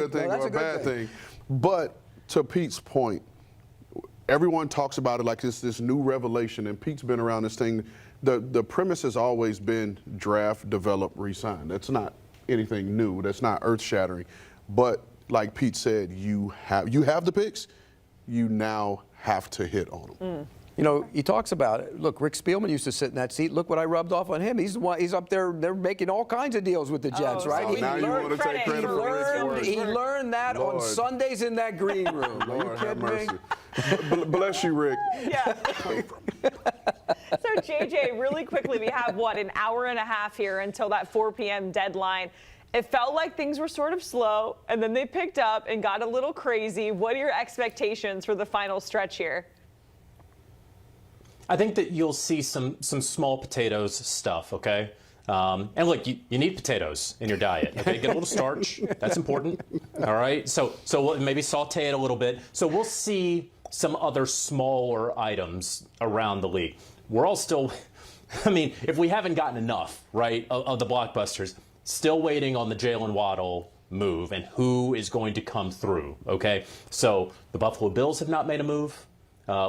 good thing or a bad thing. But to Pete's point, everyone talks about it like it's this new revelation, and Pete's been around this thing. The premise has always been draft, develop, re-sign. That's not anything new. That's not earth-shattering. But like Pete said, you have the picks. You now have to hit on them. You know, he talks about it. Look, Rick Spielman used to sit in that seat. Look what I rubbed off on him. He's up there. They're making all kinds of deals with the Jets, right? So now you want to take credit for Rick's work. He learned that on Sundays in that green room. Lord have mercy. Bless you, Rick. Yeah. So, JJ, really quickly, we have, an hour and a half here until that 4 p.m. deadline. It felt like things were sort of slow, and then they picked up and got a little crazy. What are your expectations for the final stretch here? I think that you'll see some small potatoes stuff, okay? And look, you need potatoes in your diet, okay? Get a little starch. That's important, all right? So we'll maybe saute it a little bit. So we'll see some other smaller items around the league. We're all still, I mean, if we haven't gotten enough, right, of the blockbusters, still waiting on the Jalen Waddle move and who is going to come through, okay? So the Buffalo Bills have not made a move.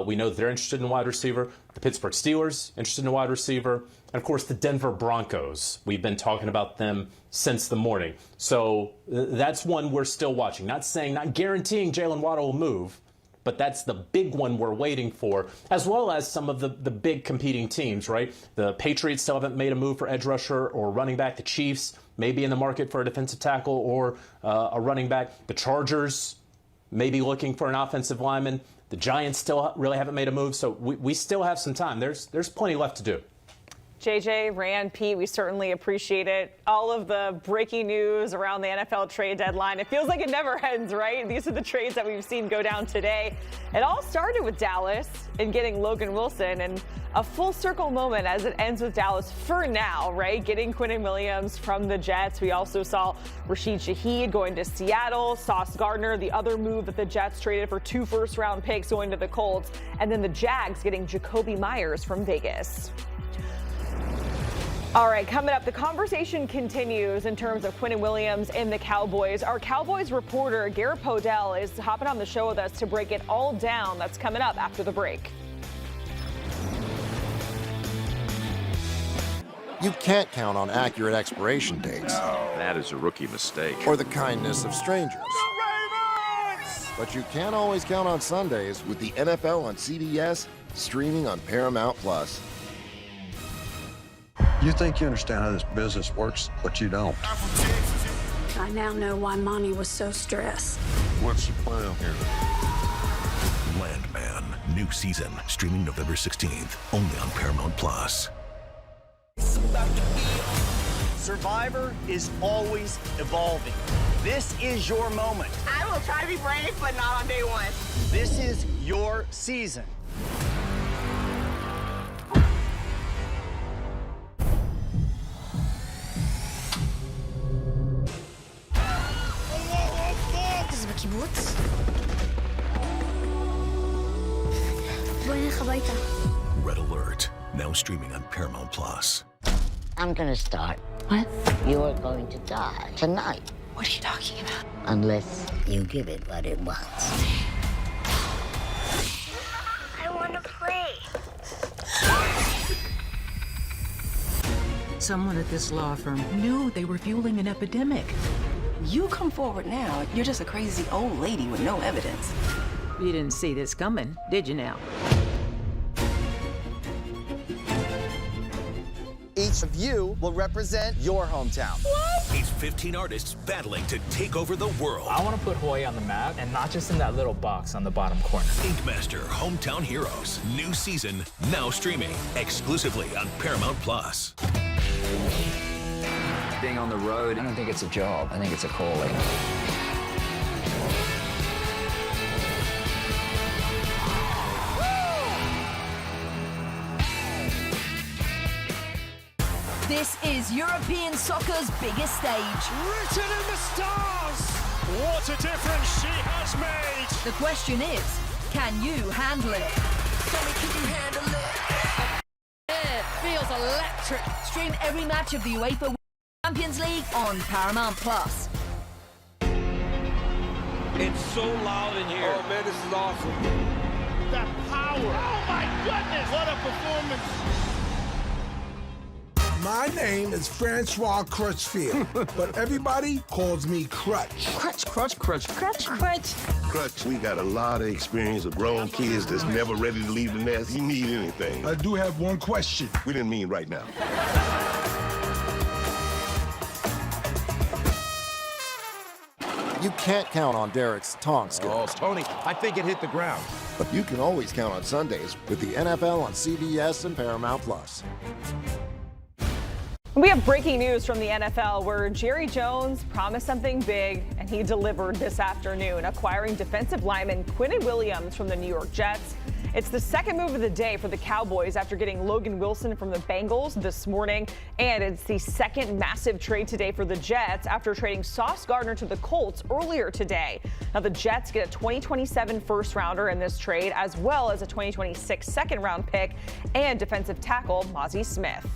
We know that they're interested in a wide receiver. The Pittsburgh Steelers interested in a wide receiver. And, of course, the Denver Broncos. We've been talking about them since the morning. So that's one we're still watching. Not guaranteeing Jalen Waddle will move, but that's the big one we're waiting for, as well as some of the big competing teams, right? The Patriots still haven't made a move for edge rusher or running back. The Chiefs may be in the market for a defensive tackle or a running back. The Chargers may be looking for an offensive lineman. The Giants still really haven't made a move, so we still have some time. There's plenty left to do. JJ, Rand, Pete, we certainly appreciate it. All of the breaking news around the NFL trade deadline. It feels like it never ends, right? These are the trades that we've seen go down today. It all started with Dallas and getting Logan Wilson, and a full circle moment as it ends with Dallas for now, right? Getting Quinnen Williams from the Jets. We also saw Rashid Shaheed going to Seattle, Sauce Gardner, the other move that the Jets traded for 2 first-round picks going to the Colts, and then the Jags getting Jacoby Myers from Vegas. All right, coming up, the conversation continues in terms of Quinnen Williams and the Cowboys. Our Cowboys reporter, Garrett Podell, is hopping on the show with us to break it all down. That's coming up after the break. You can't count on accurate expiration dates. No. That is a rookie mistake. Or the kindness of strangers. But you can always count on Sundays with the NFL on CBS, streaming on Paramount+. You think you understand how this business works, but you don't. I now know why Monty was so stressed. What's the plan here? Landman, new season, streaming November 16th, only on Paramount+. Survivor is always evolving. This is your moment. I will try to be brave, but not on day one. This is your season. Red Alert, now streaming on Paramount+. I'm gonna start. What? You're going to die tonight. What are you talking about? Unless you give it what it wants. I want to play. Someone at this law firm knew they were fueling an epidemic. You come forward now, you're just a crazy old lady with no evidence. You didn't see this coming, did you now? Each of you will represent your hometown. What? These 15 artists battling to take over the world. I want to put Hawaii on the map, and not just in that little box on the bottom corner. Ink Master Hometown Heroes, new season, now streaming exclusively on Paramount+. Being on the road, I don't think it's a job. I think it's a calling. This is European soccer's biggest stage. Written in the stars! What a difference she has made! The question is, can you handle it? Tell me, can you handle it? It feels electric. Stream every match of the UEFA Champions League on Paramount+. It's so loud in here. Oh, man, this is awesome. That power. Oh, my goodness. What a performance. My name is Francois Crutchfield, but everybody calls me Crutch. Crutch, crutch, crutch, crutch, crutch. Crutch, we got a lot of experience with grown kids that's never ready to leave the nest. You need anything. I do have one question. We didn't mean right now. You can't count on Derek's tong skills. Oh, Tony, I think it hit the ground. But you can always count on Sundays with the NFL on CBS and Paramount+. We have breaking news from the NFL where Jerry Jones promised something big and he delivered this afternoon, acquiring defensive lineman Quinnen Williams from the New York Jets. It's the second move of the day for the Cowboys after getting Logan Wilson from the Bengals this morning. And it's the second massive trade today for the Jets after trading Sauce Gardner to the Colts earlier today. Now the Jets get a 2027 first rounder in this trade, as well as a 2026 second round pick and defensive tackle Mozzie Smith.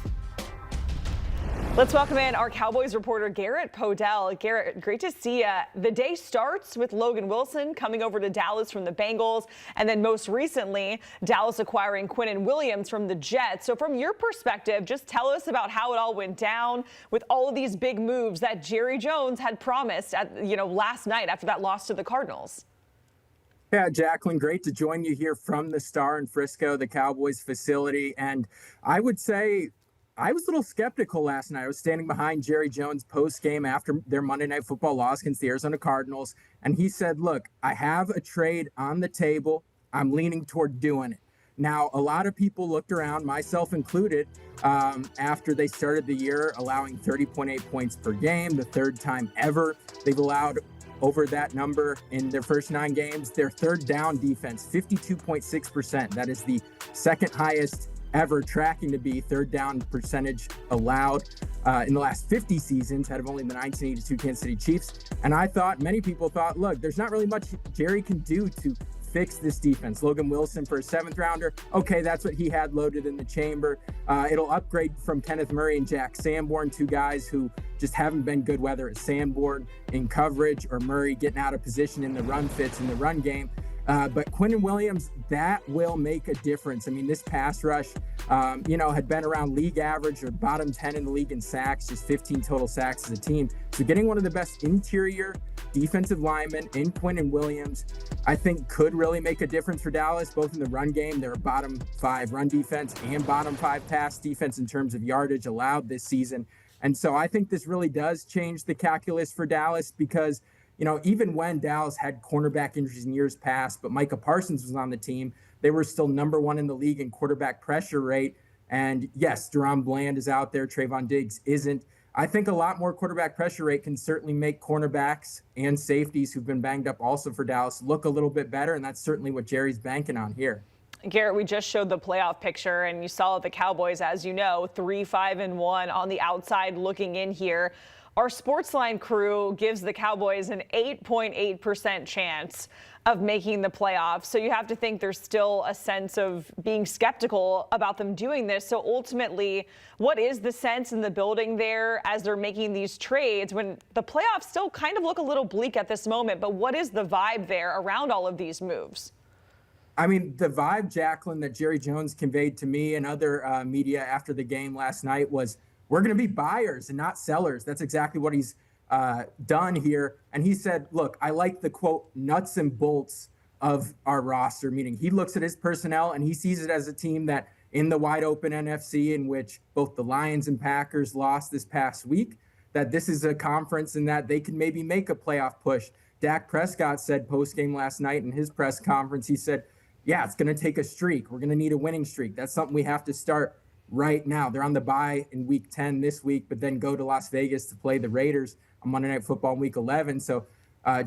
Let's welcome in our Cowboys reporter, Garrett Podell. Garrett, great to see you. The day starts with Logan Wilson coming over to Dallas from the Bengals, and then most recently, Dallas acquiring Quinnen Williams from the Jets. So from your perspective, just tell us about how it all went down with all of these big moves that Jerry Jones had promised last night after that loss to the Cardinals. Yeah, Jacqueline, great to join you here from the Star in Frisco, the Cowboys facility. And I would say I was a little skeptical last night. I was standing behind Jerry Jones post-game after their Monday Night Football loss against the Arizona Cardinals. And he said, look, I have a trade on the table. I'm leaning toward doing it. Now, a lot of people looked around, myself included, after they started the year allowing 30.8 points per game, the third time ever they've allowed over that number in their first 9 games. Their third down defense, 52.6%. That is the second highest ever, tracking to be third down percentage allowed in the last 50 seasons out of only the 1982 Kansas City Chiefs. And many people thought, look, there's not really much Jerry can do to fix this defense. Logan Wilson for a 7th rounder. Okay, that's what he had loaded in the chamber. It'll upgrade from Kenneth Murray and Jack Sanborn, 2 guys who just haven't been good, whether it's Sanborn in coverage or Murray getting out of position in the run fits in the run game. But Quinnen Williams, that will make a difference. I mean, this pass rush, had been around league average or bottom 10 in the league in sacks, just 15 total sacks as a team. So getting one of the best interior defensive linemen in Quinnen Williams, I think could really make a difference for Dallas, both in the run game. They're a bottom 5 run defense and bottom 5 pass defense in terms of yardage allowed this season. And so I think this really does change the calculus for Dallas because even when Dallas had cornerback injuries in years past, but Micah Parsons was on the team, they were still number 1 in the league in quarterback pressure rate. And yes, Deron Bland is out there. Trayvon Diggs isn't. I think a lot more quarterback pressure rate can certainly make cornerbacks and safeties who've been banged up also for Dallas look a little bit better. And that's certainly what Jerry's banking on here. Garrett, we just showed the playoff picture, and you saw the Cowboys, as you know, 3-5-1 on the outside looking in here. Our Sportsline crew gives the Cowboys an 8.8% chance of making the playoffs. So you have to think there's still a sense of being skeptical about them doing this. So ultimately, what is the sense in the building there as they're making these trades when the playoffs still kind of look a little bleak at this moment? But what is the vibe there around all of these moves? I mean, the vibe, Jacqueline, that Jerry Jones conveyed to me and other media after the game last night was, we're going to be buyers and not sellers. That's exactly what he's done here. And he said, look, I like the, quote, nuts and bolts of our roster, meaning he looks at his personnel and he sees it as a team that in the wide open NFC in which both the Lions and Packers lost this past week, that this is a conference and that they can maybe make a playoff push. Dak Prescott said post-game last night in his press conference, he said, yeah, it's going to take a streak. We're going to need a winning streak. That's something we have to start right now. They're on the bye in week 10 this week, but then go to Las Vegas to play the Raiders on Monday Night Football in week 11. So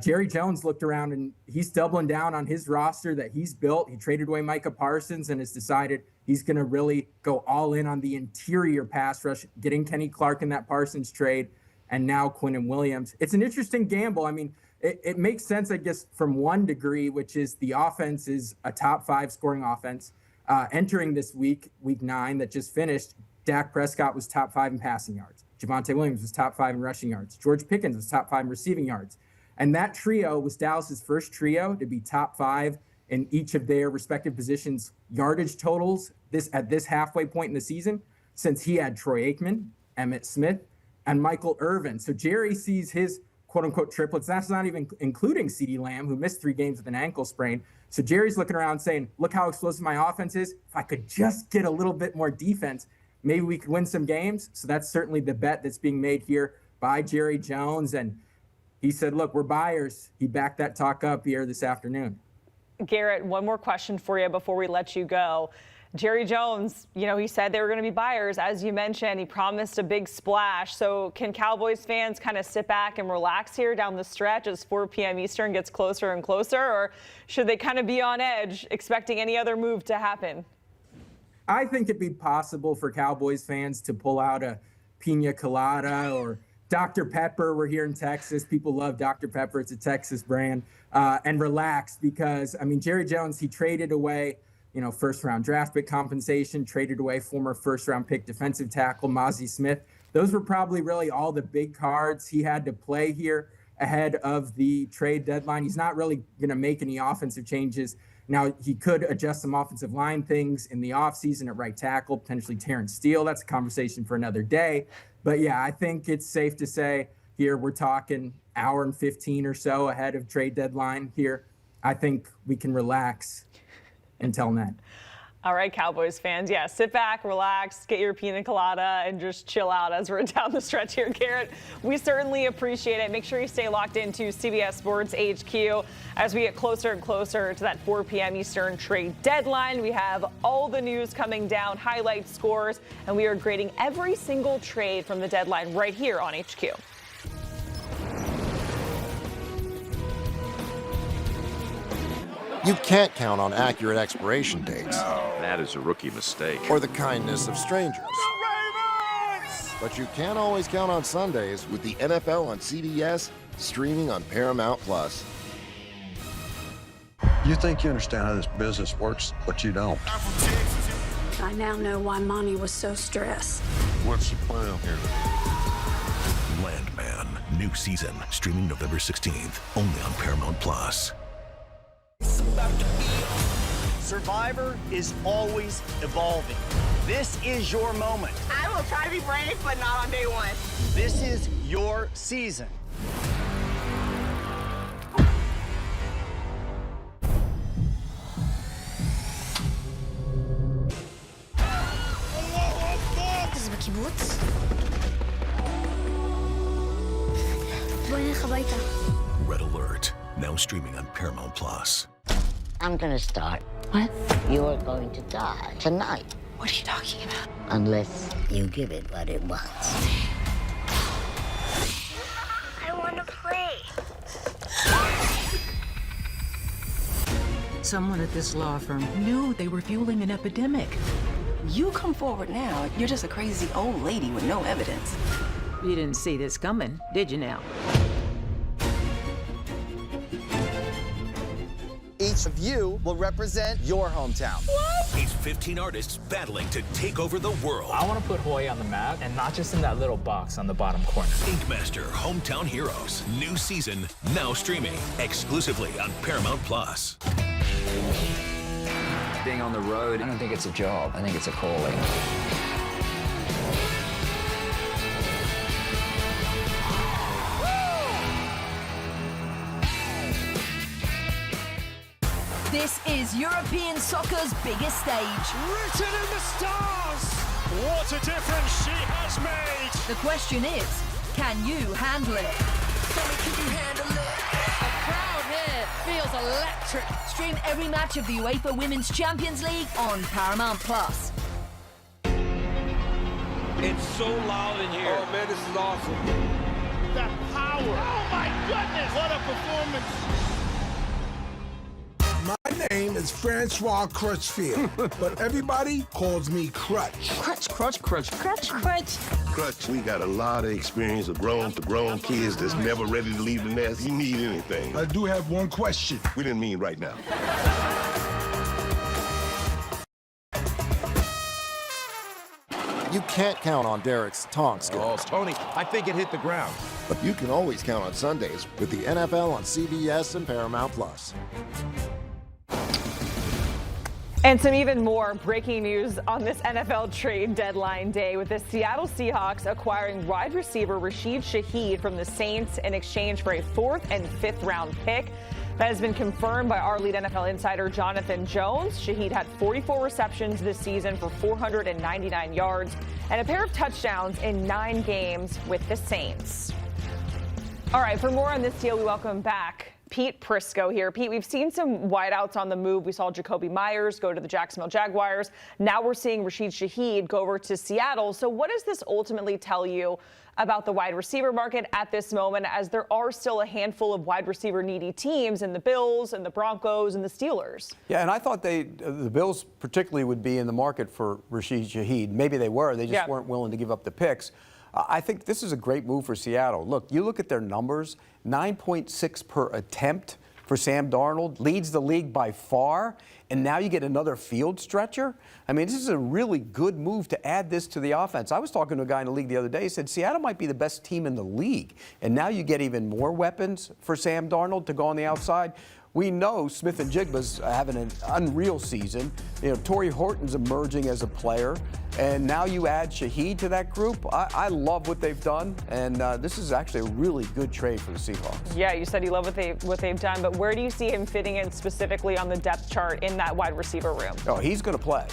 Jerry Jones looked around and he's doubling down on his roster that he's built. He traded away Micah Parsons and has decided he's going to really go all in on the interior pass rush, getting Kenny Clark in that Parsons trade, and now Quinnen Williams. It's an interesting gamble. I mean, it makes sense, I guess, from one degree, which is the offense is a top 5 scoring offense. Entering this week 9 that just finished, Dak Prescott was top 5 in passing yards. Javonte Williams was top 5 in rushing yards. George Pickens was top 5 in receiving yards. And that trio was Dallas's first trio to be top 5 in each of their respective positions' yardage totals at this halfway point in the season, since he had Troy Aikman, Emmitt Smith, and Michael Irvin. So Jerry sees his quote-unquote triplets. That's not even including CeeDee Lamb, who missed 3 games with an ankle sprain. So Jerry's looking around saying, look how explosive my offense is. If I could just get a little bit more defense, maybe we could win some games. So that's certainly the bet that's being made here by Jerry Jones. And he said, look, we're buyers. He backed that talk up here this afternoon. Garrett, one more question for you before we let you go. Jerry Jones, he said they were going to be buyers. As you mentioned, he promised a big splash. So can Cowboys fans kind of sit back and relax here down the stretch as 4 p.m. Eastern gets closer and closer? Or should they kind of be on edge, expecting any other move to happen? I think it'd be possible for Cowboys fans to pull out a pina colada or Dr. Pepper. We're here in Texas. People love Dr. Pepper. It's a Texas brand. And relax because, Jerry Jones, he traded away first-round draft pick compensation, traded away former first-round pick defensive tackle Mazi Smith. Those were probably really all the big cards he had to play here ahead of the trade deadline. He's not really going to make any offensive changes. Now, he could adjust some offensive line things in the offseason at right tackle, potentially Terrence Steele. That's a conversation for another day. But, yeah, I think it's safe to say here we're talking hour and 15 or so ahead of trade deadline here. I think we can relax until then. All right, Cowboys fans, sit back, relax, get your pina colada, and just chill out as we're down the stretch here. Garrett, we certainly appreciate it. Make sure you stay locked into CBS Sports HQ as we get closer and closer to that 4 p.m. Eastern trade deadline. We have all the news coming down, highlight scores, and we are grading every single trade from the deadline right here on HQ. You can't count on accurate expiration dates. That is a rookie mistake. Or the kindness of strangers. But you can always count on Sundays with the NFL on CBS, streaming on Paramount+. You think you understand how this business works, but you don't. I now know why Monty was so stressed. What's the plan here? Landman, new season, streaming November 16th, only on Paramount+. Survivor is always evolving. This is your moment. I will try to be brave, but not on day 1. This is your season. Red Alert, now streaming on Paramount+. I'm gonna start. What? You're going to die tonight. What are you talking about? Unless you give it what it wants. I want to play. Someone at this law firm knew they were fueling an epidemic. You come forward now, you're just a crazy old lady with no evidence. You didn't see this coming, did you now? Each of you will represent your hometown. It's 15 artists battling to take over the world. I want to put Hawaii on the map, and not just in that little box on the bottom corner. Ink Master Hometown Heroes, new season, now streaming exclusively on Paramount+. Being on the road, I don't think it's a job. I think it's a calling. This is European soccer's biggest stage. Written in the stars! What a difference she has made! The question is, can you handle it? Can you handle it? The crowd here feels electric. Stream every match of the UEFA Women's Champions League on Paramount+. It's so loud in here. Oh man, this is awesome. That power. Oh my goodness, what a performance. My name is Francois Crutchfield, but everybody calls me Crutch. Crutch, crutch, crutch, crutch, crutch. Crutch, we got a lot of experience of grown kids that's never ready to leave the nest. You need anything. I do have one question. We didn't mean right now. You can't count on Derek's tongue skills. Oh, Tony, I think it hit the ground. But you can always count on Sundays with the NFL on CBS and Paramount Plus. And some even more breaking news on this NFL trade deadline day, with the Seattle Seahawks acquiring wide receiver Rashid Shaheed from the Saints in exchange for a 4th and 5th round pick. That has been confirmed by our lead NFL insider Jonathan Jones. Shaheed had 44 receptions this season for 499 yards and a pair of touchdowns in 9 games with the Saints. All right, for more on this deal, we welcome back Pete Prisco here. Pete, we've seen some wideouts on the move. We saw Jacoby Myers go to the Jacksonville Jaguars. Now we're seeing Rashid Shaheed go over to Seattle. So what does this ultimately tell you about the wide receiver market at this moment, as there are still a handful of wide receiver needy teams in the Bills and the Broncos and the Steelers? Yeah, and I thought the Bills particularly would be in the market for Rashid Shaheed. Maybe they were. They just weren't willing to give up the picks. I think this is a great move for Seattle. Look, you look at their numbers, 9.6 per attempt for Sam Darnold, leads the league by far, and now you get another field stretcher. I mean, this is a really good move to add this to the offense. I was talking to a guy in the league the other day. He said Seattle might be the best team in the league, and now you get even more weapons for Sam Darnold to go on the outside. We know Smith and Jigba's having an unreal season. You know, Torrey Horton's emerging as a player, and now you add Shaheed to that group. I love what they've done, and this is actually a really good trade for the Seahawks. Yeah, you said you love what they've done, but where do you see him fitting in specifically on the depth chart in that wide receiver room? Oh, he's going to play.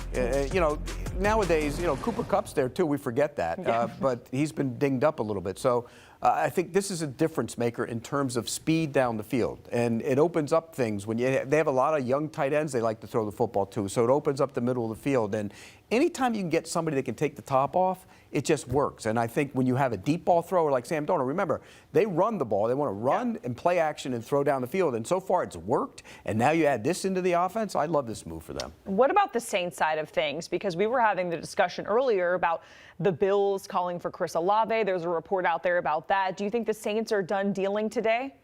You know, nowadays, you know, Cooper Kupp's there too. We forget that, but he's been dinged up a little bit. So I think this is a difference maker in terms of speed down the field, and it opens up things. When they have a lot of young tight ends, they like to throw the football to, so it opens up the middle of the field. And anytime you can get somebody that can take the top off, it just works. And I think when you have a deep ball thrower like Sam Darnold, remember, they run the ball. They want to run and play action and throw down the field. And so far it's worked. And now you add this into the offense. I love this move for them. What about the Saints side of things? Because we were having the discussion earlier about the Bills calling for Chris Olave. There's a report out there about that. Do you think the Saints are done dealing today?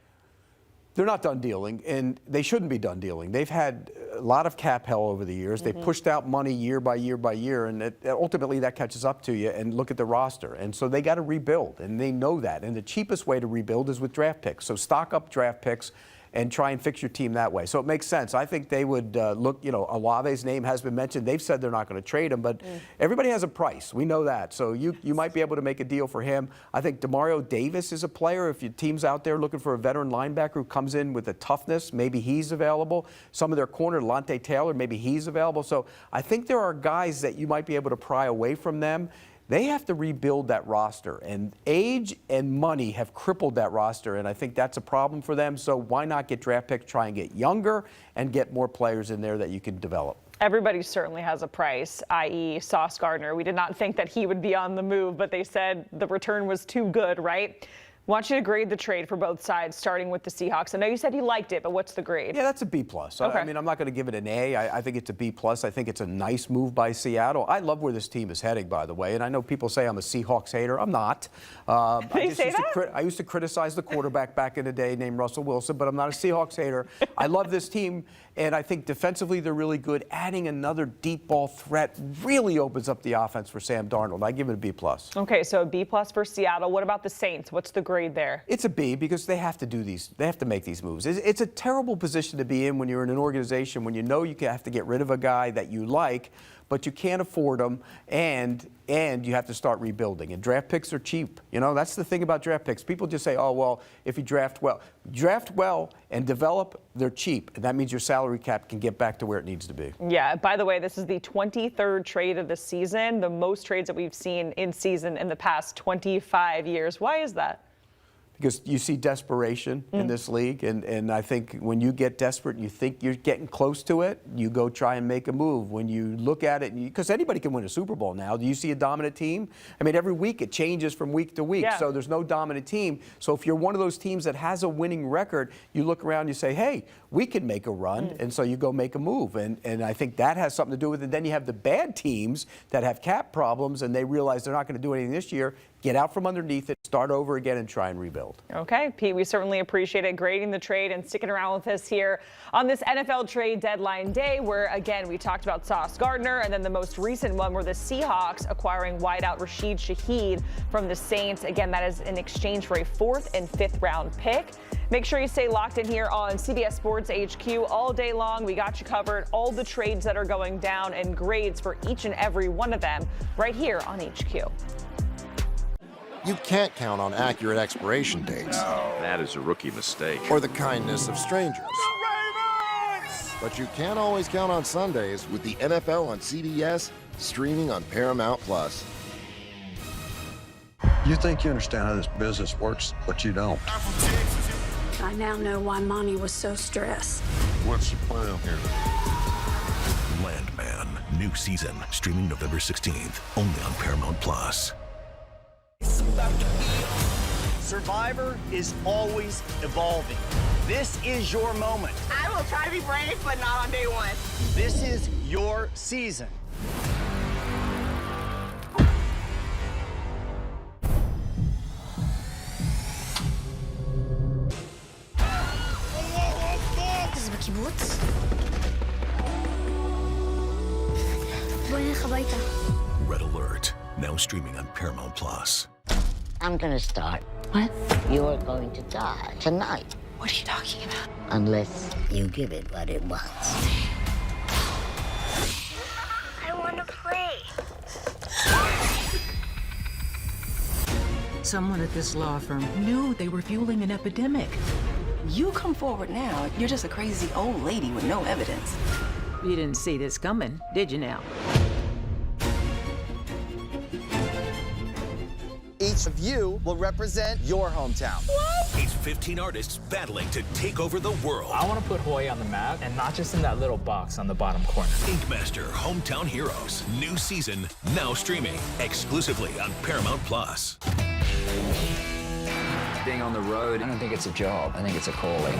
They're not done dealing, and they shouldn't be done dealing. They've had a lot of cap hell over the years. They've pushed out money year by year by year, and ultimately that catches up to you. And look at the roster. And so they got to rebuild, and they know that. And the cheapest way to rebuild is with draft picks. So stock up draft picks and try and fix your team that way. So it makes sense. I think they would look, you know, Olave's name has been mentioned. They've said they're not going to trade him, but everybody has a price. We know that. So you might be able to make a deal for him. I think Demario Davis is a player. If your team's out there looking for a veteran linebacker who comes in with a toughness, maybe he's available. Some of their corner, Lante Taylor, maybe he's available. So I think there are guys that you might be able to pry away from them. They have to rebuild that roster, and age and money have crippled that roster, and I think that's a problem for them. So why not get draft picks, try and get younger, and get more players in there that you can develop? Everybody certainly has a price, i.e. Sauce Gardner. We did not think that he would be on the move, but they said the return was too good, right? Want you to grade the trade for both sides, starting with the Seahawks. I know you said you liked it, but what's the grade? Yeah, that's a B+. Okay. I mean, I'm not going to give it an A. I think it's a B+. I think it's a nice move by Seattle. I love where this team is heading, by the way. And I know people say I'm a Seahawks hater. I'm not. They say that? I used to criticize the quarterback back in the day named Russell Wilson, but I'm not a Seahawks hater. I love this team, and I think defensively they're really good. Adding another deep ball threat really opens up the offense for Sam Darnold. I give it a B+. Okay, so a B+ for Seattle. What about the Saints? What's the grade there? It's a B, because they have to do these. They have to make these moves. It's a terrible position to be in when you're in an organization when you know you have to get rid of a guy that you like, but you can't afford him, and you have to start rebuilding. And draft picks are cheap. You know, that's the thing about draft picks. People just say, oh, well, if you draft well and develop, they're cheap. And that means your salary cap can get back to where it needs to be. Yeah, by the way, this is the 23rd trade of the season, the most trades that we've seen in season in the past 25 years. Why is that? Because you see desperation in this league, and I think when you get desperate and you think you're getting close to it, you go try and make a move. When you look at it, because anybody can win a Super Bowl now. Do you see a dominant team? I mean, every week it changes from week to week, so there's no dominant team. So if you're one of those teams that has a winning record, you look around and you say, hey, we can make a run, and so you go make a move. And I think that has something to do with it. Then you have the bad teams that have cap problems, and they realize they're not going to do anything this year, get out from underneath it, start over again and try and rebuild. Okay, Pete, we certainly appreciate it, grading the trade and sticking around with us here on this NFL trade deadline day, where, again, we talked about Sauce Gardner, and then the most recent one were the Seahawks acquiring wideout Rashid Shaheed from the Saints. Again, that is in exchange for a 4th and 5th round pick. Make sure you stay locked in here on CBS Sports HQ all day long. We got you covered, all the trades that are going down and grades for each and every one of them right here on HQ. You can't count on accurate expiration dates. That is a rookie mistake. Or the kindness of strangers. But you can always count on Sundays with the NFL on CBS, streaming on Paramount+. You think you understand how this business works, but you don't. I now know why Monty was so stressed. What's the plan here? Landman, new season, streaming November 16th, only on Paramount+. Survivor is always evolving. This is your moment. I will try to be brave, but not on day one. This is your season. בקיבוץ? בואי נלך הביתה. Red Alert, now streaming on Paramount+. I'm gonna start. What? You're going to die tonight. What are you talking about? Unless you give it what it wants. I want to pray. Someone at this law firm knew they were fueling an epidemic. You come forward now, you're just a crazy old lady with no evidence. You didn't see this coming, did you now? Each of you will represent your hometown. It's 15 artists battling to take over the world. I want to put Hawaii on the map, and not just in that little box on the bottom corner. Ink Master Hometown Heroes, new season, now streaming exclusively on Paramount+. Being on the road, I don't think it's a job. I think it's a calling.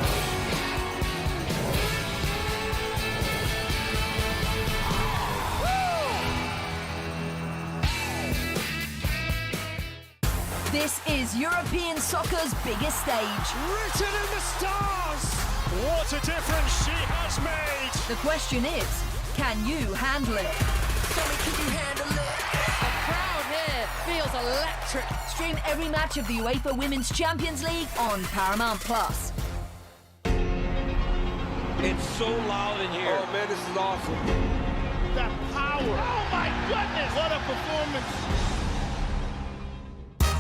This is European soccer's biggest stage. Written in the stars! What a difference she has made! The question is, can you handle it? Tell me, can you handle it? The crowd here feels electric. Stream every match of the UEFA Women's Champions League on Paramount+. It's so loud in here. Oh man, this is awesome. That power. Oh my goodness, what a performance.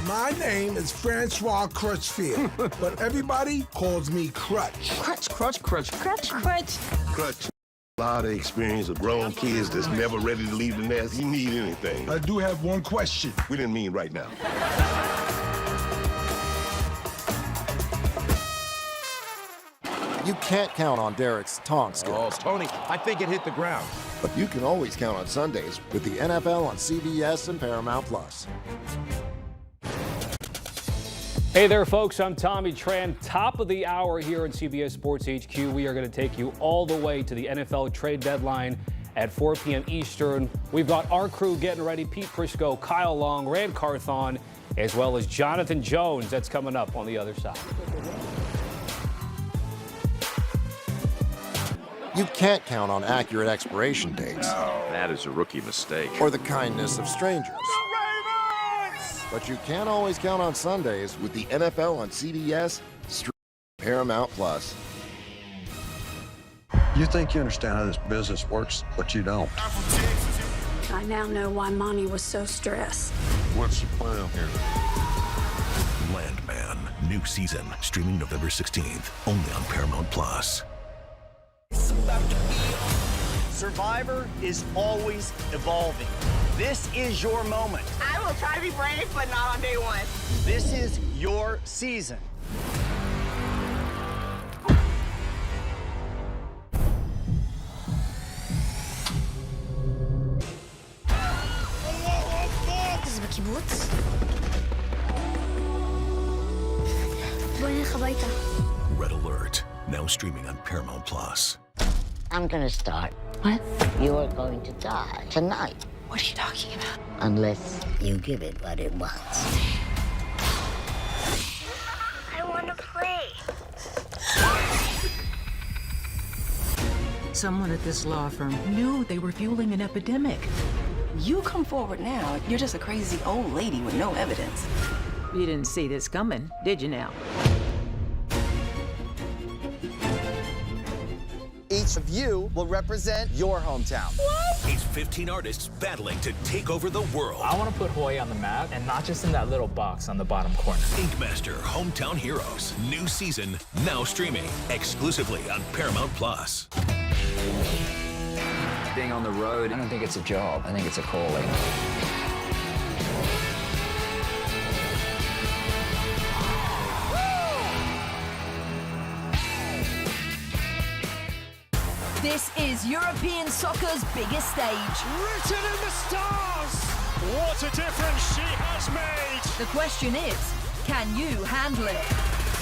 My name is Francois Crutchfield, but everybody calls me Crutch. Crutch, crutch, crutch. Crutch, crutch. Clutch. A lot of experience of grown kids that's never ready to leave the nest. You need anything. I do have one question. We didn't mean right now. You can't count on Derek's taunt skills. Oh, Tony, I think it hit the ground. But you can always count on Sundays with the NFL on CBS and Paramount+. Hey there, folks. I'm Tommy Tran. Top of the hour here on CBS Sports HQ. We are going to take you all the way to the NFL trade deadline at 4 p.m. Eastern. We've got our crew getting ready. Pete Prisco, Kyle Long, Rand Carthon, as well as Jonathan Jones. That's coming up on the other side. You can't count on accurate expiration dates. That is a rookie mistake. Or the kindness of strangers. But you can always count on Sundays with the NFL on CBS, streaming Paramount+. You think you understand how this business works, but you don't. I now know why Monty was so stressed. What's the plan here? Landman, new season, streaming November 16th, only on Paramount+. Survivor is always evolving. This is your moment. I will try to be brave, but not on day one. This is your season. זה בקיבוץ? בואי נלך הביתה. Red Alert, now streaming on Paramount+. I'm gonna start. What? You're going to die tonight. What are you talking about? Unless you give it what it wants. Someone at this law firm knew they were fueling an epidemic. You come forward now, you're just a crazy old lady with no evidence. You didn't see this coming, did you now? Each of you will represent your hometown. It's 15 artists battling to take over the world. I want to put Hawaii on the map, and not just in that little box on the bottom corner. Ink Master Hometown Heroes. New season now streaming exclusively on Paramount Plus. Being on the road, I don't think it's a job. I think it's a calling. This is European soccer's biggest stage. Written in the stars! What a difference she has made! The question is, can you handle it?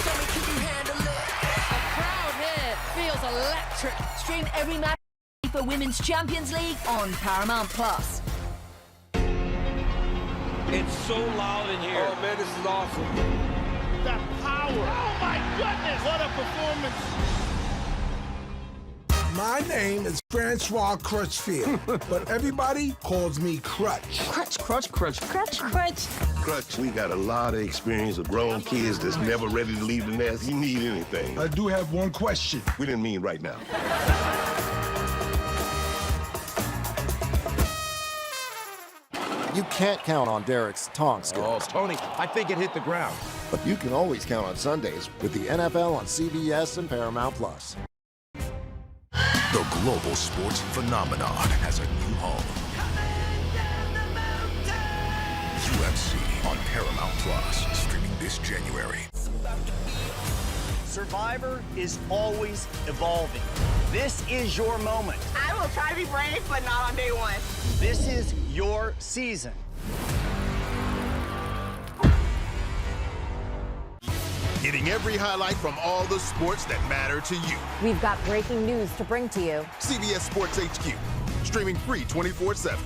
Tell me, can you handle it? The crowd here feels electric. Stream every match for Women's Champions League on Paramount Plus. It's so loud in here. Oh man, this is awesome. That power. Oh my goodness, what a performance. My name is Francois Crutchfield, but everybody calls me Crutch. Crutch, crutch, crutch. Crutch, crutch. Crutch, we got a lot of experience with grown kids that's never ready to leave the nest. You need anything. I do have one question. We didn't mean right now. You can't count on Derek's tongue skills. Oh, Tony, I think it hit the ground. But you can always count on Sundays with the NFL on CBS and Paramount Plus. The global sports phenomenon has a new home. UFC on Paramount Plus, streaming this January. Survivor is always evolving. This is your moment. I will try to be brave, but not on day one. This is your season. Getting every highlight from all the sports that matter to you. We've got breaking news to bring to you. CBS Sports HQ, streaming free 24/7.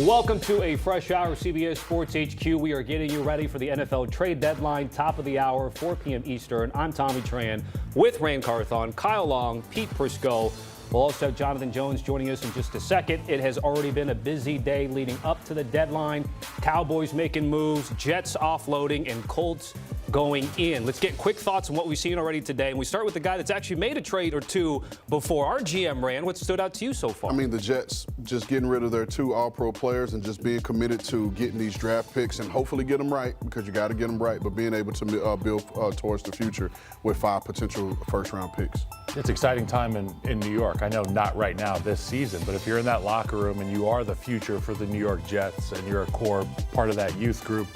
Welcome to a fresh hour of CBS Sports HQ. We are getting you ready for the NFL trade deadline, top of the hour, 4 p.m. Eastern. I'm Tommy Tran with Rand Carthon, Kyle Long, Pete Prisco. We'll also have Jonathan Jones joining us in just a second. It has already been a busy day leading up to the deadline. Cowboys making moves, Jets offloading, and Colts going in. Let's get quick thoughts on what we've seen already today. And we start with the guy that's actually made a trade or two before. Our GM, Rand, what stood out to you so far? I mean, the Jets just getting rid of their 2 all-pro players and just being committed to getting these draft picks and hopefully get them right, because you got to get them right, but being able to build towards the future with 5 potential first-round picks. It's exciting time in New York. I know not right now this season, but if you're in that locker room and you are the future for the New York Jets and you're a core part of that youth group,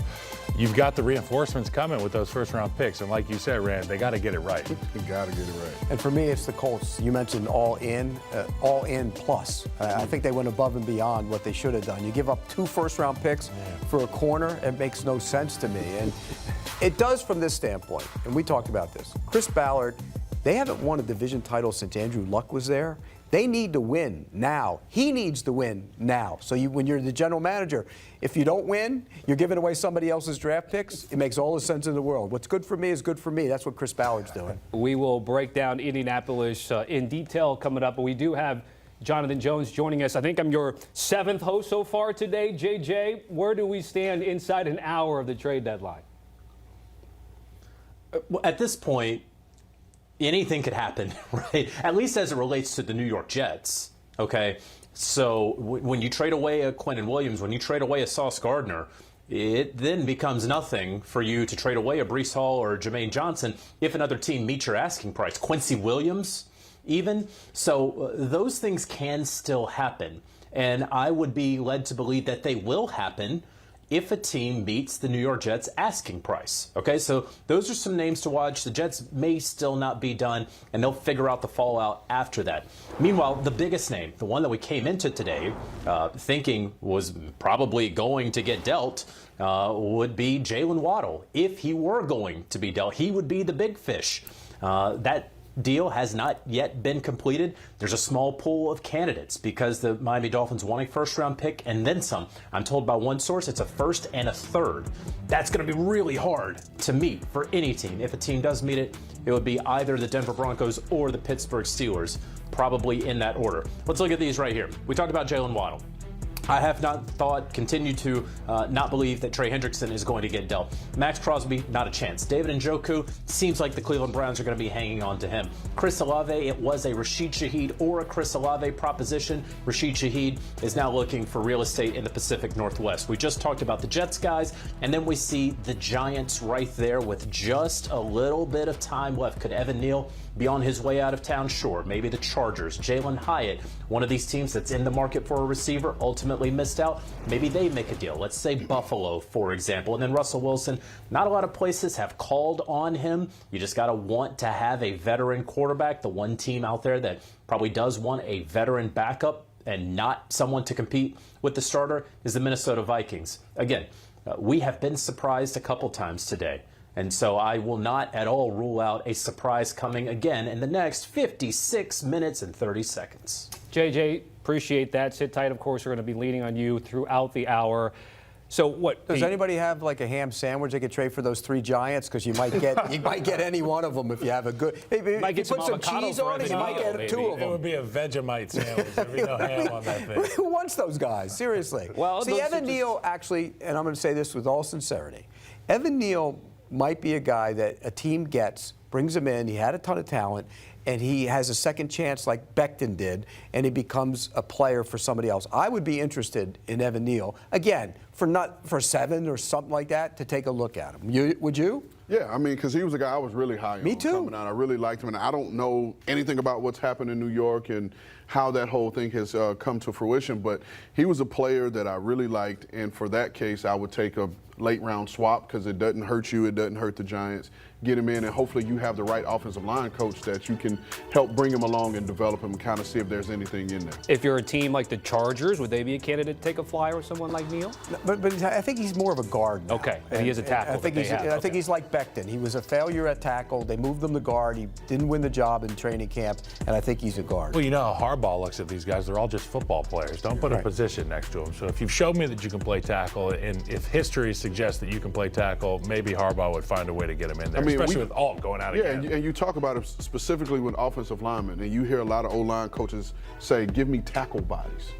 you've got the reinforcements coming with those first-round picks. And like you said, Rand, they got to get it right. You got to get it right. And for me, it's the Colts. You mentioned all in plus. I think they went above and beyond what they should have done. You give up 2 first-round picks for a corner, it makes no sense to me. And it does from this standpoint, and we talked about this. Chris Ballard, they haven't won a division title since Andrew Luck was there. They need to win now. He needs to win now. So when you're the general manager, if you don't win, you're giving away somebody else's draft picks. It makes all the sense in the world. What's good for me is good for me. That's what Chris Ballard's doing. We will break down Indianapolis in detail coming up, but we do have Jonathan Jones joining us. I think I'm your 7th host so far today. JJ, where do we stand inside an hour of the trade deadline? At this point, anything could happen, right? At least as it relates to the New York Jets, okay? So when you trade away a Quentin Williams, when you trade away a Sauce Gardner, it then becomes nothing for you to trade away a Breece Hall or Jermaine Johnson if another team meets your asking price. Quincy Williams, even. So those things can still happen. And I would be led to believe that they will happen if a team beats the New York Jets asking price. Okay, so those are some names to watch. The Jets may still not be done, and they'll figure out the fallout after that. Meanwhile, the biggest name, the one that we came into today thinking was probably going to get dealt, would be Jalen Waddle. If he were going to be dealt, he would be the big fish. That deal has not yet been completed. There's a small pool of candidates because the Miami Dolphins want a first-round pick and then some. I'm told by one source it's a first and a third. That's going to be really hard to meet for any team. If a team does meet it, it would be either the Denver Broncos or the Pittsburgh Steelers, probably in that order. Let's look at these right here. We talked about Jalen Waddle. I have continue to not believe that Trey Hendrickson is going to get dealt. Max Crosby, not a chance. David Njoku, seems like the Cleveland Browns are going to be hanging on to him. Chris Olave, it was a Rashid Shaheed or a Chris Olave proposition. Rashid Shaheed is now looking for real estate in the Pacific Northwest. We just talked about the Jets guys, and then we see the Giants right there with just a little bit of time left. Could Evan Neal be on his way out of town? Sure. Maybe the Chargers. Jalen Hyatt, one of these teams that's in the market for a receiver, ultimately missed out. Maybe they make a deal. Let's say Buffalo, for example. And then Russell Wilson, not a lot of places have called on him. You just got to want to have a veteran quarterback. The one team out there that probably does want a veteran backup and not someone to compete with the starter is the Minnesota Vikings. Again, we have been surprised a couple times today. And so I will not at all rule out a surprise coming again in the next 56 minutes and 30 seconds. JJ, appreciate that. Sit tight. Of course, we're going to be leaning on you throughout the hour. So what does anybody have like a ham sandwich they could trade for those 3 Giants? Because you might get any one of them if you have a good. Hey, might get put some cheese on it. You might get maybe. 2 of them. It would be a Vegemite sandwich. There'd be no ham on that thing. Who wants those guys? Seriously. Well, see, Evan Neal actually, and I'm going to say this with all sincerity, Evan Neal might be a guy that a team gets, brings him in. He had a ton of talent, and he has a second chance like Becton did, and he becomes a player for somebody else. I would be interested in Evan Neal again for 7 or something like that to take a look at him. Would you? Yeah, I mean, because he was a guy I was really high on. Me too. Coming out. I really liked him, and I don't know anything about what's happened in New York and how that whole thing has come to fruition, but he was a player that I really liked, and for that case, I would take a late-round swap because it doesn't hurt you, it doesn't hurt the Giants. Get him in, and hopefully you have the right offensive line coach that you can help bring him along and develop him and kind of see if there's anything in there. If you're a team like the Chargers, would they be a candidate to take a flyer with someone like Neal? But I think he's more of a guard now. Okay, and he is a tackle. I think he's like Becton. He was a failure at tackle. They moved him to guard. He didn't win the job in training camp, and I think he's a guard. Well, you know how Harbaugh looks at these guys. They're all just football players. Don't put a position next to them. So if you've showed me that you can play tackle, and if history suggests that you can play tackle, maybe Harbaugh would find a way to get him in there, especially with Alt going out again. Yeah, and you talk about it specifically with offensive linemen, and you hear a lot of O-line coaches say, give me tackle bodies.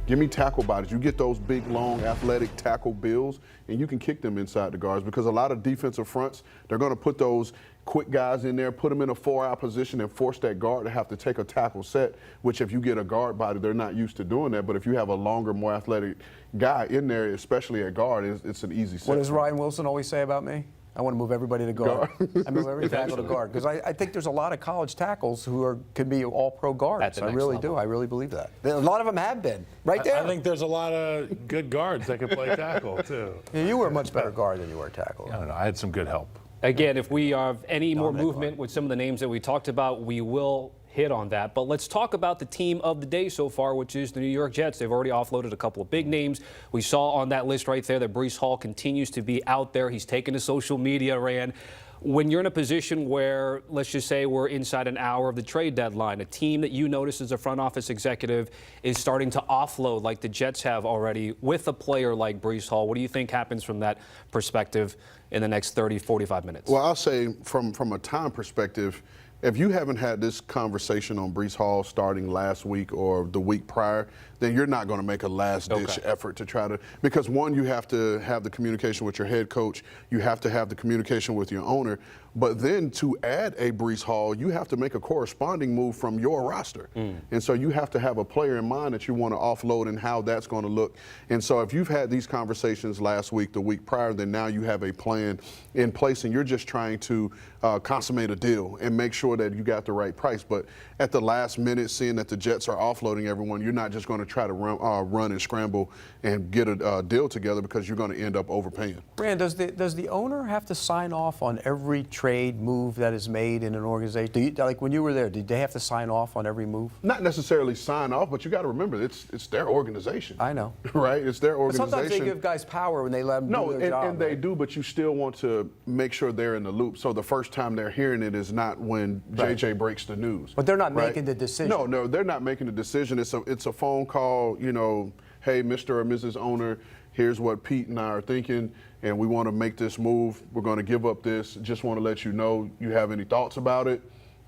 Give me tackle bodies. You get those big, long, athletic tackle bills, and you can kick them inside the guards because a lot of defensive fronts, they're going to put those quick guys in there, put them in a 4-out position, and force that guard to have to take a tackle set, which if you get a guard body, they're not used to doing that. But if you have a longer, more athletic guy in there, especially at guard, it's an easy set. What does Ryan Wilson always say about me? I want to move everybody to guard. I move every tackle to guard because I think there's a lot of college tackles who can be all-pro guards. I really do. I really believe that. A lot of them have been right there. I think there's a lot of good guards that can play tackle too. Yeah, you were a much better guard than you were tackle. I don't know. I had some good help. Again, if we have any more movement with some of the names that we talked about, we will hit on that. But let's talk about the team of the day so far, which is the New York Jets. They've already offloaded a couple of big names. We saw on that list right there that Breece Hall continues to be out there. He's taken to social media, Rand. When you're in a position where, let's just say we're inside an hour of the trade deadline, a team that you notice as a front office executive is starting to offload like the Jets have already with a player like Breece Hall, what do you think happens from that perspective in the next 30, 45 minutes? Well, I'll say from a time perspective, if you haven't had this conversation on Breece Hall starting last week or the week prior, then you're not going to make a last-ditch effort to try to – because, one, you have to have the communication with your head coach. You have to have the communication with your owner. But then to add a Breece Hall, you have to make a corresponding move from your roster. And so you have to have a player in mind that you want to offload and how that's going to look. And so if you've had these conversations last week, the week prior, then now you have a plan in place and you're just trying to consummate a deal and make sure that you got the right price. But at the last minute, seeing that the Jets are offloading everyone, you're not just going to try to run and scramble and get a deal together because you're going to end up overpaying. Rand, does the owner have to sign off on every trade move that is made in an organization? Like when you were there, did they have to sign off on every move? Not necessarily sign off, but you got to remember it's their organization. I know. Right? It's their organization. But sometimes they give guys power when they let them do their job. And they do, but you still want to make sure they're in the loop. So the first time they're hearing it is not when when JJ breaks the news. But they're not right? making the decision. No, they're not making the decision. It's a phone call, you know, hey, Mr. or Mrs. Owner, here's what Pete and I are thinking, and we want to make this move. We're going to give up this. Just want to let you know, you have any thoughts about it?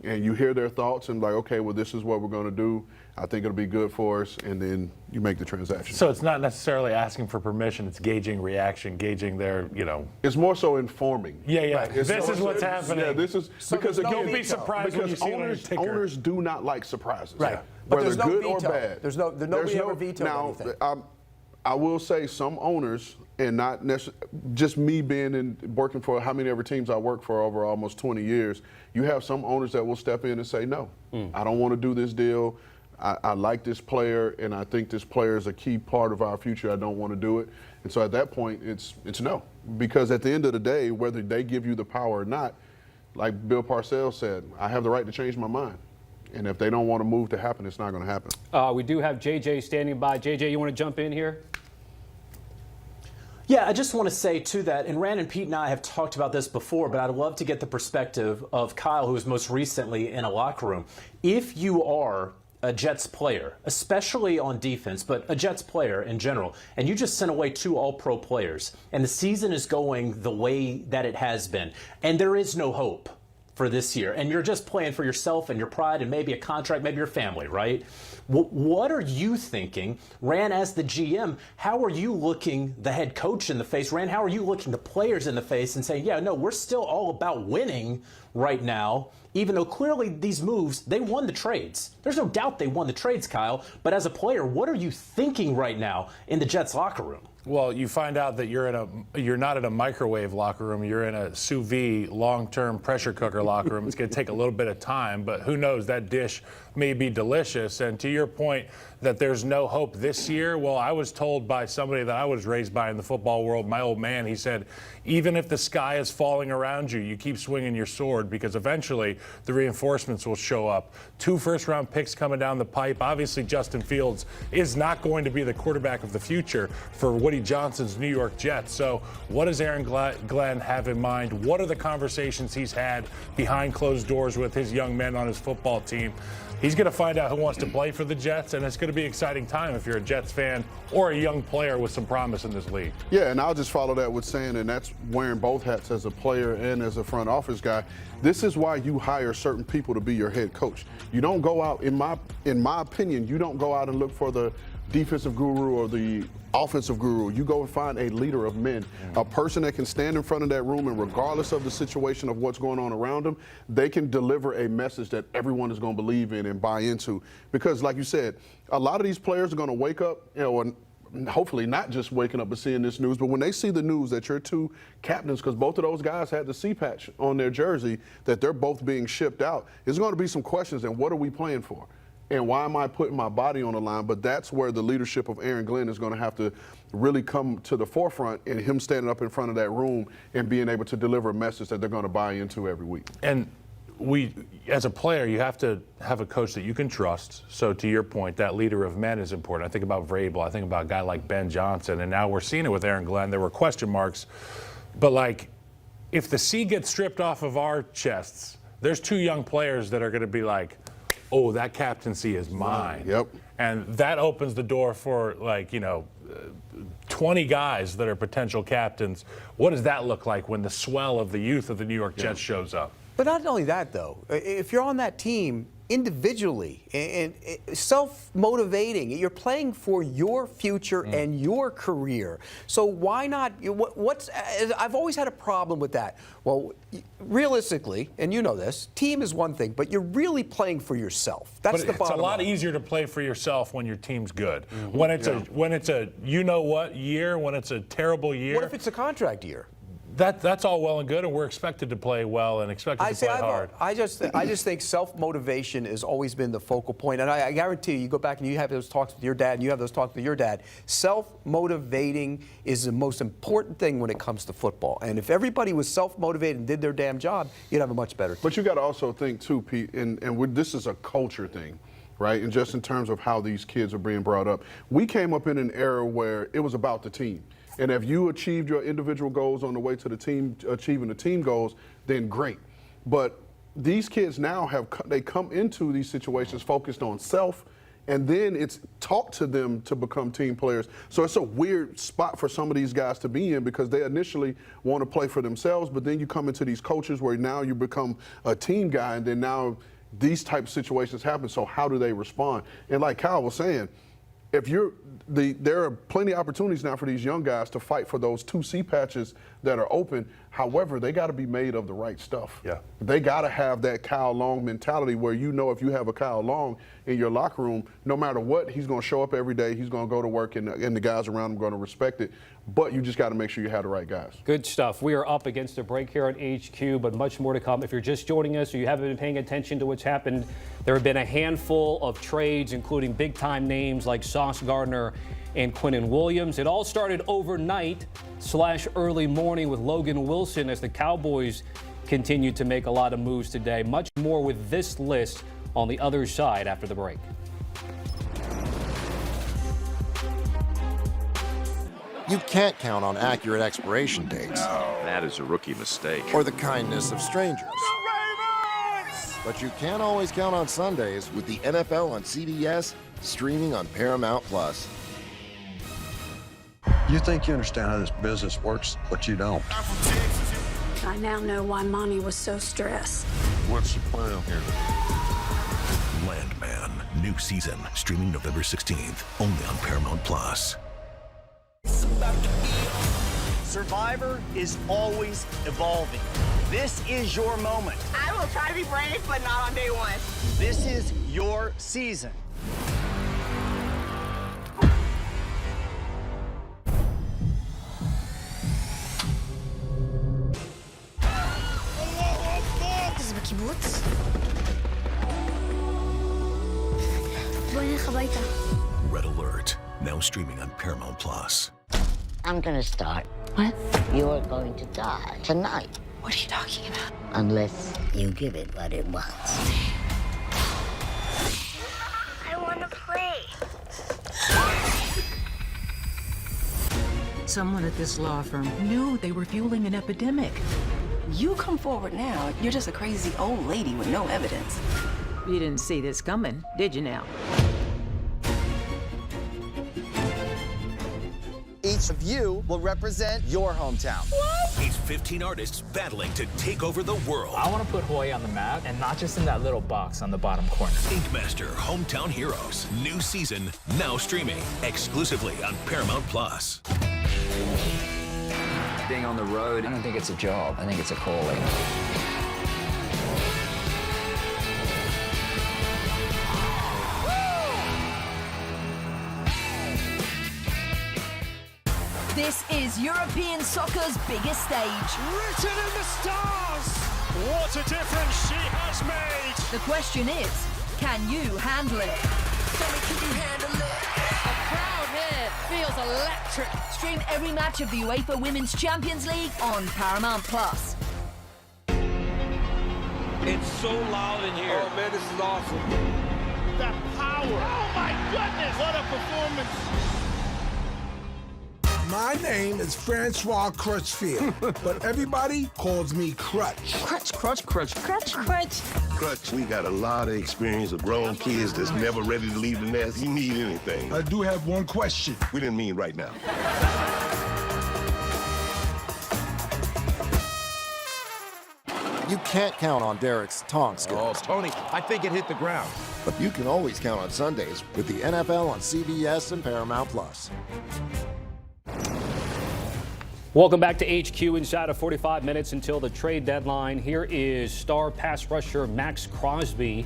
And you hear their thoughts and like, okay, well, this is what we're going to do. I think it'll be good for us, and then you make the transaction. So it's not necessarily asking for permission, it's gauging reaction, gauging their, you know. It's more so informing. Yeah. Right. This is what's happening. Yeah, this is so because no you'll be surprised when you see it on your ticker. Owners do not like surprises. Right. But Whether there's no good veto. or bad. Nobody ever vetoed anything. I will say some owners, and not necessarily just me being working for how many ever teams I worked for over almost 20 years, you have some owners that will step in and say, no, I don't want to do this deal. I like this player, and I think this player is a key part of our future. I don't want to do it. And so at that point, it's no. Because at the end of the day, whether they give you the power or not, like Bill Parcells said, I have the right to change my mind. And if they don't want to move to happen, it's not going to happen. We do have JJ standing by. JJ, you want to jump in here? Yeah, I just want to say to that, and Rand and Pete and I have talked about this before, but I'd love to get the perspective of Kyle, who was most recently in a locker room. If you are a Jets player, especially on defense, but a Jets player in general, and you just sent away 2 All-Pro players, and the season is going the way that it has been, and there is no hope for this year, and you're just playing for yourself and your pride and maybe a contract, maybe your family, right? What are you thinking, Rand, as the GM? How are you looking the head coach in the face? Rand, how are you looking the players in the face and saying, yeah, no, we're still all about winning right now, even though clearly these moves, they won the trades. There's no doubt they won the trades, Kyle, but as a player, what are you thinking right now in the Jets locker room? Well, you find out that you're not in a microwave locker room. You're in a sous vide long-term pressure cooker locker room. It's going to take a little bit of time, but who knows? That dish may be delicious. And to your point that there's no hope this year, well, I was told by somebody that I was raised by in the football world, my old man, he said, even if the sky is falling around you, you keep swinging your sword because eventually the reinforcements will show up. 2 first-round picks coming down the pipe. Obviously, Justin Fields is not going to be the quarterback of the future for Woody Johnson's New York Jets. So what does Aaron Glenn have in mind? What are the conversations he's had behind closed doors with his young men on his football team? He's going to find out who wants to play for the Jets, and it's going to be an exciting time if you're a Jets fan or a young player with some promise in this league. Yeah, and I'll just follow that with saying, and that's wearing both hats as a player and as a front office guy. This is why you hire certain people to be your head coach. You don't go out, in my opinion, you don't go out and look for the defensive guru or the offensive guru. You go and find a leader of men, a person that can stand in front of that room, and regardless of the situation of what's going on around them, they can deliver a message that everyone is going to believe in and buy into. Because like you said, a lot of these players are going to wake up, you know, and hopefully not just waking up and seeing this news, but when they see the news that your 2 captains, because both of those guys had the C patch on their jersey, that they're both being shipped out, there's going to be some questions. And what are we playing for? And why am I putting my body on the line? But that's where the leadership of Aaron Glenn is going to have to really come to the forefront, and him standing up in front of that room and being able to deliver a message that they're going to buy into every week. And as a player, you have to have a coach that you can trust. So to your point, that leader of men is important. I think about Vrabel. I think about a guy like Ben Johnson. And now we're seeing it with Aaron Glenn. There were question marks. But, like, if the C gets stripped off of our chests, there's 2 young players that are going to be like, oh, that captaincy is mine. Yep. And that opens the door for, like, 20 guys that are potential captains. What does that look like when the swell of the youth of the New York Jets shows up? But not only that, though. If you're on that team individually and self-motivating, you're playing for your future and your career. So why not? I've always had a problem with that. Well, realistically, and you know this, team is one thing, but you're really playing for yourself. That's the bottom line. It's a lot easier to play for yourself when your team's good. When it's a you know what year, when it's a terrible year. What if it's a contract year? That's all well and good, and we're expected to play well and expected to play hard. I just think self-motivation has always been the focal point. And I guarantee you go back and you have those talks with your dad and you have those talks with your dad. Self-motivating is the most important thing when it comes to football. And if everybody was self-motivated and did their damn job, you'd have a much better team. But you got to also think, too, Pete, and this is a culture thing, right? And just in terms of how these kids are being brought up. We came up in an era where it was about the team. And if you achieved your individual goals on the way to the team, achieving the team goals, then great. But these kids now they come into these situations focused on self, and then it's taught to them to become team players. So it's a weird spot for some of these guys to be in because they initially want to play for themselves, but then you come into these coaches where now you become a team guy, and then now these type of situations happen. So how do they respond? And like Kyle was saying, there are plenty of opportunities now for these young guys to fight for those 2C patches that are open. However, they got to be made of the right stuff. Yeah. They got to have that Kyle Long mentality where you know if you have a Kyle Long in your locker room, no matter what, he's going to show up every day, he's going to go to work, and the guys around him are going to respect it. But you just got to make sure you have the right guys. Good stuff. We are up against a break here on HQ, but much more to come. If you're just joining us or you haven't been paying attention to what's happened, there have been a handful of trades, including big-time names like Sauce Gardner and Quinnen Williams. It all started overnight/early morning with Logan Wilson as the Cowboys continued to make a lot of moves today. Much more with this list on the other side after the break. You can't count on accurate expiration dates. No. That is a rookie mistake. Or the kindness of strangers. But you can always count on Sundays with the NFL on CBS, streaming on Paramount+. You think you understand how this business works, but you don't. I now know why Mommy was so stressed. What's the plan here? Landman, new season, streaming November 16th, only on Paramount+. Survivor is always evolving. This is your moment. I will try to be brave, but not on day one. This is your season. בקיבוץ? בוא נלך הביתה. Red Alert, now streaming on Paramount+. I'm gonna start. What? You're going to die tonight. What are you talking about? Unless you give it what it wants. I want to play. Someone at this law firm knew they were fueling an epidemic. You come forward now, you're just a crazy old lady with no evidence. You didn't see this coming, did you now? Each of you will represent your hometown. It's 15 artists battling to take over the world. I want to put Hawaii on the map, and not just in that little box on the bottom corner. Inkmaster Hometown Heroes, new season, now streaming exclusively on Paramount+. Being on the road, I don't think it's a job. I think it's a calling. This is European soccer's biggest stage. Written in the stars! What a difference she has made! The question is, can you handle it? Tell me, can you handle it? The crowd here feels electric. Stream every match of the UEFA Women's Champions League on Paramount+. It's so loud in here. Oh man, this is awesome. That power. Oh my goodness, what a performance. My name is Francois Crutchfield, but everybody calls me Crutch. Crutch, crutch, crutch. Crutch, crutch. Crutch, we got a lot of experience of grown kids that's never ready to leave the nest. You need anything. I do have one question. We didn't mean right now. You can't count on Derek's taunt skills. Oh, Tony, I think it hit the ground. But you can always count on Sundays with the NFL on CBS and Paramount+. Welcome back to HQ. Inside of 45 minutes until the trade deadline. Here is star pass rusher Max Crosby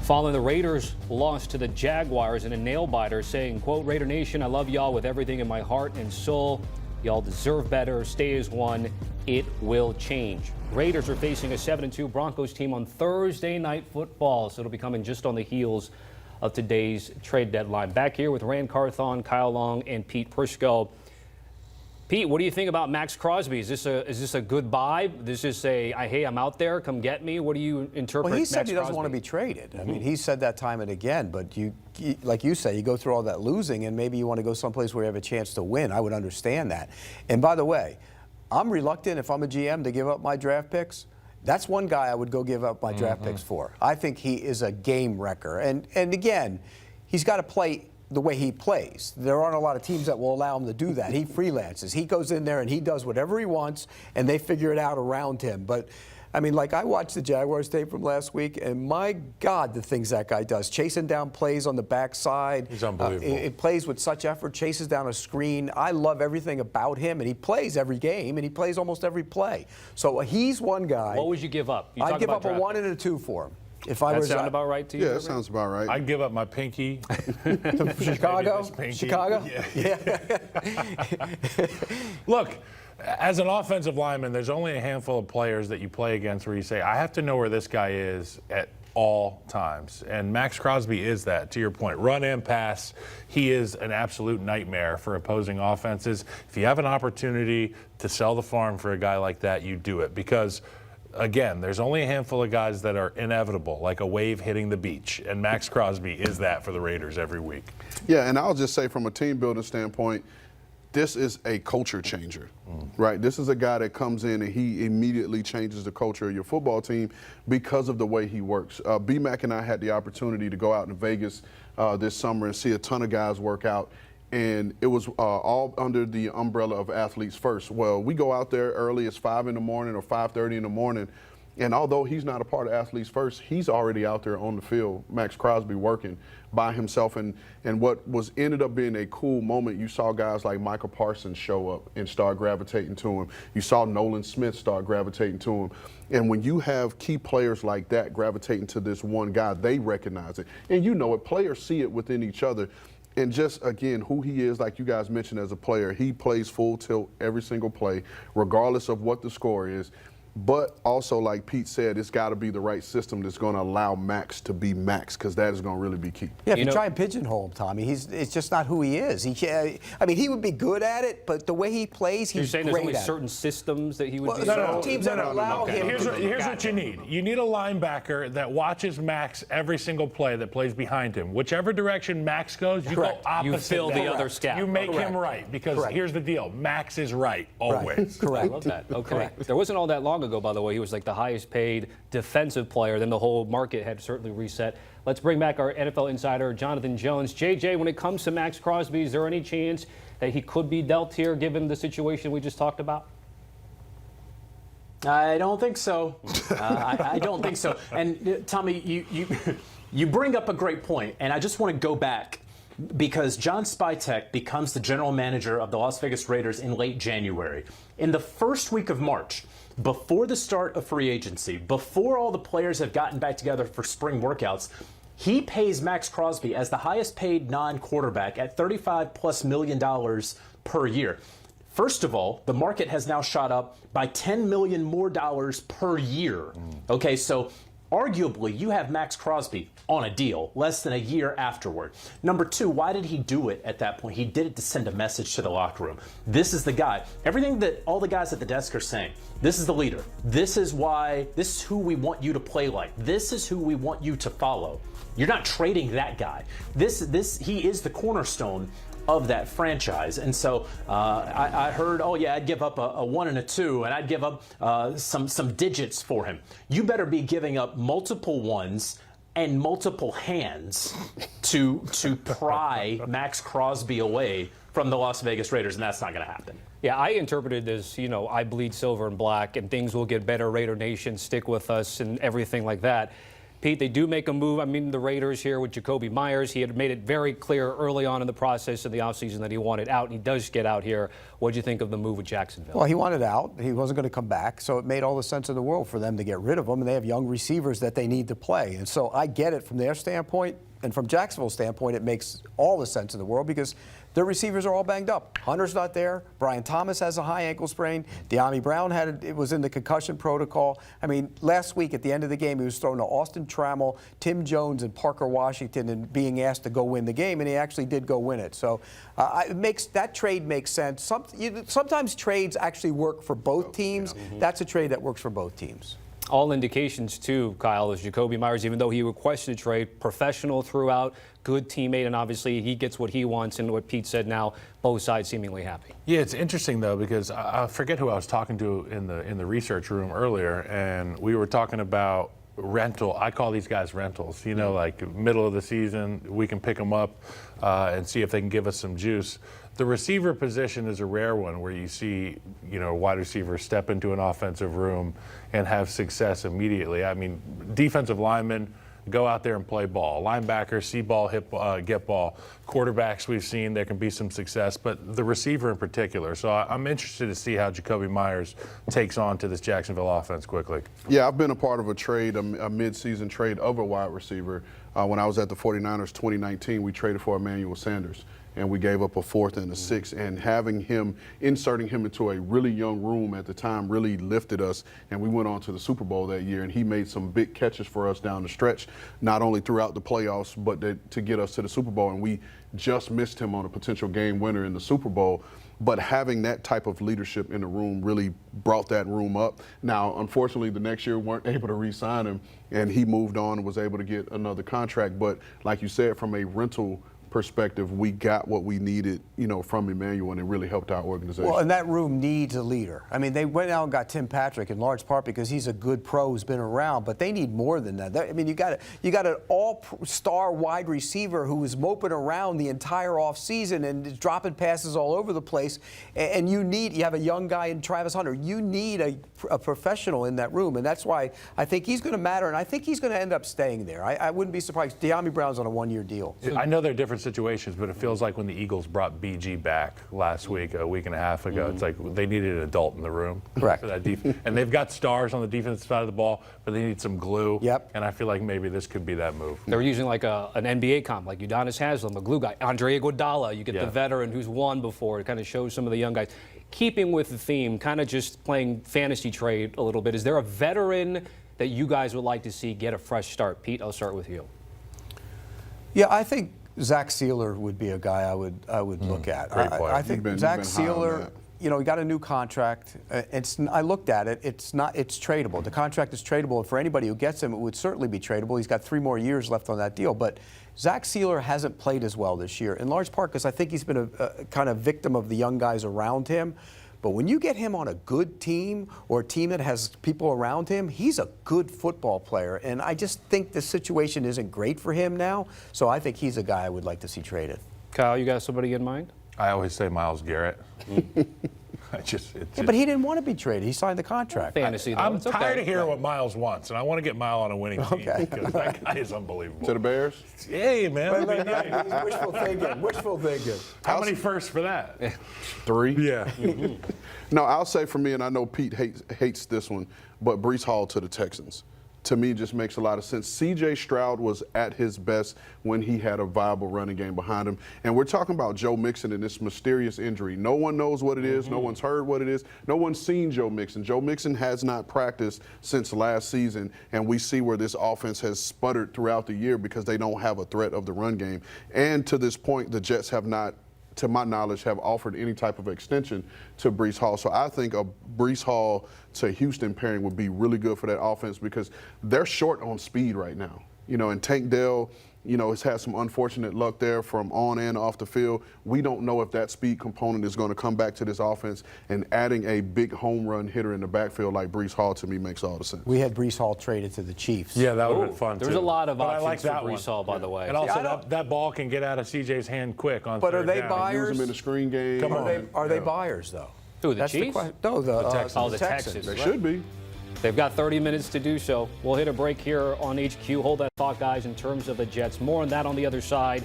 following the Raiders' loss to the Jaguars in a nail-biter, saying, quote, "Raider Nation, I love y'all with everything in my heart and soul. Y'all deserve better. Stay as one. It will change." Raiders are facing a 7-2 Broncos team on Thursday Night Football, so it'll be coming just on the heels of today's trade deadline. Back here with Rand Carthon, Kyle Long, and Pete Prisco. Pete, what do you think about Max Crosby? Is this a good buy? This is hey, I'm out there, come get me? What do you interpret? Well, he said Max he doesn't Crosby? want to be traded. I mean, he said that time and again. But like you say, you go through all that losing, and maybe you want to go someplace where you have a chance to win. I would understand that. And by the way, I'm reluctant if I'm a GM to give up my draft picks. That's one guy I would go give up my draft picks for. I think he is a game wrecker. And again, he's got to play the way he plays. There aren't a lot of teams that will allow him to do that. He freelances. He goes in there and he does whatever he wants, and they figure it out around him. But I mean, like, I watched the Jaguars tape from last week, and my God, the things that guy does. Chasing down plays on the backside. He's unbelievable. It plays with such effort, chases down a screen. I love everything about him, and he plays every game, and he plays almost every play. So he's one guy. What would you give up? I'd give up a 1 and a 2 for him. If I was sound about right to you? Yeah, that sounds about right. I'd give up my pinky. To Chicago? Chicago? Yeah. Look, as an offensive lineman, there's only a handful of players that you play against where you say, I have to know where this guy is at all times. And Max Crosby is that, to your point. Run and pass, he is an absolute nightmare for opposing offenses. If you have an opportunity to sell the farm for a guy like that, you do it. Because, again, there's only a handful of guys that are inevitable, like a wave hitting the beach. And Max Crosby is that for the Raiders every week. Yeah, and I'll just say from a team building standpoint, this is a culture changer, right? This is a guy that comes in and he immediately changes the culture of your football team because of the way he works. B-Mac and I had the opportunity to go out in Vegas this summer and see a ton of guys work out, and it was all under the umbrella of Athletes First. Well, we go out there early as 5 in the morning or 5:30 in the morning, and although he's not a part of Athletes First, he's already out there on the field, Max Crosby, working by himself. And what was ended up being a cool moment, you saw guys like Michael Parsons show up and start gravitating to him. You saw Nolan Smith start gravitating to him. And when you have key players like that gravitating to this one guy, they recognize it. And you know it. Players see it within each other. And just, again, who he is, like you guys mentioned as a player, he plays full tilt every single play, regardless of what the score is. But also, like Pete said, it's got to be the right system that's going to allow Max to be Max, because that is going to really be key. Yeah, if you try and pigeonhole him, Tommy, it's just not who he is. I mean, he would be good at it, but the way he plays, he's great at it. You're saying there's only certain systems that he would be? No, teams that allow him. Here's what you need. You need a linebacker that watches Max every single play that plays behind him. Whichever direction Max goes, you go opposite. You fill the other step. You make him right, because here's the deal. Max is right, always. Correct. I love that. Okay. There wasn't all that long ago, by the way, he was like the highest paid defensive player. Then the whole market had certainly reset. Let's bring back our NFL insider, Jonathan Jones. JJ, when it comes to Max Crosby, is there any chance that he could be dealt here given the situation we just talked about? I don't think so. I don't think so. And Tommy, you bring up a great point, and I just want to go back, because John Spytek becomes the general manager of the Las Vegas Raiders in late January. In the first week of March, before the start of free agency, before all the players have gotten back together for spring workouts, he pays Max Crosby as the highest paid non-quarterback at $35+ million per year. First of all, the market has now shot up by $10 million more per year. Okay, so arguably, you have Max Crosby on a deal less than a year afterward. Number two, why did he do it at that point? He did it to send a message to the locker room. This is the guy. Everything that all the guys at the desk are saying, this is the leader. This is who we want you to play like. This is who we want you to follow. You're not trading that guy. He is the cornerstone of that franchise. And so I heard, oh yeah, I'd give up a 1 and a 2, and I'd give up some digits for him. You better be giving up multiple ones and multiple hands to pry Max Crosby away from the Las Vegas Raiders, and that's not going to happen. Yeah, I interpreted this, I bleed silver and black, and things will get better, Raider Nation, stick with us, and everything like that. Pete, they do make a move. I mean, the Raiders here with Jacoby Myers, he had made it very clear early on in the process of the offseason that he wanted out, and he does get out here. What do you think of the move with Jacksonville? Well, he wanted out. He wasn't going to come back, so it made all the sense in the world for them to get rid of him, and they have young receivers that they need to play. And so I get it from their standpoint, and from Jacksonville's standpoint, it makes all the sense in the world because their receivers are all banged up. Hunter's not there. Brian Thomas has a high ankle sprain. De'Ami Brown was in the concussion protocol. I mean, last week at the end of the game, he was thrown to Austin Trammell, Tim Jones, and Parker Washington, and being asked to go win the game, and he actually did go win it. So that trade makes sense. Sometimes trades actually work for both teams. That's a trade that works for both teams. All indications, too, Kyle, is Jacoby Myers, even though he requested a trade, professional throughout, good teammate, and obviously he gets what he wants. And what Pete said now, both sides seemingly happy. Yeah, it's interesting, though, because I forget who I was talking to in the research room earlier, and we were talking about rental. I call these guys rentals. You know, like middle of the season, we can pick them up and see if they can give us some juice. The receiver position is a rare one where you see, you know, wide receivers step into an offensive room and have success immediately. I mean, defensive linemen go out there and play ball. Linebackers see ball, hit, get ball. Quarterbacks we've seen there can be some success, but the receiver in particular. So I'm interested to see how Jacoby Myers takes on to this Jacksonville offense quickly. Yeah, I've been a part of a trade, a mid-season trade of a wide receiver. When I was at the 49ers 2019, we traded for Emmanuel Sanders, and we gave up a 4th and a 6th, and having him, inserting him into a really young room at the time really lifted us, and we went on to the Super Bowl that year, and he made some big catches for us down the stretch, not only throughout the playoffs, but to get us to the Super Bowl, and we just missed him on a potential game winner in the Super Bowl. But having that type of leadership in the room really brought that room up. Now, unfortunately, the next year weren't able to re-sign him, and he moved on and was able to get another contract. But like you said, from a rental perspective, we got what we needed, you know, from Emmanuel, and it really helped our organization. Well, and that room needs a leader. I mean, they went out and got Tim Patrick in large part because he's a good pro who's been around, but they need more than that. I mean, you got an all-star wide receiver who was moping around the entire offseason and is dropping passes all over the place, and you have a young guy in Travis Hunter. You need a professional in that room, and that's why I think he's going to matter, and I think he's going to end up staying there. I wouldn't be surprised. De'Ami Brown's on a 1-year deal. I know they're different situations, but it feels like when the Eagles brought BG back last week, a week and a half ago, it's like they needed an adult in the room. Correct. For that and they've got stars on the defensive side of the ball, but they need some glue. Yep. And I feel like maybe this could be that move. They're using like an NBA comp, like Udonis Haslem, a glue guy. Andre Iguodala, you get the veteran who's won before. It kind of shows some of the young guys. Keeping with the theme, kind of just playing fantasy trade a little bit, is there a veteran that you guys would like to see get a fresh start? Pete, I'll start with you. Yeah, I think Zach Sealer would be a guy I would look at. Great player. I think Zach Sealer, you know, he got a new contract. I looked at it. It's tradable. The contract is tradable, and for anybody who gets him, it would certainly be tradable. He's got 3 more years left on that deal. But Zach Sealer hasn't played as well this year, in large part because I think he's been a kind of victim of the young guys around him. But when you get him on a good team or a team that has people around him, he's a good football player. And I just think the situation isn't great for him now. So I think he's a guy I would like to see traded. Kyle, you got somebody in mind? I always say Myles Garrett. But he didn't want to be traded. He signed the contract. Fantasy, though. I'm tired of hearing what Myles wants, and I want to get Myles on a winning team because that guy is unbelievable. To the Bears? Hey, man. That'd be nice. Wishful thinking. Wishful thinking. How many firsts for that? 3. Yeah. No, I'll say for me, and I know Pete hates this one, but Breece Hall to the Texans. To me, just makes a lot of sense. C.J. Stroud was at his best when he had a viable running game behind him. And we're talking about Joe Mixon and this mysterious injury. No one knows what it is. No one's heard what it is. No one's seen Joe Mixon. Joe Mixon has not practiced since last season, and we see where this offense has sputtered throughout the year because they don't have a threat of the run game. And to this point, the Jets have not, to my knowledge, have offered any type of extension to Breece Hall. So I think a Breece Hall to Houston pairing would be really good for that offense because they're short on speed right now. You know, and Tank Dell, you know, has had some unfortunate luck there from on and off the field. We don't know if that speed component is going to come back to this offense, and adding a big home run hitter in the backfield like Breece Hall to me makes all the sense. We had Breece Hall traded to the Chiefs. Yeah, that would have been fun, There's too. a lot of options like that for Breece Hall, by the way. And also, that ball can get out of CJ's hand quick on But third are they down. buyers? Use them in the screen game. Come on. Are they buyers, though? Who, the That's Chiefs? No, the Texans. Texans. The Texans. They should be. They've got 30 minutes to do so. We'll hit a break here on HQ. Hold that thought, guys, in terms of the Jets. More on that on the other side.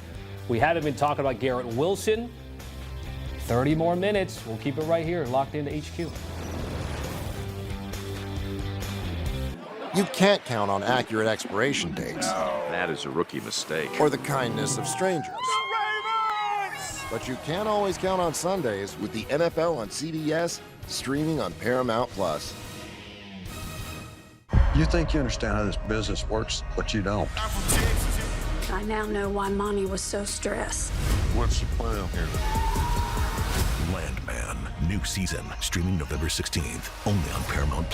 We haven't been talking about Garrett Wilson. 30 more minutes. We'll keep it right here, locked into HQ. You can't count on accurate expiration dates. That is a rookie mistake. Or the kindness of strangers. But you can always count on Sundays with the NFL on CBS, streaming on Paramount+. You think you understand how this business works, but you don't. I now know why Mommy was so stressed. What's the plan here? Landman, new season, streaming November 16th, only on Paramount+.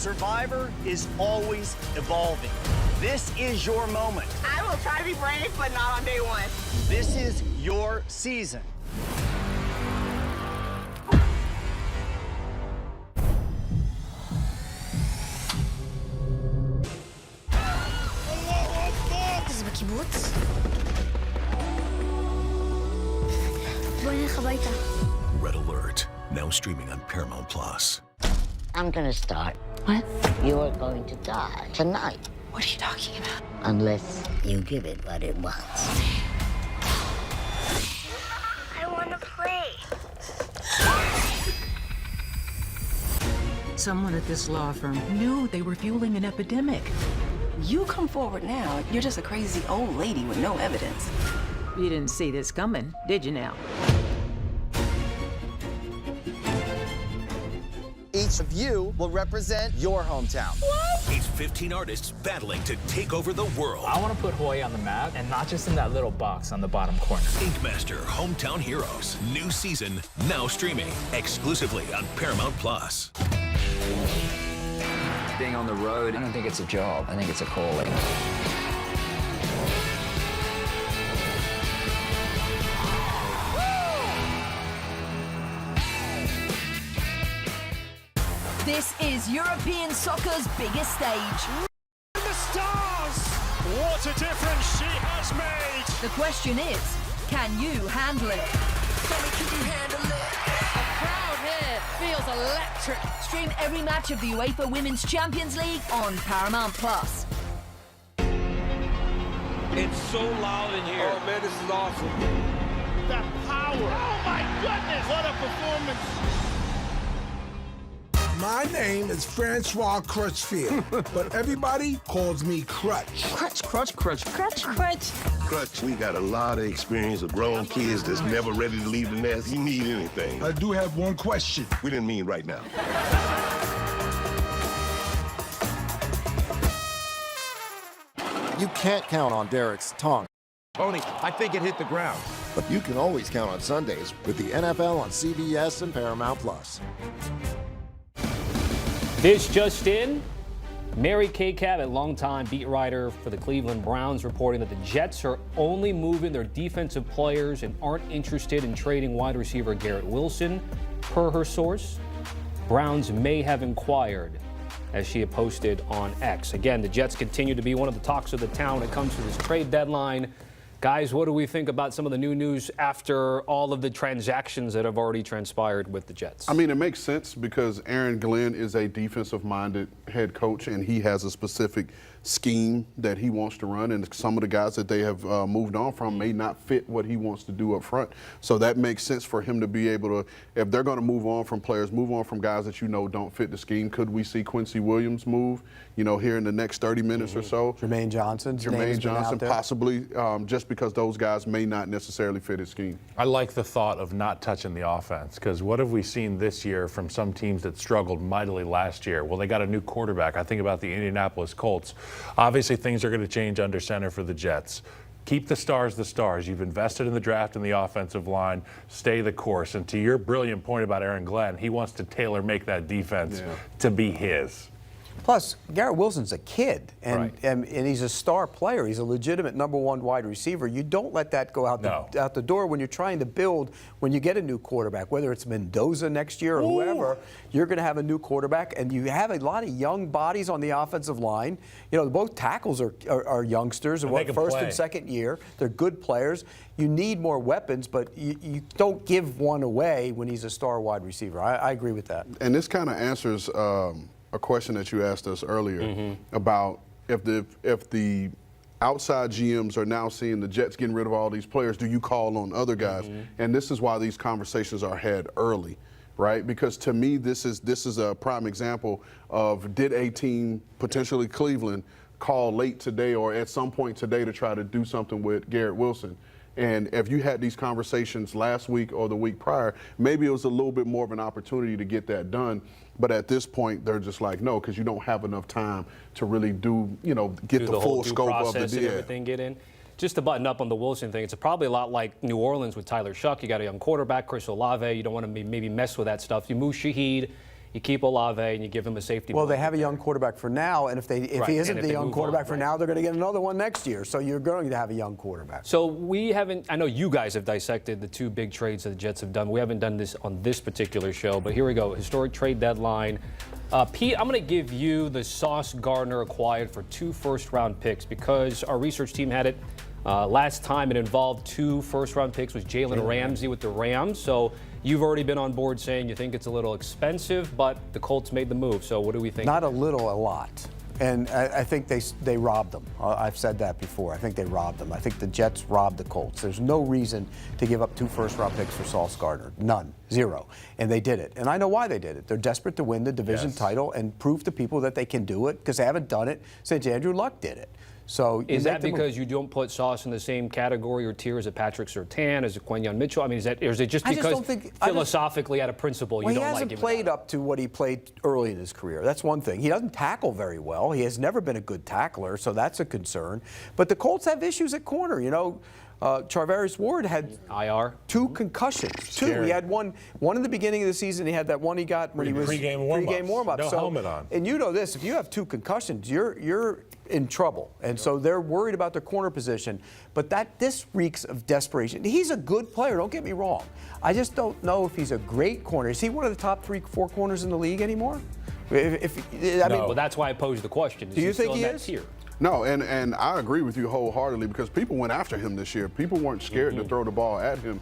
Survivor is always evolving. This is your moment. I will try to be brave, but not on day one. This is your season. זה בקיבוץ? בוא נלך הביתה. Red Alert, now streaming on Paramount Plus. I'm gonna start. What? You are going to die tonight. What are you talking about? Unless you give it what it wants. I want to play. Someone at this law firm knew they were fueling an epidemic. You come forward now, you're just a crazy old lady with no evidence. You didn't see this coming, did you now? Each of you will represent your hometown. It's 15 artists battling to take over the world. I want to put Hawaii on the map, and not just in that little box on the bottom corner. Ink Master Hometown Heroes. New season now streaming exclusively on Paramount Plus. Being on the road, I don't think it's a job. I think it's a calling. This is European soccer's biggest stage. The stars! What a difference she has made! The question is, can you handle it? Can you handle it? The crowd here feels electric. Stream every match of the UEFA Women's Champions League on Paramount Plus. It's so loud in here. Oh man, this is awesome. The power. Oh my goodness, what a performance. My name is Francois Crutchfield, but everybody calls me Crutch. Crutch, crutch, crutch, crutch, crutch. Crutch, we got a lot of experience of grown kids that's never ready to leave the nest. You need anything. I do have one question. We didn't mean right now. You can't count on Derek's tongue. Tony, I think it hit the ground. But you can always count on Sundays with the NFL on CBS and Paramount Plus. This just in, Mary Kay Cabot, longtime beat writer for the Cleveland Browns, reporting that the Jets are only moving their defensive players and aren't interested in trading wide receiver Garrett Wilson. Per her source, Browns may have inquired, as she had posted on X. Again, the Jets continue to be one of the talks of the town when it comes to this trade deadline. Guys, what do we think about some of the new news after all of the transactions that have already transpired with the Jets? I mean, it makes sense because Aaron Glenn is a defensive-minded head coach, and he has a specific scheme that he wants to run, and some of the guys that they have moved on from may not fit what he wants to do up front. So that makes sense for him to be able to, if they're going to move on from players, move on from guys that you know don't fit the scheme. Could we see Quincy Williams move, you know, here in the next 30 minutes or so? Jermaine Johnson, possibly, just because those guys may not necessarily fit his scheme. I like the thought of not touching the offense, because what have we seen this year from some teams that struggled mightily last year? Well, they got a new quarterback. I think about the Indianapolis Colts. Obviously, things are going to change under center for the Jets. Keep the stars the stars. You've invested in the draft and the offensive line. Stay the course. And to your brilliant point about Aaron Glenn, he wants to tailor-make that defense to be his. Plus, Garrett Wilson's a kid, and he's a star player. He's a legitimate #1 wide receiver. You don't let that go out the door when you're trying to build, when you get a new quarterback, whether it's Mendoza next year or whoever, you're going to have a new quarterback, and you have a lot of young bodies on the offensive line. You know, both tackles are youngsters, and first and second year. They're good players. You need more weapons, but you don't give one away when he's a star wide receiver. I agree with that. And this kind of answers a question that you asked us earlier about if the outside GMs are now seeing the Jets getting rid of all these players, do you call on other guys? And this is why these conversations are had early, right? Because to me, this is a prime example of, did a team, potentially Cleveland, call late today or at some point today to try to do something with Garrett Wilson? And if you had these conversations last week or the week prior, maybe it was a little bit more of an opportunity to get that done. But at this point, they're just like, no, because you don't have enough time to really get the full scope of the deal. Everything get in. Just to button up on the Wilson thing, it's probably a lot like New Orleans with Tyler Shuck. You got a young quarterback, Chris Olave. You don't want to maybe mess with that stuff. You move Shaheed. You keep Olave and you give him a safety. Well, they have a young quarterback for now, and if he isn't the young quarterback for now, they're going to get another one next year. So you're going to have a young quarterback. So we haven't. I know you guys have dissected the two big trades that the Jets have done. We haven't done this on this particular show, but here we go. Historic trade deadline. Pete, I'm going to give you the Sauce Gardner acquired for 2 first-round picks because our research team had it. Last time it involved 2 first-round picks was Jalen Ramsey with the Rams. So you've already been on board saying you think it's a little expensive, but the Colts made the move. So what do we think? Not a little, a lot. And I think they robbed them. I've said that before. I think they robbed them. I think the Jets robbed the Colts. There's no reason to give up 2 first-round picks for Sauce Gardner. None. 0. And they did it. And I know why they did it. They're desperate to win the division title and prove to people that they can do it because they haven't done it since Andrew Luck did it. So is that because you don't put Sauce in the same category or tier as a Patrick Surtain, as a Quinyon Mitchell? I mean, or is it just because philosophically, out of principle, you don't like him? He hasn't played up to what he played early in his career. That's one thing. He doesn't tackle very well. He has never been a good tackler, so that's a concern. But the Colts have issues at corner. You know, Charvarius Ward had IR 2 concussions. Scary. 2. He had one in the beginning of the season. He had that one he got when he was pre-game warm-up. No helmet on. And you know this: if you have 2 concussions, you're in trouble. And so they're worried about their corner position. But this reeks of desperation. He's a good player. Don't get me wrong. I just don't know if he's a great corner. Is he one of the top 3-4 corners in the league anymore? Well, that's why I posed the question. Do you think he is? No, and I agree with you wholeheartedly because people went after him this year. People weren't scared to throw the ball at him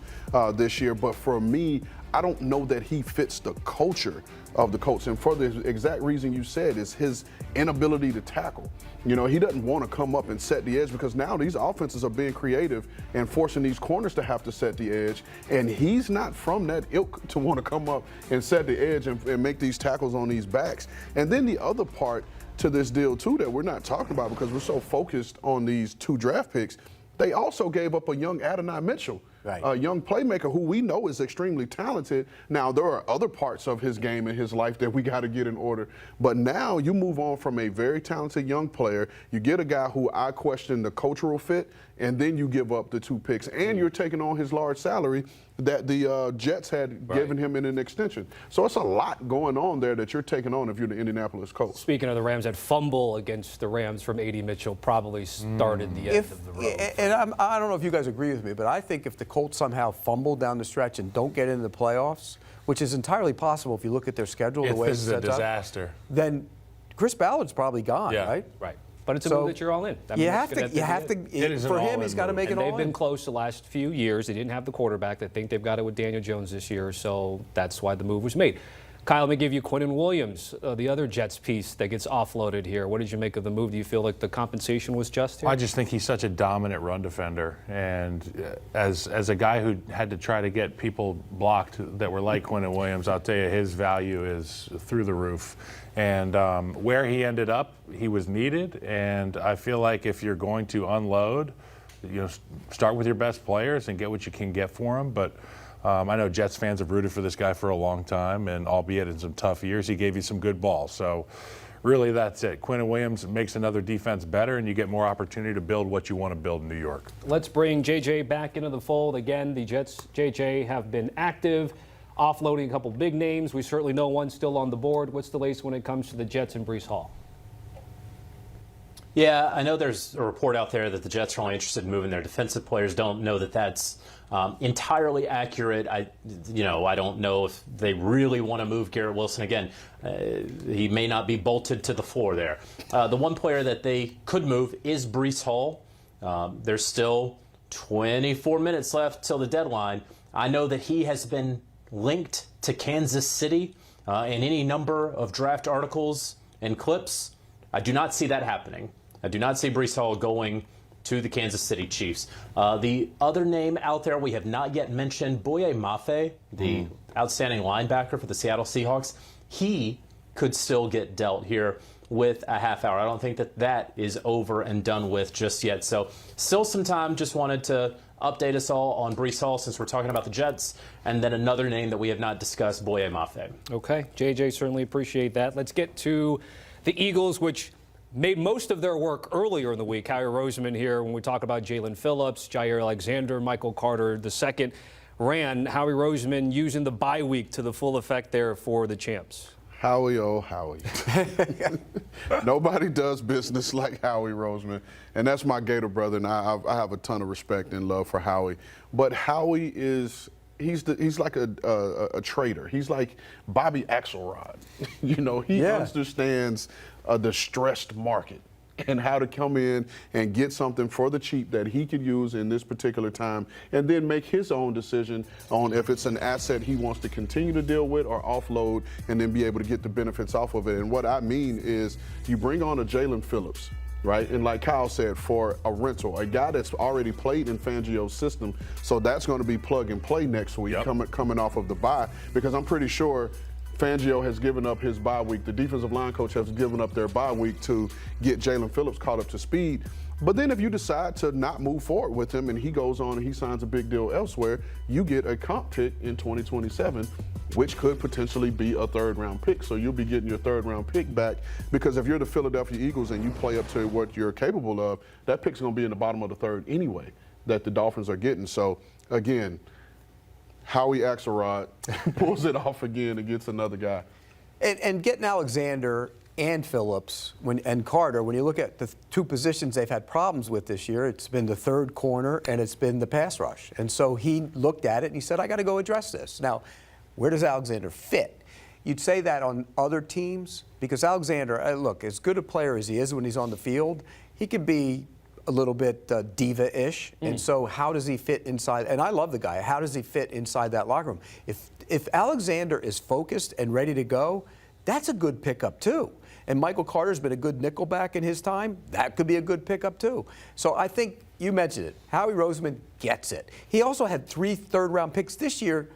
this year. But for me, I don't know that he fits the culture of the Colts. And for the exact reason you said is his inability to tackle. You know, he doesn't want to come up and set the edge because now these offenses are being creative and forcing these corners to have to set the edge. And he's not from that ilk to want to come up and set the edge and make these tackles on these backs. And then the other part to this deal, too, that we're not talking about because we're so focused on these 2 draft picks, they also gave up a young Adonai Mitchell, a young playmaker who we know is extremely talented. Now, there are other parts of his game and his life that we got to get in order. But now you move on from a very talented young player. You get a guy who I question the cultural fit, and then you give up the 2 picks. And you're taking on his large salary that the Jets had given him in an extension. So it's a lot going on there that you're taking on if you're the Indianapolis Colts. Speaking of the Rams, that fumble against the Rams from A.D. Mitchell probably started the end of the road. And I don't know if you guys agree with me, but I think if the Colts somehow fumble down the stretch and don't get into the playoffs, which is entirely possible if you look at their schedule, the way it's set up, this is a disaster. Then Chris Ballard's probably gone, right? Right. But it's a move that you're all in. You have to. For him, he's got to make it all in. They've been close the last few years. They didn't have the quarterback. They think they've got it with Daniel Jones this year, so that's why the move was made. Kyle, let me give you Quinnen Williams, the other Jets piece that gets offloaded here. What did you make of the move? Do you feel like the compensation was just here? I just think he's such a dominant run defender. And as a guy who had to try to get people blocked that were like Quinnen Williams, I'll tell you his value is through the roof. And where he ended up, he was needed. And I feel like if you're going to unload, start with your best players and get what you can get for them. But I know Jets fans have rooted for this guy for a long time, and albeit in some tough years, he gave you some good balls. So really that's it. Quinnen Williams makes another defense better, and you get more opportunity to build what you want to build in New York. Let's bring J.J. back into the fold. Again, the Jets, J.J., have been active, offloading a couple big names. We certainly know one still on the board. What's the latest when it comes to the Jets and Breece Hall? Yeah, I know there's a report out there that the Jets are only interested in moving their defensive players. Don't know that that's entirely accurate. I don't know if they really want to move Garrett Wilson again. He may not be bolted to the floor there. The one player that they could move is Breece Hall. There's still 24 minutes left till the deadline. I know that he has been linked to Kansas City in any number of draft articles and clips. I do not see that happening. I do not see Breece Hall going to the Kansas City Chiefs. The other name out there we have not yet mentioned, Boye Mafe, the outstanding linebacker for the Seattle Seahawks. He could still get dealt here with a half hour. I don't think that is over and done with just yet. So still some time. Just wanted to update us all on Breece Hall since we're talking about the Jets. And then another name that we have not discussed, Boye Mafe. Okay, JJ, certainly appreciate that. Let's get to the Eagles, which made most of their work earlier in the week. Howie Roseman here when we talk about Jalen Phillips, Jair Alexander, Michael Carter II ran. Howie Roseman using the bye week to the full effect there for the champs. Howie, oh, Howie. Nobody does business like Howie Roseman. And that's my Gator brother, and I have a ton of respect and love for Howie. But Howie is, he's like a trader. He's like Bobby Axelrod. You know, he understands the stressed market and how to come in and get something for the cheap that he could use in this particular time, and then make his own decision on if it's an asset he wants to continue to deal with or offload, and then be able to get the benefits off of it. And what I mean is, you bring on a Jalen Phillips, right? And like Kyle said, for a rental, a guy that's already played in Fangio's system, so that's going to be plug and play next week, coming off of the bye, because I'm pretty sure Fangio has given up his bye week. The defensive line coach has given up their bye week to get Jalen Phillips caught up to speed. But then if you decide to not move forward with him and he goes on and he signs a big deal elsewhere, you get a comp pick in 2027, which could potentially be a third-round pick. So you'll be getting your third-round pick back, because if you're the Philadelphia Eagles and you play up to what you're capable of, that pick's going to be in the bottom of the third anyway that the Dolphins are getting. So, again, Howie Axelrod pulls it off again and gets another guy. And getting Alexander and Phillips and Carter, when you look at the two positions they've had problems with this year, it's been the third corner and it's been the pass rush. And so he looked at it and he said, I got to go address this. Now, where does Alexander fit? You'd say that on other teams, because Alexander, look, as good a player as he is when he's on the field, he can be a little bit diva-ish, and so how does he fit inside? And I love the guy. How does he fit inside that locker room? If Alexander is focused and ready to go, that's a good pickup too. And Michael Carter's been a good nickelback in his time. That could be a good pickup too. So I think you mentioned it. Howie Roseman gets it. He also had 3 third-round picks this year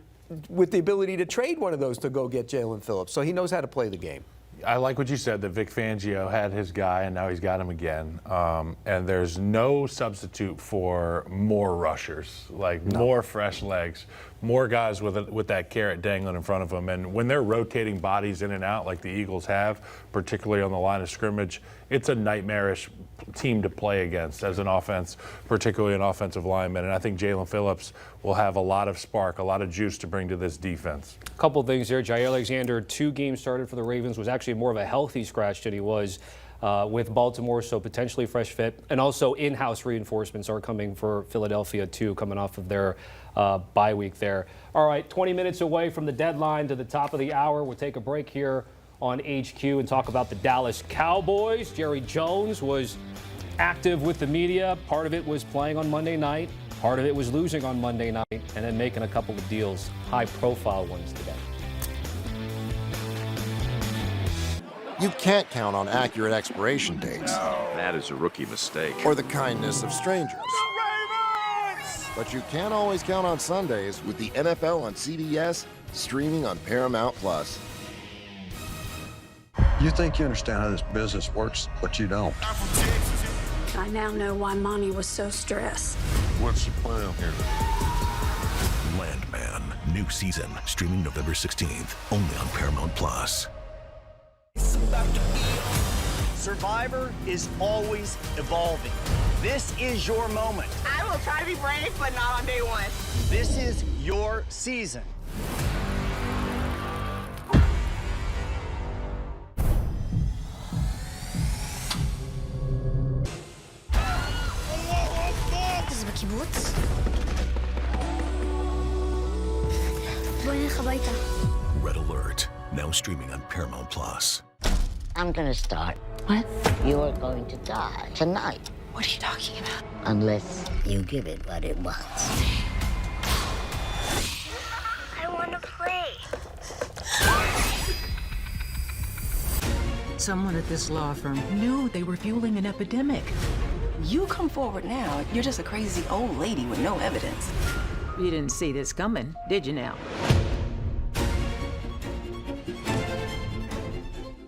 with the ability to trade one of those to go get Jalen Phillips. So he knows how to play the game. I like what you said, that Vic Fangio had his guy and now he's got him again. And there's no substitute for more rushers, more fresh legs, more guys with that carrot dangling in front of them. And when they're rotating bodies in and out like the Eagles have, particularly on the line of scrimmage, it's a nightmarish team to play against as an offense, particularly an offensive lineman. And I think Jalen Phillips will have a lot of spark, a lot of juice to bring to this defense. A couple things there. Jair Alexander, 2 games started for the Ravens, was actually more of a healthy scratch than he was with Baltimore, so potentially fresh fit. And also in-house reinforcements are coming for Philadelphia too, coming off of their bye week there. All right, 20 minutes away from the deadline to the top of the hour. We'll take a break here on HQ and talk about the Dallas Cowboys. Jerry Jones was active with the media. Part of it was playing on Monday night. Part of it was losing on Monday night and then making a couple of deals, high-profile ones today. You can't count on accurate expiration dates. No, that is a rookie mistake. Or the kindness of strangers. But you can always count on Sundays with the NFL on CBS, streaming on Paramount+. You think you understand how this business works, but you don't. I now know why Mommy was so stressed. What's the plan here? Landman, new season, streaming November 16th, only on Paramount+. Survivor is always evolving. This is your moment. I will try to be brave, but not on day 1. This is your season. בקיבוץ? בוא נלך הביתה. Red Alert, now streaming on Paramount+. I'm gonna start. What? You're going to die tonight. What are you talking about? Unless you give it what it wants. I want to play. Someone at this law firm knew they were fueling an epidemic. You come forward now, you're just a crazy old lady with no evidence. You didn't see this coming, did you now?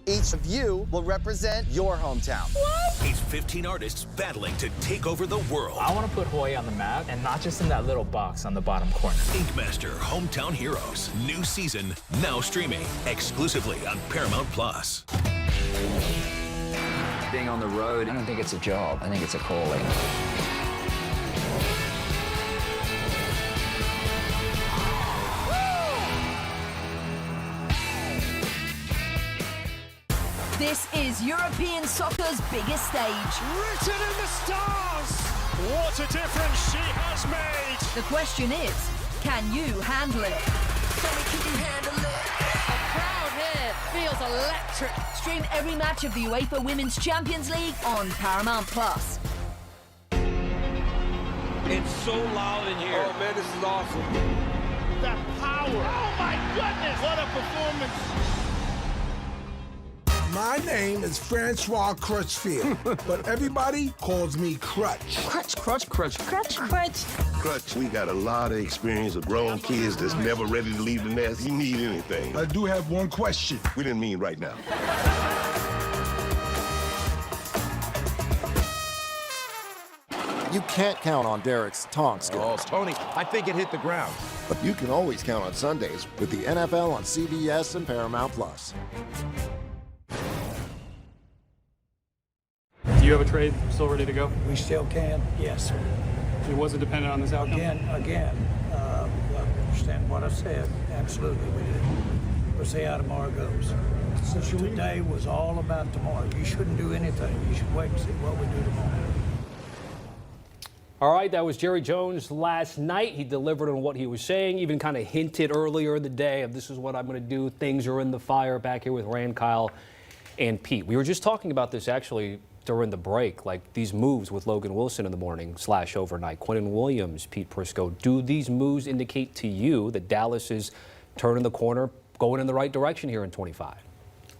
Each of you will represent your hometown. It's 15 artists battling to take over the world. I want to put Hawaii on the map, and not just in that little box on the bottom corner. Ink Master Hometown Heroes, new season, now streaming exclusively on Paramount+. Being on the road, I don't think it's a job. I think it's a calling. is European soccer's biggest stage. Written in the stars! What a difference she has made! The question is, can you handle it? Can you handle it? The crowd here feels electric. Stream every match of the UEFA Women's Champions League on Paramount Plus. It's so loud in here. Oh man, this is awesome. That power. Oh my goodness, what a performance. My name is Francois Crutchfield, but everybody calls me Crutch. Crutch, crutch, crutch. Crutch, crutch. Crutch, we got a lot of experience of grown kids that's never ready to leave the nest. You need anything. I do have one question. We didn't mean right now. You can't count on Derek's taunt skills. Oh, Tony, I think it hit the ground. But you can always count on Sundays with the NFL on CBS and Paramount Plus. Do you have a trade still ready to go? We still can, yes. It wasn't dependent on this outcome? Again, understand what I said. Absolutely, we did. We'll see how tomorrow goes. Today was all about tomorrow. You shouldn't do anything. You should wait and see what we do tomorrow. All right, that was Jerry Jones last night. He delivered on what he was saying, even kind of hinted earlier in the day of this is what I'm going to do. Things are in the fire back here with Rand, Kyle, and Pete. We were just talking about this actually during the break, like these moves with Logan Wilson in the morning / overnight. Quinnen Williams, Pete Prisco. Do these moves indicate to you that Dallas is turning the corner, going in the right direction here in 25?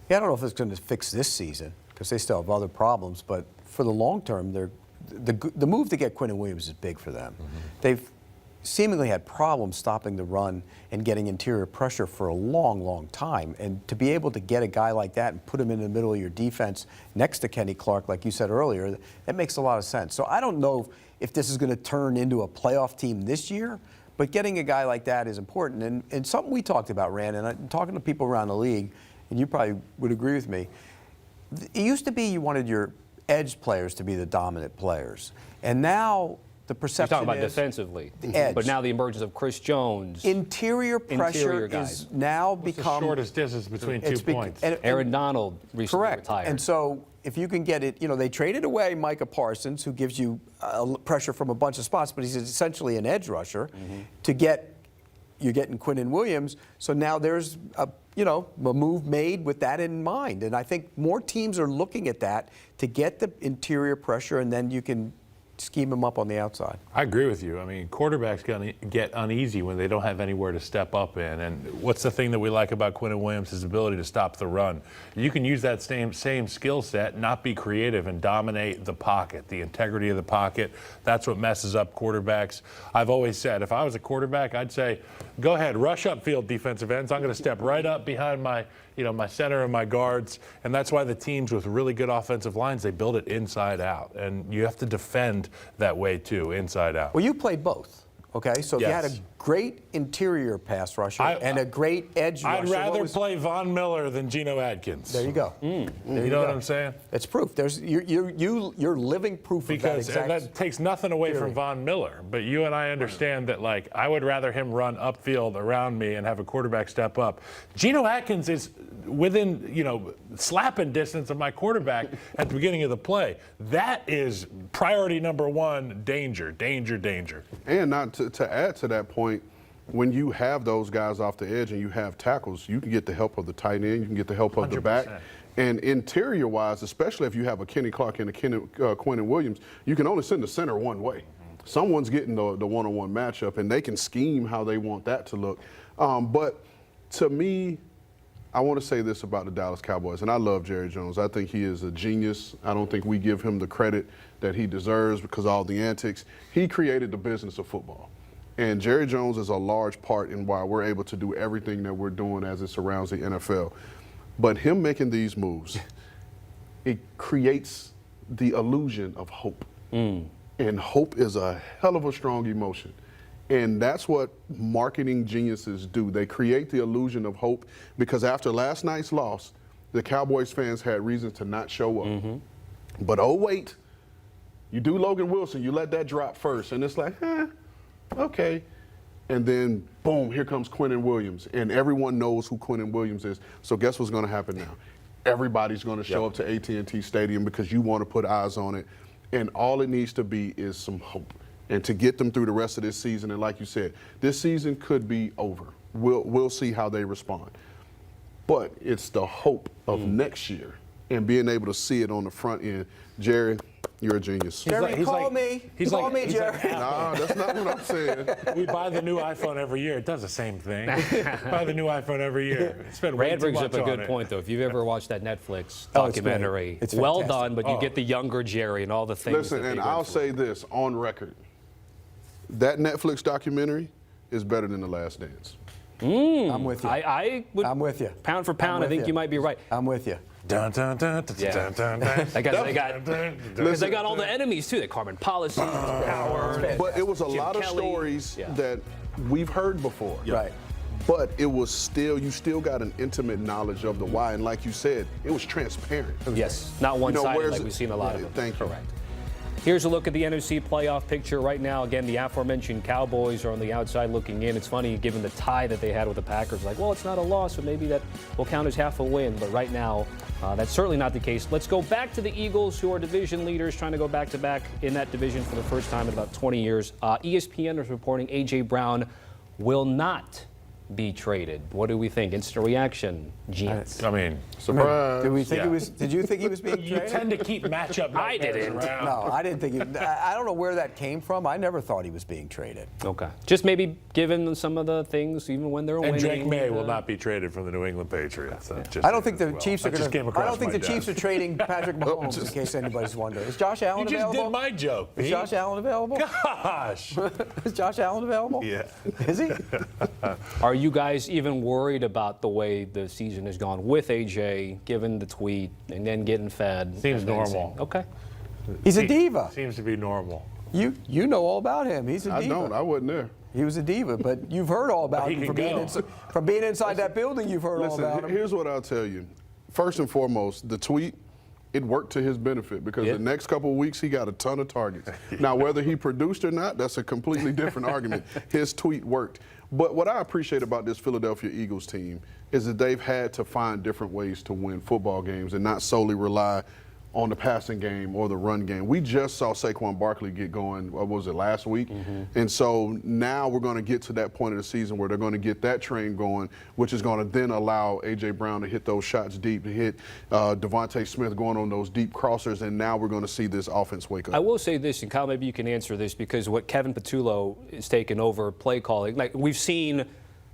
Yeah, I don't know if it's going to fix this season because they still have other problems, but for the long term, the move to get Quinnen Williams is big for them. Mm-hmm. They've seemingly had problems stopping the run and getting interior pressure for a long, long time. And to be able to get a guy like that and put him in the middle of your defense next to Kenny Clark, like you said earlier, that makes a lot of sense. So I don't know if this is going to turn into a playoff team this year, but getting a guy like that is important. And something we talked about, Rand, and I'm talking to people around the league, and you probably would agree with me. It used to be you wanted your edge players to be the dominant players. And now the perception You're talking about is defensively, the edge. But now the emergence of Chris Jones. Interior pressure guys. is now What's become the shortest distance between 2 points. Aaron Donald recently retired. And so if you can get it, they traded away Micah Parsons, who gives you pressure from a bunch of spots, but he's essentially an edge rusher. Mm-hmm. You're getting Quinnen Williams. So now there's a move made with that in mind. And I think more teams are looking at that to get the interior pressure, and then you can scheme them up on the outside. I agree with you. I mean, quarterbacks going to get uneasy when they don't have anywhere to step up in. And what's the thing that we like about Quinnen Williams? His ability to stop the run. You can use that same skill set, not be creative, and dominate the pocket, the integrity of the pocket. That's what messes up quarterbacks. I've always said, if I was a quarterback, I'd say, go ahead, rush upfield, defensive ends. I'm going to step right up behind my center and my guards. And that's why the teams with really good offensive lines, they build it inside out. And you have to defend that way too, inside out. Well, you played both, okay? So if you had a great interior pass rusher and a great edge rusher. I'd rather play Von Miller than Geno Atkins. There you go. You know what I'm saying? It's proof. You're living proof of that exact. And that takes nothing away from Von Miller. But you and I understand that, I would rather him run upfield around me and have a quarterback step up. Geno Atkins is within, slapping distance of my quarterback at the beginning of the play. That is priority number one, danger, danger, danger. And not to add to that point, when you have those guys off the edge and you have tackles, you can get the help of the tight end, you can get the help of 100%. The back. And interior-wise, especially if you have a Kenny Clark and a Quinnen Williams, you can only send the center one way. Someone's getting the one-on-one matchup, and they can scheme how they want that to look. But to me, I want to say this about the Dallas Cowboys, and I love Jerry Jones. I think he is a genius. I don't think we give him the credit that he deserves because of all the antics. He created the business of football. And Jerry Jones is a large part in why we're able to do everything that we're doing as it surrounds the NFL. But him making these moves, it creates the illusion of hope. And hope is a hell of a strong emotion. And that's what marketing geniuses do. They create the illusion of hope because after last night's loss, the Cowboys fans had reason to not show up. But oh wait, you do Logan Wilson, you let that drop first, and it's like, okay. And then, boom, here comes Quinnen Williams. And everyone knows who Quinnen Williams is. So guess what's going to happen now? everybody's going to show up to AT&T Stadium because you want to put eyes on it. And all it needs to be is some hope. And to get them through the rest of this season, and like you said, this season could be over. We'll see how they respond. But it's the hope of next year and being able to see it on the front end. Jerry, you're a genius. Jerry, call me, Jerry. Nah, that's not what I'm saying. We buy the new iPhone every year. It does the same thing. Buy the new iPhone every year. Spend way Rand too brings much up a good on point, though. If you've ever watched that Netflix Oh, it's documentary, great. It's well fantastic. done, but you get the younger Jerry and all the things. Listen, that and they went I'll through. say this on record. That Netflix documentary is better than The Last Dance. I'm with you. I would, I'm with you. Pound for pound, I think you might be right. I'm with you. Dun, dun, dun, dun, Yeah. dun, dun, dun. They got all the enemies too. They Carmen Policy, Power. But it was a Jim lot of Kelly. stories Yeah. that we've heard before. Right. But it was still, you still got an intimate knowledge of the why. And like you said, it was transparent. Yes, not one-sided where's like it- we've seen a lot of them. Thank you. Correct. Here's a look at the NFC playoff picture right now. Again, the aforementioned Cowboys are on the outside looking in. It's funny, given the tie that they had with the Packers, like, well, it's not a loss, so maybe that will count as half a win. But right now, that's certainly not the case. Let's go back to the Eagles, who are division leaders, trying to go back-to-back in that division for the first time in about 20 years. ESPN is reporting A.J. Brown will not be traded. What do we think? Instant reaction, Giants. I mean, surprise. Did we think he was? Did you think he was being You traded? tend to keep matchup. I didn't. around. No, I didn't think. I don't know where that came from. I never thought he was being traded. Okay. Just maybe given some of the things, even when they're And winning. Drake May will not be traded from the New England Patriots. Just I don't think the as well. Chiefs are That just going came to. I across don't think my the Chiefs are desk. trading Patrick Mahomes. In case anybody's wondering, is Josh Allen You just available? did my joke. Is Pete. Josh Allen available? Gosh. Is Josh Allen available? Yeah. Is he? Are you guys even worried about the way the season has gone with AJ, given the tweet and then getting fed? Seems and then normal. saying, okay. He's a diva. Seems to be normal. You know all about him. He's a diva. I don't. I wasn't there. He was a diva, but you've heard all about He him can from being inside that building. You've heard Listen, all about him. here's what I'll tell you. First and foremost, the tweet, it worked to his benefit because the next couple of weeks he got a ton of targets. Now, whether he produced or not, that's a completely different argument. His tweet worked. But what I appreciate about this Philadelphia Eagles team is that they've had to find different ways to win football games and not solely rely on the passing game or the run game. We just saw Saquon Barkley get going, what was it, last week? And so now we're going to get to that point of the season where they're going to get that train going, which is going to then allow A.J. Brown to hit those shots deep, to hit Devontae Smith going on those deep crossers, and now we're going to see this offense wake up. I will say this, and Kyle, maybe you can answer this, because what Kevin Patullo is taking over play calling, like we've seen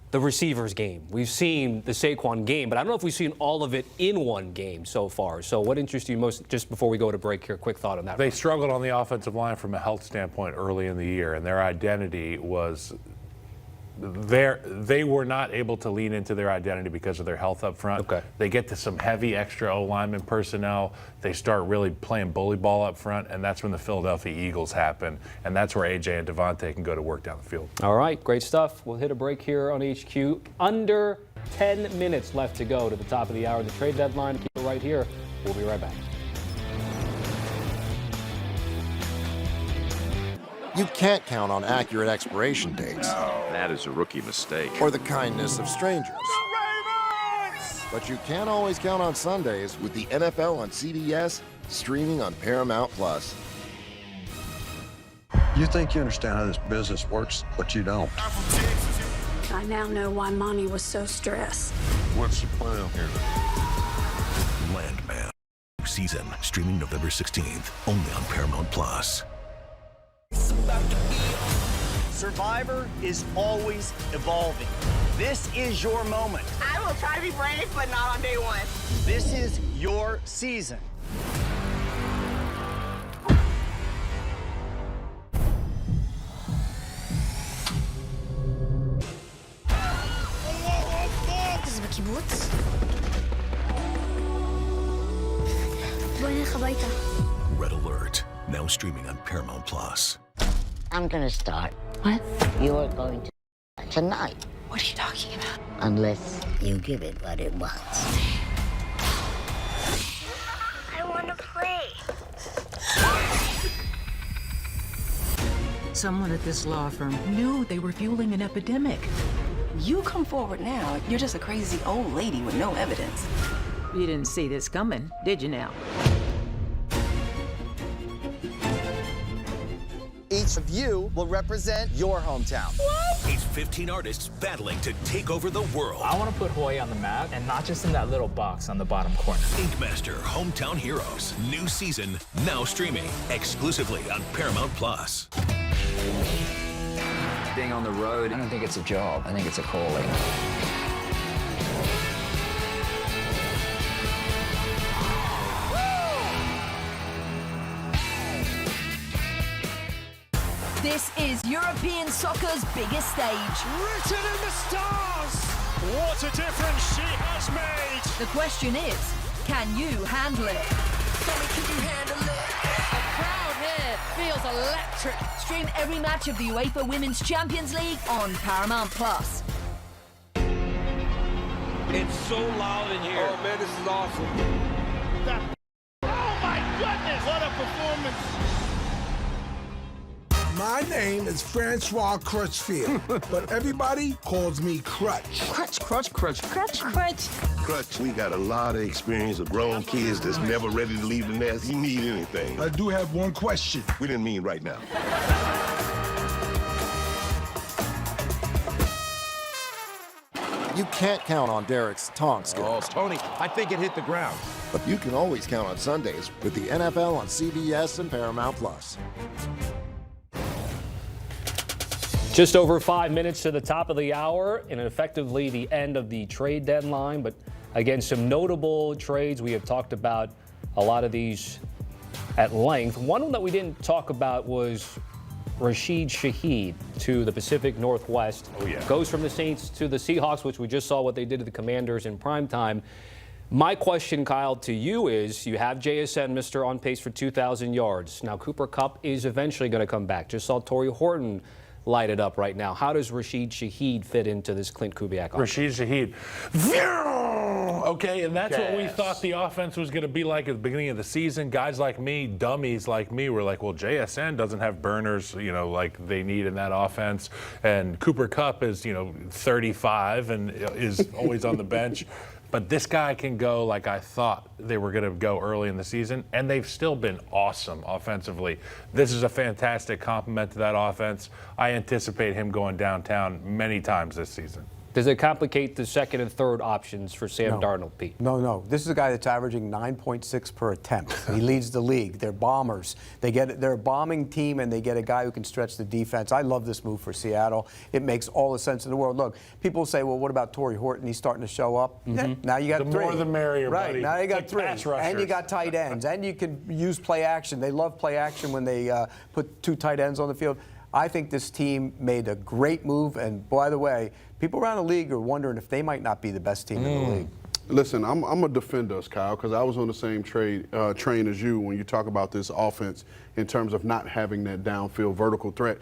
the receivers game. We've seen the Saquon game, but I don't know if we've seen all of it in one game so far. So what interests you most, just before we go to break here, quick thought on that. They struggled on the offensive line from a health standpoint early in the year, and their identity was they were not able to lean into their identity because of their health up front. Okay. They get to some heavy extra O-lineman personnel. They start really playing bully ball up front, and that's when the Philadelphia Eagles happen, and that's where A.J. and Devontae can go to work down the field. All right, great stuff. We'll hit a break here on HQ. Under 10 minutes left to go to the top of the hour. The trade deadline. Keep it right here. We'll be right back. You can't count on accurate expiration dates. That is a rookie mistake. Or the kindness of strangers. But you can always count on Sundays with the NFL on CBS, streaming on Paramount+. You think you understand how this business works, but you don't. I now know why Monty was so stressed. What's the plan here? Landman. Season streaming November 16th, only on Paramount+. Survivor is always evolving. This is your moment. I will try to be brave, but not on day one. This is your season. זה בקיבוץ? בוא נלך הביתה. Red Alert, now streaming on Paramount+. I'm gonna start. What? You're going to tonight. What are you talking about? Unless you give it what it wants. I want to play. Someone at this law firm knew they were fueling an epidemic. You come forward now, you're just a crazy old lady with no evidence. You didn't see this coming, did you now? Each of you will represent your hometown. It's 15 artists battling to take over the world. I want to put Hawaii on the map, and not just in that little box on the bottom corner. Inkmaster Hometown Heroes. New season, now streaming exclusively on Paramount+. Being on the road, I don't think it's a job. I think it's a calling. This is European soccer's biggest stage. Written in the stars! What a difference she has made! The question is, can you handle it? Tell me, can you handle it? A crowd here feels electric. Stream every match of the UEFA Women's Champions League on Paramount+. It's so loud in here. Oh man, this is awesome. Oh my goodness, what a performance! My name is Francois Crutchfield, but everybody calls me Crutch. Crutch, crutch, crutch, crutch, crutch. Crutch, we got a lot of experience of grown kids that's never ready to leave the nest. You need anything. I do have one question. We didn't mean right now. You can't count on Derek's tongue skills. Oh, Tony, I think it hit the ground. But you can always count on Sundays with the NFL on CBS and Paramount+. Just over 5 minutes to the top of the hour, and effectively the end of the trade deadline. But again, some notable trades. We have talked about a lot of these at length. One that we didn't talk about was Rashid Shaheed to the Pacific Northwest. Oh, yeah. Goes from the Saints to the Seahawks, which we just saw what they did to the Commanders in primetime. My question, Kyle, to you is, you have JSN, Mr. on pace for 2,000 yards. Now, Cooper Kupp is eventually going to come back. Just saw Torrey Horton light it up right now. How does Rashid Shaheed fit into this Clint Kubiak offense? Rashid Shaheed. Okay, and that's what we thought the offense was going to be like at the beginning of the season. Guys like me, dummies like me, were like, well, JSN doesn't have burners, like they need in that offense. And Cooper Kupp is, 35 and is always on the bench. But this guy can go like I thought they were going to go early in the season, and they've still been awesome offensively. This is a fantastic complement to that offense. I anticipate him going downtown many times this season. Does it complicate the second and third options for Sam Darnold, Pete? No. This is a guy that's averaging 9.6 per attempt. He leads the league. They're bombers. They're a bombing team, and they get a guy who can stretch the defense. I love this move for Seattle. It makes all the sense in the world. Look, people say, well, what about Torrey Horton? He's starting to show up. Yeah, now you got the three. More the merrier, right, buddy. now you got Like three. pass rushers. And you got tight ends. And you can use play action. They love play action when they put two tight ends on the field. I think this team made a great move. And by the way, people around the league are wondering if they might not be the best team in the league. Listen, I'm going to defend us, Kyle, because I was on the same train as you when you talk about this offense in terms of not having that downfield vertical threat.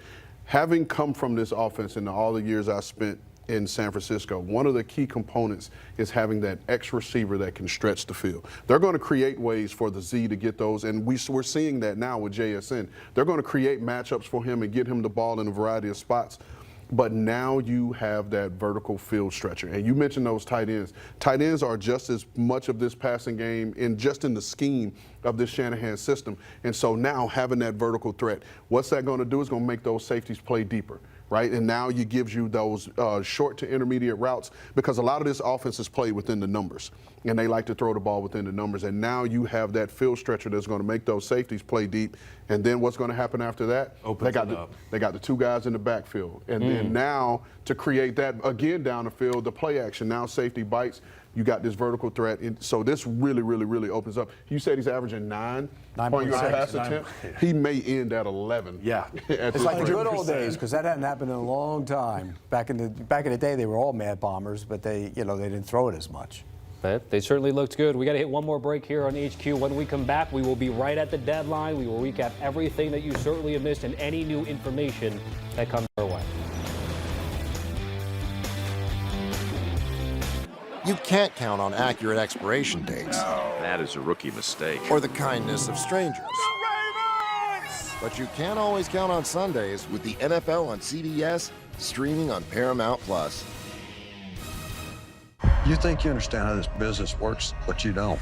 Having come from this offense in all the years I spent in San Francisco, one of the key components is having that X receiver that can stretch the field. They're going to create ways for the Z to get those, and we're seeing that now with JSN. They're going to create matchups for him and get him the ball in a variety of spots. But now you have that vertical field stretcher. And you mentioned those tight ends. Tight ends are just as much of this passing game in the scheme of this Shanahan system. And so now having that vertical threat, what's that going to do? Is going to make those safeties play deeper. Right? And now it gives you those short to intermediate routes, because a lot of this offense is played within the numbers, and they like to throw the ball within the numbers. And now you have that field stretcher that's going to make those safeties play deep. And then what's going to happen after that? They got the two guys in the backfield. And then now to create that again down the field, the play action, now safety bites. You got this vertical threat. So this really, really, really opens up. You said he's averaging 9 points per pass attempt. He may end at 11. Yeah. It's like the good old days, because that hadn't happened in a long time. Back in the day, they were all mad bombers, but they didn't throw it as much. They certainly looked good. We got to hit one more break here on HQ. When we come back, we will be right at the deadline. We will recap everything that you certainly have missed and any new information that comes our way. You can't count on accurate expiration dates. That is a rookie mistake. Or the kindness of strangers. But you can always count on Sundays with the NFL on CBS, streaming on Paramount+. You think you understand how this business works, but you don't.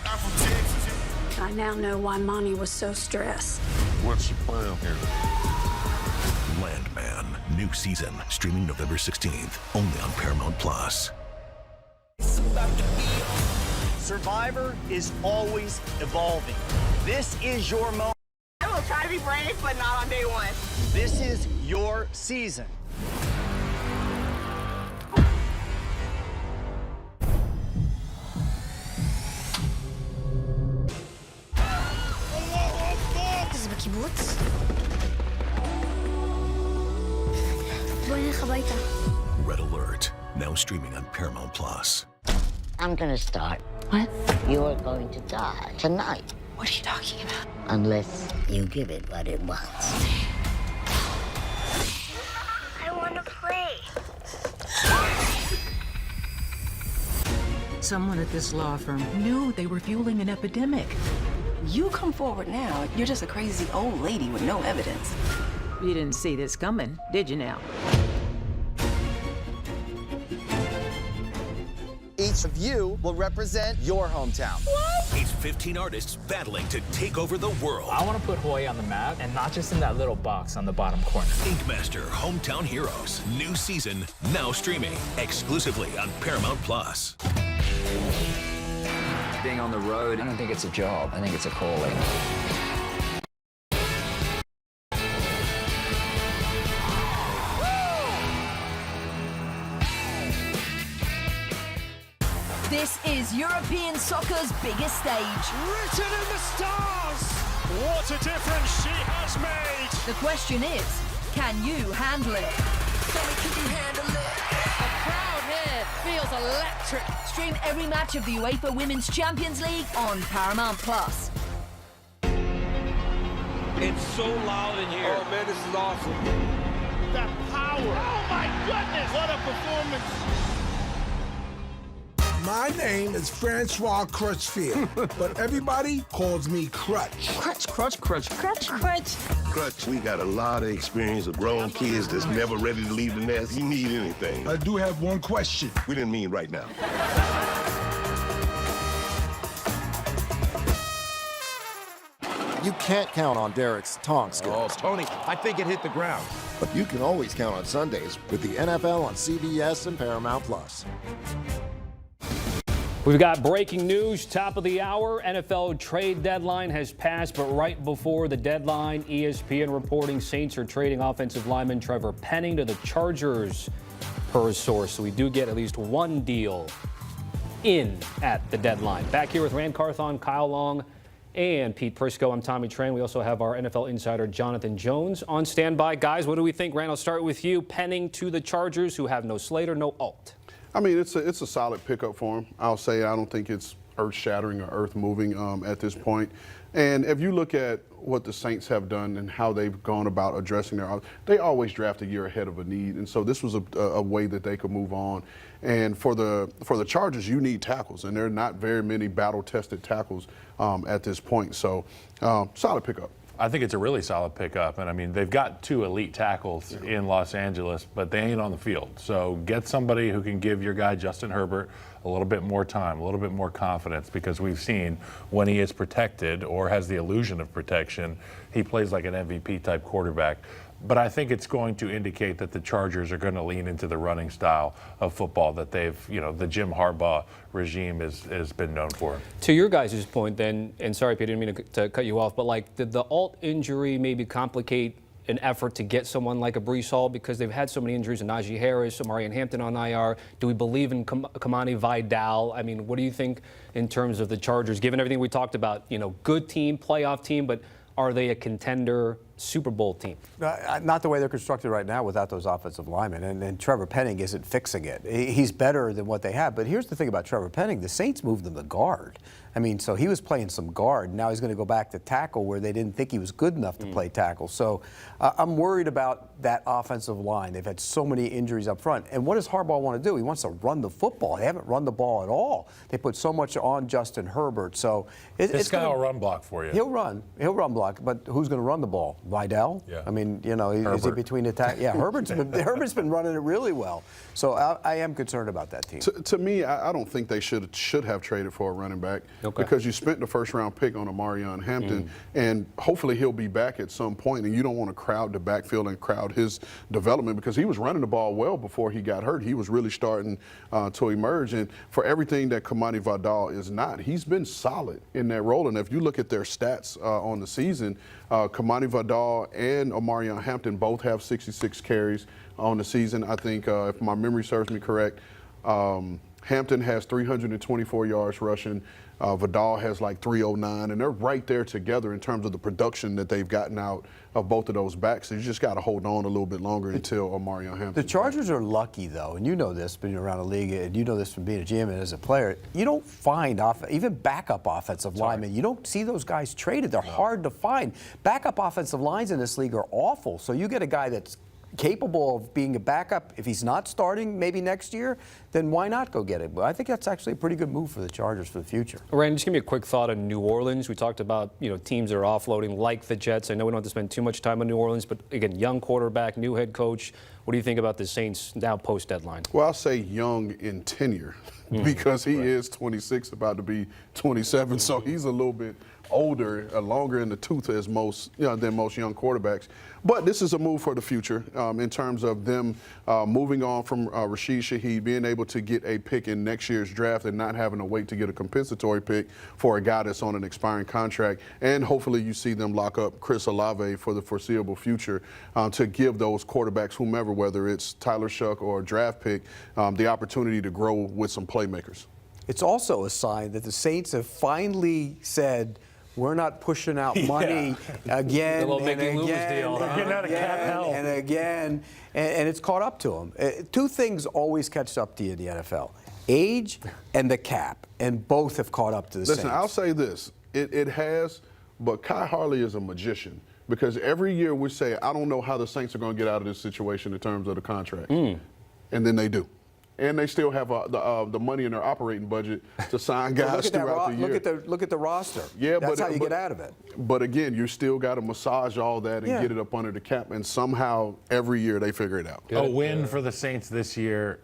I now know why Monty was so stressed. What's the plan here? Landman, new season, streaming November 16th, only on Paramount Plus. Survivor is always evolving. This is your moment. I will try to be brave, but not on day one. This is your season. Red Alert, now streaming on Paramount Plus. I'm gonna start. What? You're going to die tonight. What are you talking about? Unless you give it what it wants. I want to play. Someone at this law firm knew they were fueling an epidemic. You come forward now, you're just a crazy old lady with no evidence. You didn't see this coming, did you now? Each of you will represent your hometown. It's 15 artists battling to take over the world. I want to put Hawaii on the map, and not just in that little box on the bottom corner. Ink Master Hometown Heroes, new season, now streaming exclusively on Paramount Plus. Being on the road, I don't think it's a job. I think it's a calling. This is European soccer's biggest stage. Written in the stars! What a difference she has made! The question is, can you handle it? Tell me, can you handle it? The crowd here feels electric. Stream every match of the UEFA Women's Champions League on Paramount Plus. It's so loud in here. Oh man, this is awesome. That power. Oh my goodness, what a performance. My name is Francois Crutchfield, but everybody calls me Crutch. Crutch, crutch, crutch, crutch, crutch. Crutch, we got a lot of experience with grown kids that's never ready to leave the nest. You need anything. I do have one question. We didn't mean right now. You can't count on Derek's tongue skills. Oh, Tony, I think it hit the ground. But you can always count on Sundays with the NFL on CBS and Paramount Plus. We've got breaking news, top of the hour. NFL trade deadline has passed, but right before the deadline, ESPN reporting Saints are trading offensive lineman Trevor Penning to the Chargers, per a source. So we do get at least one deal in at the deadline. Back here with Rand Carthon, Kyle Long, and Pete Prisco. I'm Tommy Tran. We also have our NFL insider Jonathan Jones on standby. Guys, what do we think? Rand, I'll start with you. Penning to the Chargers, who have no Slater, no Alt. I mean, it's a solid pickup for him. I'll say I don't think it's earth-shattering or earth-moving at this point. And if you look at what the Saints have done and how they've gone about addressing they always draft a year ahead of a need. And so this was a way that they could move on. And for the Chargers, you need tackles, and there are not very many battle-tested tackles at this point. So solid pickup. I think it's a really solid pickup. And I mean, they've got two elite tackles in Los Angeles, but they ain't on the field. So get somebody who can give your guy, Justin Herbert, a little bit more time, a little bit more confidence, because we've seen when he is protected or has the illusion of protection, he plays like an MVP type quarterback. But I think it's going to indicate that the Chargers are going to lean into the running style of football that they've, the Jim Harbaugh regime has been known for. To your guys' point then, and sorry, Pete, I didn't mean to cut you off, but did the Alt injury maybe complicate an effort to get someone like a Breece Hall, because they've had so many injuries, and Najee Harris, Amarian Hampton on IR? Do we believe in Kamani Vidal? I mean, what do you think in terms of the Chargers, given everything we talked about? Good team, playoff team, but are they a contender Super Bowl team? Not the way they're constructed right now without those offensive linemen, and Trevor Penning isn't fixing it. He's better than what they have, but here's the thing about Trevor Penning. The Saints moved him to guard. I mean, so he was playing some guard. Now he's going to go back to tackle where they didn't think he was good enough to play tackle. So I'm worried about that offensive line. They've had so many injuries up front. And what does Harbaugh want to do? He wants to run the football. They haven't run the ball at all. They put so much on Justin Herbert. So this guy will run block for you. He'll run block, but who's going to run the ball? Vidal? Yeah. I mean, you know, is he between attack? Yeah, Herbert's been running it really well. So I am concerned about that team. To me, I don't think they should have traded for a running back because you spent the first-round pick on Omarion Hampton, and hopefully he'll be back at some point, and you don't want to crowd the backfield and crowd his development because he was running the ball well before he got hurt. He was really starting to emerge, and for everything that Kamani Vidal is not, he's been solid in that role. And if you look at their stats on the season, Kamani Vidal and Omarion Hampton both have 66 carries on the season. I think, if my memory serves me correct, Hampton has 324 yards rushing. Vidal has like 309, and they're right there together in terms of the production that they've gotten out of both of those backs. So you just got to hold on a little bit longer until Omarion Hampton. The Chargers are lucky, though, and you know this, being around the league, and you know this from being a GM and as a player. You don't find even backup offensive linemen. You don't see those guys traded. They're hard to find. Backup offensive lines in this league are awful. So you get a guy that's capable of being a backup. If he's not starting maybe next year, then why not go get it? But I think that's actually a pretty good move for the Chargers for the future. Rand, just give me a quick thought on New Orleans. We talked about, teams that are offloading like the Jets. I know we don't have to spend too much time on New Orleans, but again, young quarterback, new head coach. What do you think about the Saints now post-deadline? Well, I'll say young in tenure because he is 26, about to be 27, so he's a little bit older, longer in the tooth as than most young quarterbacks. But this is a move for the future in terms of them moving on from Rashid Shaheed, being able to get a pick in next year's draft and not having to wait to get a compensatory pick for a guy that's on an expiring contract. And hopefully you see them lock up Chris Olave for the foreseeable future to give those quarterbacks, whomever, whether it's Tyler Shuck or a draft pick, the opportunity to grow with some playmakers. It's also a sign that the Saints have finally said, we're not pushing out money again and again, and it's caught up to them. Two things always catch up to you in the NFL: age and the cap, and both have caught up to the Saints. Listen, I'll say this: it has, but Kai Harley is a magician because every year we say, I don't know how the Saints are going to get out of this situation in terms of the contract, and then they do. And they still have the money in their operating budget to sign guys throughout the year. Look at the roster. Yeah, that's how you get out of it. But again, you still got to massage all that and get it up under the cap. And somehow, every year, they figure it out. A win for the Saints this year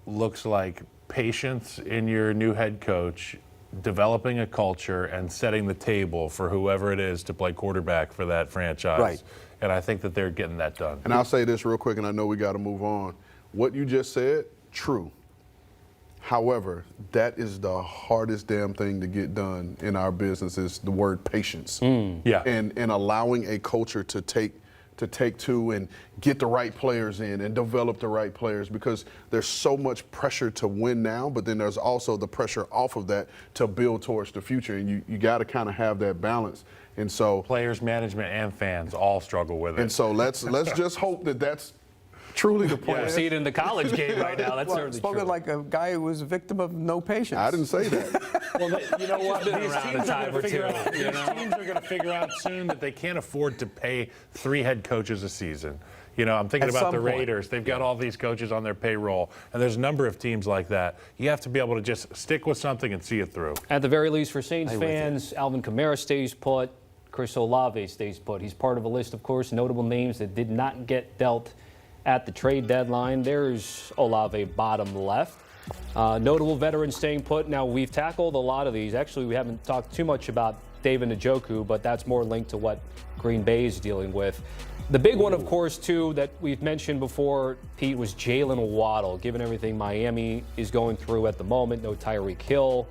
looks like patience in your new head coach, developing a culture, and setting the table for whoever it is to play quarterback for that franchise. Right. And I think that they're getting that done. And I'll say this real quick, and I know we got to move on. What you just said, true. However, that is the hardest damn thing to get done in our business is the word patience. Yeah. And allowing a culture to take to and get the right players in and develop the right players because there's so much pressure to win now, but then there's also the pressure off of that to build towards the future. And you got to kind of have that balance. And so players, management, and fans all struggle with it. And so let's just hope that that's truly the point. Yeah, see it in the college game right now. That's certainly spoken true. like a guy who was a victim of no patience. I didn't say that. Well, you know what? These teams are going to figure out soon that they can't afford to pay 3 head coaches a season. I'm thinking about the Raiders. They've got all these coaches on their payroll, and there's a number of teams like that. You have to be able to just stick with something and see it through. At the very least, for Saints fans, Alvin Kamara stays put. Chris Olave stays put. He's part of a list, of course, notable names that did not get dealt at the trade deadline. There's Olave bottom left. Notable veterans staying put. Now, we've tackled a lot of these. Actually, we haven't talked too much about David Njoku, but that's more linked to what Green Bay is dealing with. The big one, of course, too, that we've mentioned before, Pete, was Jalen Waddle. Given everything Miami is going through at the moment, no Tyreek Hill.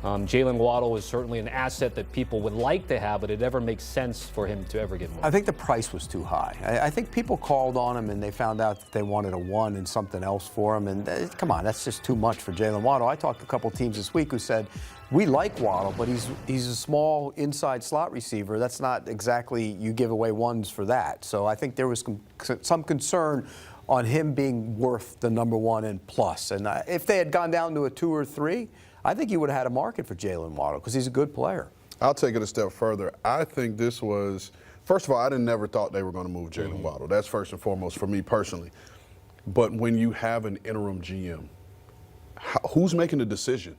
Jalen Waddle is certainly an asset that people would like to have, but it never makes sense for him to ever get more. I think the price was too high. I think people called on him and they found out that they wanted a 1 and something else for him. And come on, that's just too much for Jalen Waddle. I talked to a couple teams this week who said, we like Waddle, but he's a small inside slot receiver. That's not exactly you give away 1s for that. So I think there was some concern on him being worth the number 1 and plus. And if they had gone down to a 2 or 3, I think you would have had a market for Jalen Waddle because he's a good player. I'll take it a step further. I think this was, first of all, I never thought they were going to move Jalen Waddle. That's first and foremost for me personally. But when you have an interim GM, who's making the decision?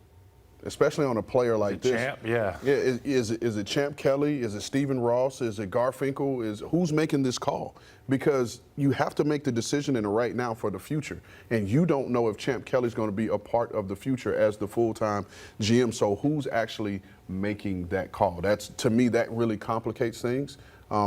especially on a player like this. Champ, yeah. Is it Champ Kelly? Is it Stephen Ross? Is it Garfinkel? Who's making this call? Because you have to make the decision in the right now for the future. And you don't know if Champ Kelly's going to be a part of the future as the full-time GM. So who's actually making that call? That's, to me, that really complicates things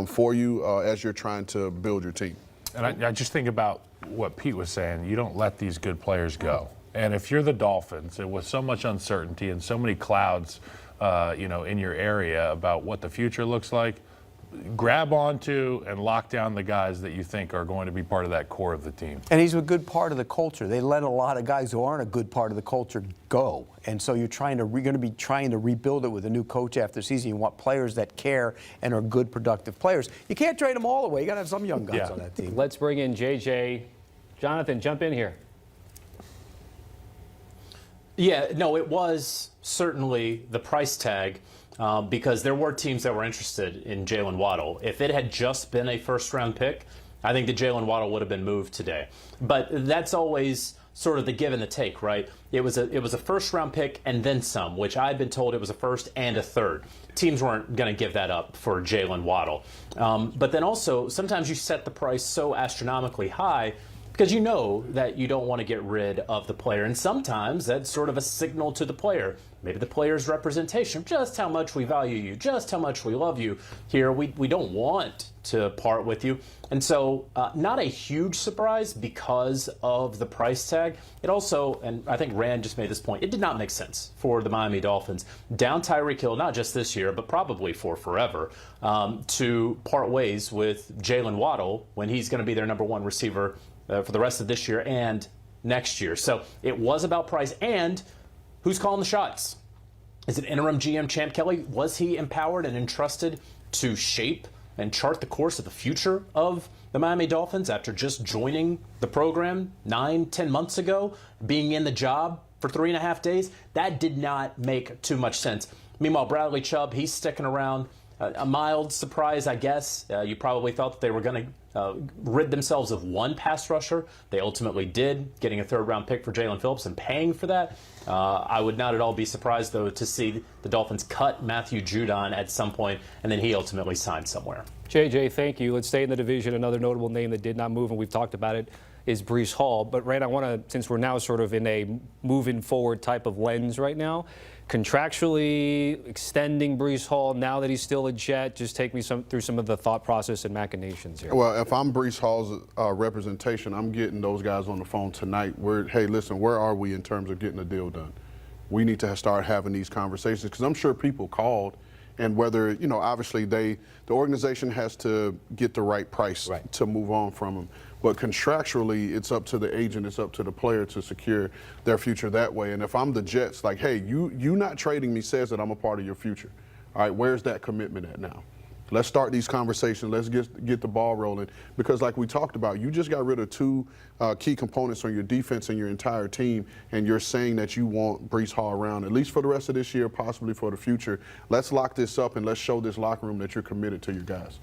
for you as you're trying to build your team. And I just think about what Pete was saying. You don't let these good players go. And if you're the Dolphins, and with so much uncertainty and so many clouds, in your area about what the future looks like, grab onto and lock down the guys that you think are going to be part of that core of the team. And he's a good part of the culture. They let a lot of guys who aren't a good part of the culture go. And so you're going to be trying to rebuild it with a new coach after the season. You want players that care and are good, productive players. You can't trade them all away. You got to have some young guys on that team. Let's bring in JJ. Jonathan, jump in here. Yeah, no, it was certainly the price tag because there were teams that were interested in Jalen Waddle. If it had just been a first-round pick, I think that Jalen Waddle would have been moved today. But that's always sort of the give and the take, right? It was a first-round pick and then some, which I've been told it was a first and a third. Teams weren't going to give that up for Jalen Waddle. But then also, sometimes you set the price so astronomically high because you know that you don't want to get rid of the player. And sometimes that's sort of a signal to the player, maybe the player's representation, just how much we value you, just how much we love you. Here, we don't want to part with you. And so not a huge surprise because of the price tag. It also, and I think Rand just made this point, it did not make sense for the Miami Dolphins, down Tyreek Hill, not just this year, but probably for forever, to part ways with Jalen Waddle when he's going to be their number one receiver for the rest of this year and next year. So it was about price and who's calling the shots. Is it interim GM Champ Kelly? Was he empowered and entrusted to shape and chart the course of the future of the Miami Dolphins after just joining the program 9-10 months ago, being in the job for 3.5 days? That did not make too much sense. Meanwhile, Bradley Chubb, he's sticking around. A mild surprise, I guess. You probably thought that they were going to rid themselves of one pass rusher. They ultimately did, getting a third-round pick for Jalen Phillips and paying for that. I would not at all be surprised, though, to see the Dolphins cut Matthew Judon at some point, and then he ultimately signed somewhere. JJ, thank you. Let's stay in the division. Another notable name that did not move, and we've talked about it, is Breece Hall. But, Rand, I want to, since we're now sort of in a moving forward type of lens right now, contractually extending Breece Hall now that he's still a Jet, just take me through some of the thought process and machinations here. Well, if I'm Breece Hall's representation, I'm getting those guys on the phone tonight. Hey, listen, where are we in terms of getting a deal done? We need to start having these conversations because I'm sure people called, and whether, obviously the organization has to get the right price to move on from them. But contractually, it's up to the agent, it's up to the player to secure their future that way. And if I'm the Jets, like, hey, you not trading me says that I'm a part of your future. All right, where's that commitment at now? Let's start these conversations. Let's get the ball rolling. Because like we talked about, you just got rid of two key components on your defense and your entire team, and you're saying that you want Breece Hall around, at least for the rest of this year, possibly for the future. Let's lock this up and let's show this locker room that you're committed to your guys.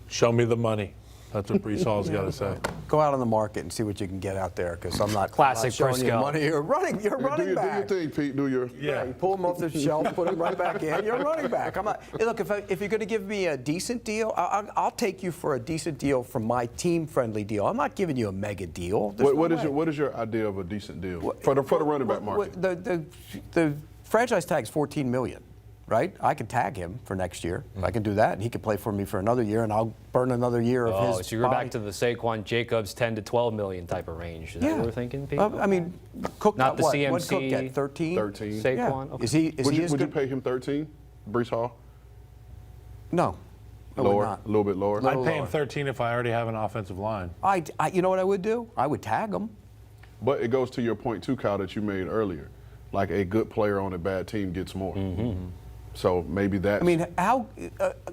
Show me the money. That's what Breece Hall's got to say. Go out on the market and see what you can get out there, because I'm not classic showing you money. You're running back. Do your thing, Pete. You pull them off the shelf, put them right back in. You're running back. I'm not. Hey, look, if you're going to give me a decent deal, I'll take you for a decent deal from my team-friendly deal. I'm not giving you a mega deal. What is your idea of a decent deal for the running back market? The franchise tag is $14 million. Right? I can tag him for next year. I can do that, and he can play for me for another year, and I'll burn another year of his. So you're back to the Saquon Jacobs 10 to 12 million type of range. Is that what we're thinking, Pete? I mean, Cook not the CMC. What Cook get? 13. Saquon. Yeah. Okay. Would you pay him 13, Breece Hall? No. Lower, a little bit lower. I'd pay him 13 if I already have an offensive line. You know what I would do? I would tag him. But it goes to your point too, Kyle, that you made earlier. Like a good player on a bad team gets more. Mm-hmm. So maybe that's. I mean, how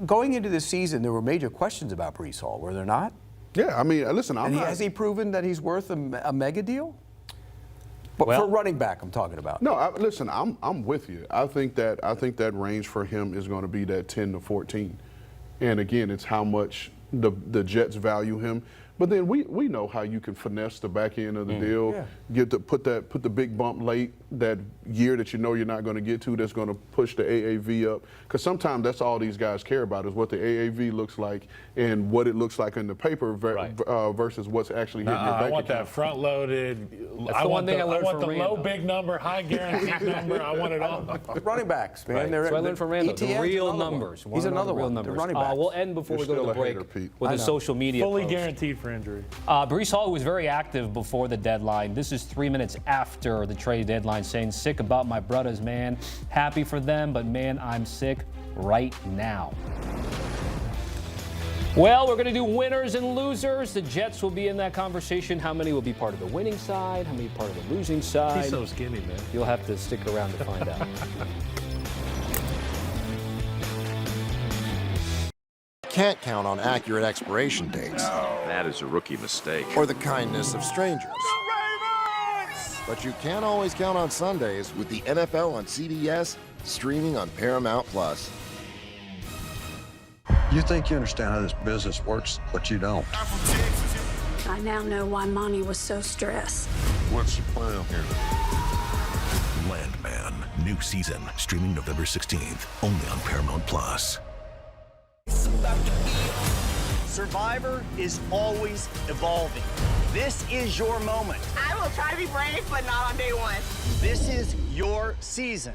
going into this season, there were major questions about Breece Hall, were there not? Yeah, I mean, listen, has he proven that he's worth a mega deal? But for running back, I'm talking about. No, listen, I'm with you. I think that range for him is going to be that 10 to 14, and again, it's how much the Jets value him. But then we know how you can finesse the back end of the deal, put the big bump late that year that you know you're not going to get to, that's going to push the AAV up. Because sometimes that's all these guys care about is what the AAV looks like and what it looks like in the paper versus what's actually hitting your bank I want account. that front loaded. I want the low big number, high guaranteed number. I want it all. Running backs, man. Right. So I learned from Randall, the ETN's real another numbers. He's another real one. numbers. The running backs. We'll end before we go to the break with a social media Fully post. guaranteed for injury. Breece Hall was very active before the deadline. This is 3 minutes after the trade deadline, saying, "Sick about my brothers, man. Happy for them, but man, I'm sick right now." Well, we're going to do winners and losers. The Jets will be in that conversation. How many will be part of the winning side? How many part of the losing side? He's so skinny, man. You'll have to stick around to find out. Can't count on accurate expiration dates. That is a rookie mistake. Or the kindness of strangers. But you can always count on Sundays with the NFL on CBS, streaming on Paramount Plus. You think you understand how this business works, but you don't. I now know why Monty was so stressed. What's the plan here? Landman, new season, streaming November 16th, only on Paramount Plus. Survivor is always evolving. This is your moment. I will try to be brave, but not on day one. This is your season.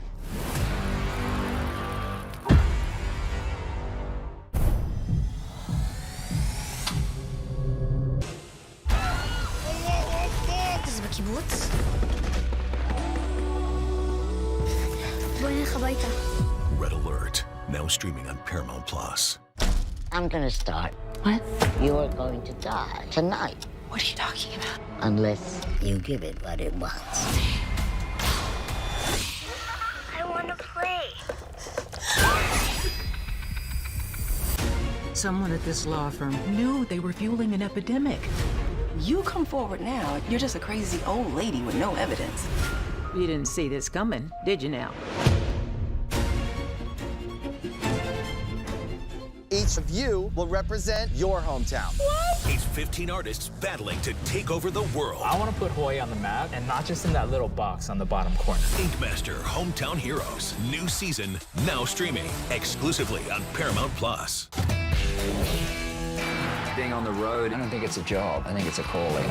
בקיבוץ? בואי נלך הביתה. Red Alert, now streaming on Paramount Plus. I'm gonna start. What? You're going to die tonight. What are you talking about? Unless you give it what it wants. I want to play. Someone at this law firm knew they were fueling an epidemic. You come forward now, you're just a crazy old lady with no evidence. You didn't see this coming, did you now? Each of you will represent your hometown. It's 15 artists battling to take over the world. I want to put Hawaii on the map, and not just in that little box on the bottom corner. Inkmaster Hometown Heroes, new season, now streaming exclusively on Paramount Plus. Being on the road, I don't think it's a job. I think it's a calling.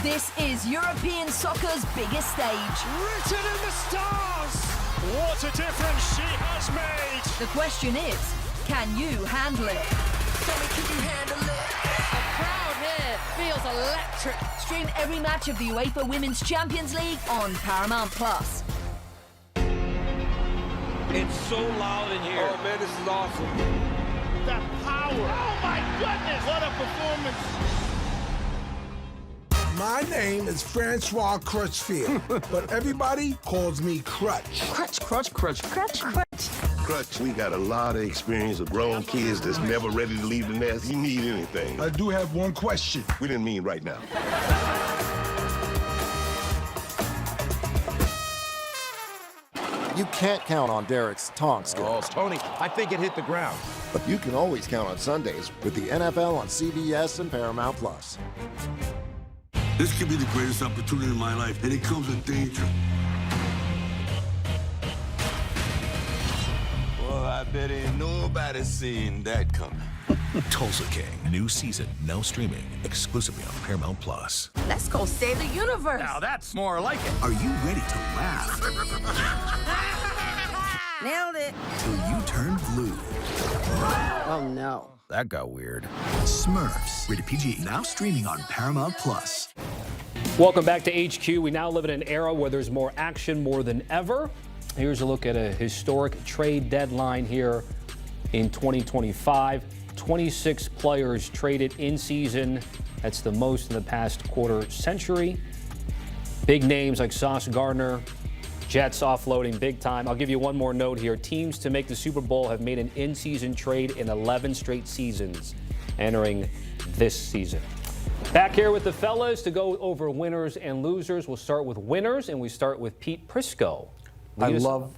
This is European soccer's biggest stage. Written in the stars! What a difference she has made! The question is, can you handle it? Tell me, can you handle it? The crowd here feels electric. Stream every match of the UEFA Women's Champions League on Paramount Plus. It's so loud in here. Oh man, this is awesome. That power. Oh my goodness, what a performance. My name is Francois Crutchfield, but everybody calls me Crutch. Crutch, crutch, crutch, crutch, crutch. Crutch, we got a lot of experience of grown kids that's never ready to leave the nest. You need anything. I do have one question. We didn't mean right now. You can't count on Derek's taunt skills. Oh, Tony, I think it hit the ground. But you can always count on Sundays with the NFL on CBS and Paramount Plus. This could be the greatest opportunity in my life, and it comes with danger. Well, I bet ain't nobody seen that coming. Tulsa King, new season, now streaming exclusively on Paramount Plus. Let's go save the universe. Now that's more like it. Are you ready to laugh Nailed it. till you turn blue? Oh no. That got weird. Smurfs, rated PG, now streaming on Paramount Plus. Welcome back to HQ. We now live in an era where there's more action more than ever. Here's a look at a historic trade deadline here in 2025. 26 players traded in season. That's the most in the past quarter century. Big names like Sauce Gardner, Jets offloading big time. I'll give you one more note here. Teams to make the Super Bowl have made an in-season trade in 11 straight seasons entering this season. Back here with the fellas to go over winners and losers. We'll start with winners, and we start with Pete Prisco. I love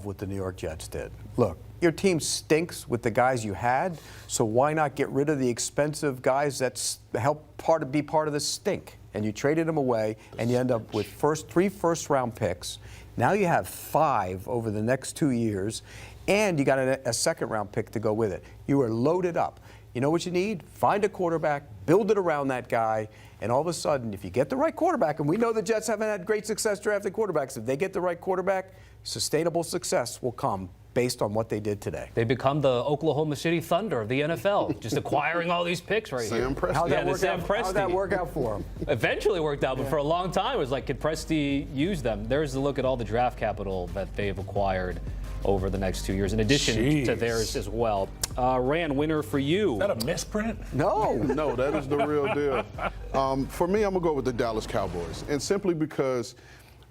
what the New York Jets did. Look, your team stinks with the guys you had, so why not get rid of the expensive guys that help be part of the stink? And you traded them away, and you end up with 3 first-round picks. Now you have 5 over the next 2 years, and you got a second-round pick to go with it. You are loaded up. You know what you need? Find a quarterback, build it around that guy, and all of a sudden, if you get the right quarterback, and we know the Jets haven't had great success drafting quarterbacks, if they get the right quarterback, sustainable success will come based on what they did today. They become the Oklahoma City Thunder of the NFL, just acquiring all these picks right here. Sam Presti. How'd that work out for him? Eventually worked out, but for a long time, it was like, could Presti use them? There's a look at all the draft capital that they've acquired over the next 2 years, in addition to theirs as well. Rand, winner for you. Is that a misprint? No. No, that is the real deal. For me, I'm going to go with the Dallas Cowboys. And simply because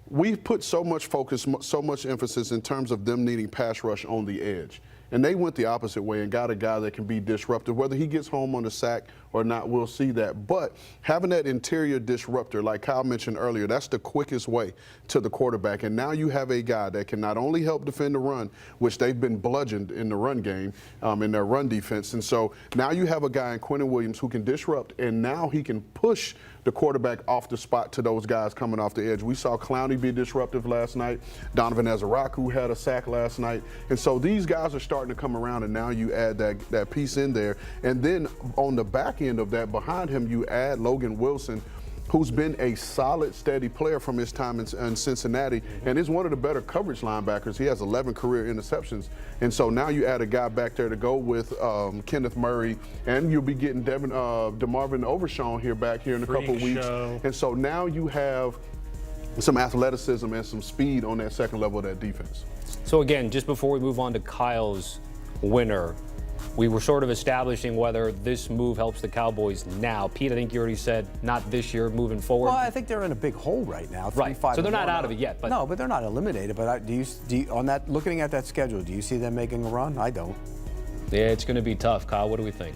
we put so much focus, so much emphasis in terms of them needing pass rush on the edge. And they went the opposite way and got a guy that can be disruptive. Whether he gets home on the sack or not, we'll see that. But having that interior disruptor, like Kyle mentioned earlier, that's the quickest way to the quarterback. And now you have a guy that can not only help defend the run, which they've been bludgeoned in the run game, in their run defense. And so now you have a guy in Quentin Williams who can disrupt, and now he can push the quarterback off the spot to those guys coming off the edge. We saw Clowney be disruptive last night. Donovan Azaraku had a sack last night. And so these guys are starting to come around, and now you add that piece in there. And then on the back end of that, behind him, you add Logan Wilson, who's been a solid, steady player from his time in Cincinnati, and is one of the better coverage linebackers. He has 11 career interceptions. And so now you add a guy back there to go with Kenneth Murray, and you'll be getting DeMarvin Overshawn back here in a couple weeks. And so now you have some athleticism and some speed on that second level of that defense. So again, just before we move on to Kyle's winner, we were sort of establishing whether this move helps the Cowboys now. Pete, I think you already said not this year, moving forward. Well, I think they're in a big hole right now. Right. So they're not out of it yet. But no, but they're not eliminated. But do you, on that, looking at that schedule, do you see them making a run? I don't. Yeah, it's going to be tough. Kyle, what do we think?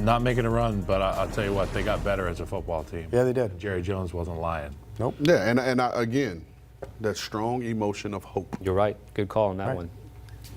Not making a run, but I'll tell you what, they got better as a football team. Yeah, they did. Jerry Jones wasn't lying. Nope. Yeah, and again, that strong emotion of hope. You're right. Good call on that one.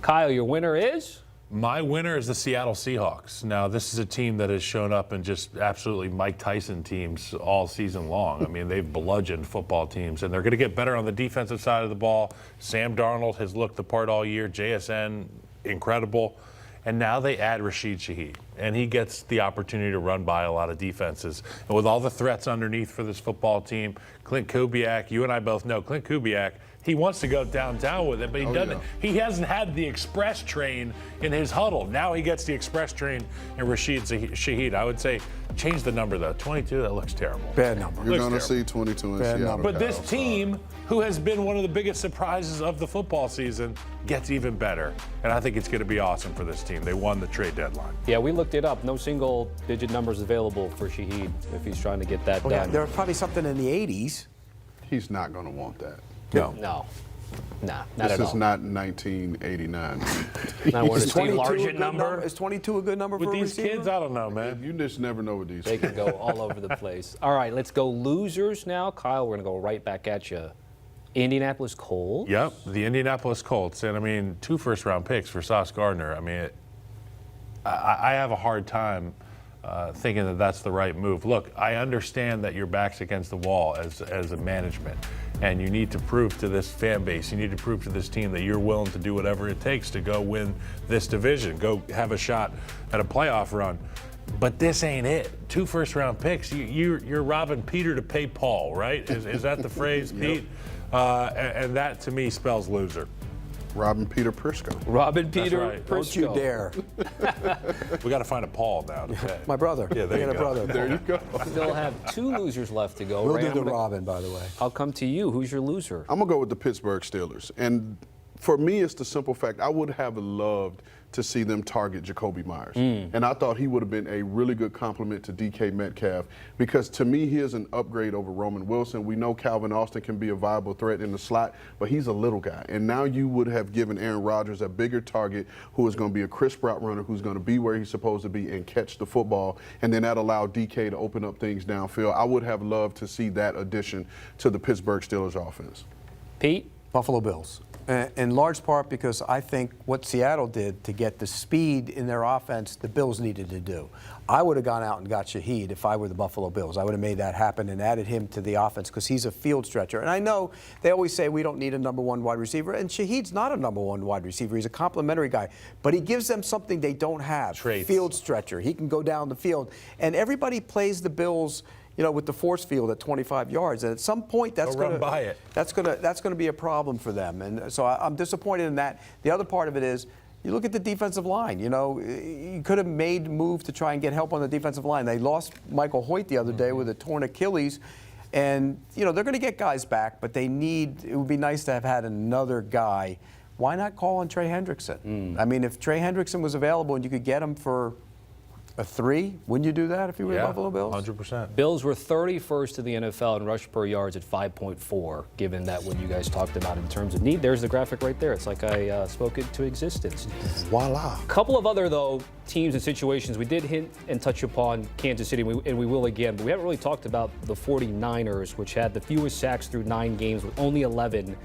Kyle, your winner is? My winner is the Seattle Seahawks. Now, this is a team that has shown up in just absolutely Mike Tyson teams all season long. I mean, they've bludgeoned football teams, and they're going to get better on the defensive side of the ball. Sam Darnold has looked the part all year. JSN, incredible. And now they add Rashid Shaheed, and he gets the opportunity to run by a lot of defenses. And with all the threats underneath for this football team, Clint Kubiak, you and I both know Clint Kubiak, he wants to go downtown with it, but he doesn't. Yeah. He hasn't had the express train in his huddle. Now he gets the express train in Rashid Shaheed. I would say change the number, though. 22, that looks terrible. Bad number. You're going to see 22 in Seattle. But this team, who has been one of the biggest surprises of the football season, gets even better. And I think it's going to be awesome for this team. They won the trade deadline. Yeah, we looked it up. No single-digit numbers available for Shaheed if he's trying to get that done. Yeah, there's probably something in the 80s. He's not going to want that. No. Nah, not at all. This is not 1989. Not one of Steve Largent number. Is 22 a good number with for these receiver? kids? I don't know, man. You just never know with these. They can go all over the place. All right, let's go losers now. Kyle, we're going to go right back at you. Indianapolis Colts. Yep, the Indianapolis Colts. And, I mean, 2 first-round picks for Sauce Gardner. I mean, I have a hard time thinking that that's the right move. Look, I understand that your back's against the wall as a management, and you need to prove to this fan base, you need to prove to this team that you're willing to do whatever it takes to go win this division, go have a shot at a playoff run. But this ain't it. 2 first-round picks. You're robbing Peter to pay Paul, right? Is that the phrase, Pete? And that, to me, spells loser. Robin Peter Prisco. Robin Peter right. Prisco. Don't you dare. We got to find a Paul now to pay. My brother. Yeah, there you go. Brother. There you go. Still have 2 losers left to go. We'll Ray, do the Robin, by the way. I'll come to you. Who's your loser? I'm going to go with the Pittsburgh Steelers. And for me, it's the simple fact I would have loved to see them target Jacoby Myers. And I thought he would have been a really good complement to DK Metcalf because to me, he is an upgrade over Roman Wilson. We know Calvin Austin can be a viable threat in the slot, but he's a little guy. And now you would have given Aaron Rodgers a bigger target who is going to be a crisp route runner, who's going to be where he's supposed to be and catch the football. And then that allowed DK to open up things downfield. I would have loved to see that addition to the Pittsburgh Steelers offense. Pete? Buffalo Bills. In large part because I think what Seattle did to get the speed in their offense, the Bills needed to do. I would have gone out and got Shaheed if I were the Buffalo Bills. I would have made that happen and added him to the offense because he's a field stretcher. And I know they always say we don't need a number one wide receiver, and Shaheed's not a number one wide receiver. He's a complimentary guy. But he gives them something they don't have. Traits. Field stretcher. He can go down the field. And everybody plays the Bills, you know, with the force field at 25 yards, and at some point that's going to be a problem for them, and so I'm disappointed in that. The other part of it is, you look at the defensive line. You know, you could have made move to try and get help on the defensive line. They lost Michael Hoyt the other day with a torn Achilles, and you know they're going to get guys back, but they need. It would be nice to have had another guy. Why not call on Trey Hendrickson? I mean, if Trey Hendrickson was available and you could get him for a 3, wouldn't you do that if you were the Buffalo Bills? 100%. Bills were 31st in the NFL in rush per yards at 5.4, given that what you guys talked about in terms of need. There's the graphic right there. It's like I spoke it to existence. Voila. A couple of other, though, teams and situations. We did hint and touch upon Kansas City, and we will again, but we haven't really talked about the 49ers, which had the fewest sacks through 9 games with only 11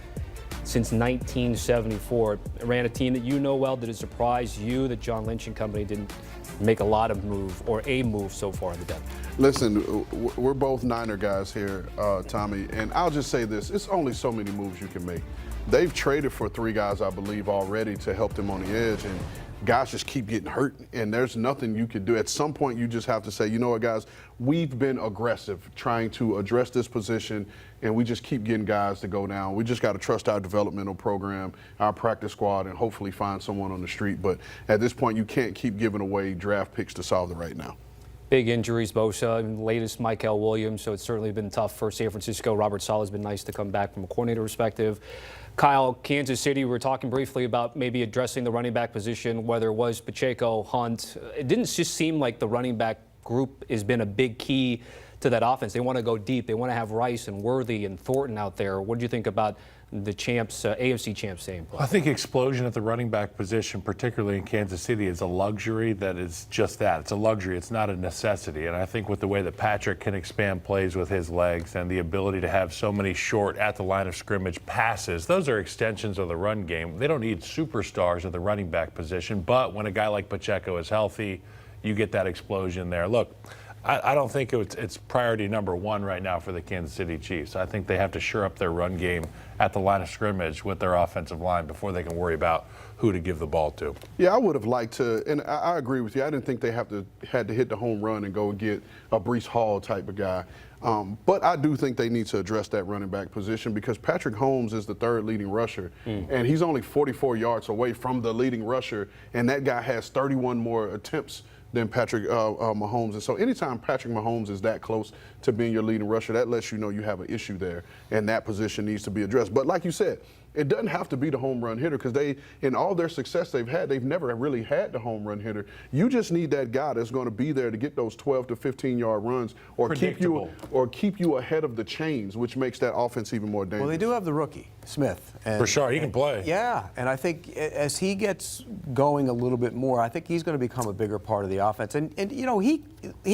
since 1974. It ran a team that you know well. Did it surprise you that John Lynch and company didn't make a lot of move or a move so far in the depth? Listen, we're both Niner guys here, Tommy, and I'll just say this. It's only so many moves you can make. They've traded for 3 guys, I believe, already to help them on the edge, and guys just keep getting hurt, and there's nothing you can do. At some point, you just have to say, you know what, guys, we've been aggressive trying to address this position, and we just keep getting guys to go down. We just got to trust our developmental program, our practice squad, and hopefully find someone on the street. But at this point, you can't keep giving away draft picks to solve it right now. Big injuries, Bosa, and latest Michael Williams, so it's certainly been tough for San Francisco. Robert Saleh's been nice to come back from a coordinator perspective. Kyle, Kansas City, we were talking briefly about maybe addressing the running back position, whether it was Pacheco, Hunt. It didn't just seem like the running back group has been a big key to that offense. They want to go deep. They want to have Rice and Worthy and Thornton out there. What do you think about the champs, AFC champs staying play? I think explosion at the running back position, particularly in Kansas City, is a luxury that is just that. It's a luxury. It's not a necessity. And I think with the way that Patrick can expand plays with his legs and the ability to have so many short at the line of scrimmage passes, those are extensions of the run game. They don't need superstars at the running back position, but when a guy like Pacheco is healthy, you get that explosion there. Look, I don't think it's priority number 1 right now for the Kansas City Chiefs. I think they have to shore up their run game at the line of scrimmage with their offensive line before they can worry about who to give the ball to. Yeah, I would have liked to, and I agree with you. I didn't think they had to hit the home run and go and get a Breece Hall type of guy. But I do think they need to address that running back position because Patrick Holmes is the 3rd leading rusher, and he's only 44 yards away from the leading rusher, and that guy has 31 more attempts than Patrick Mahomes. And so anytime Patrick Mahomes is that close to being your leading rusher, that lets you know you have an issue there, and that position needs to be addressed. But like you said, it doesn't have to be the home run hitter because in all their success they've had, they've never really had the home run hitter. You just need that guy that's going to be there to get those 12 to 15-yard runs or keep you ahead of the chains, which makes that offense even more dangerous. Well, they do have the rookie, Smith. For sure, he can play. Yeah, and I think as he gets going a little bit more, I think he's going to become a bigger part of the offense. And you know, he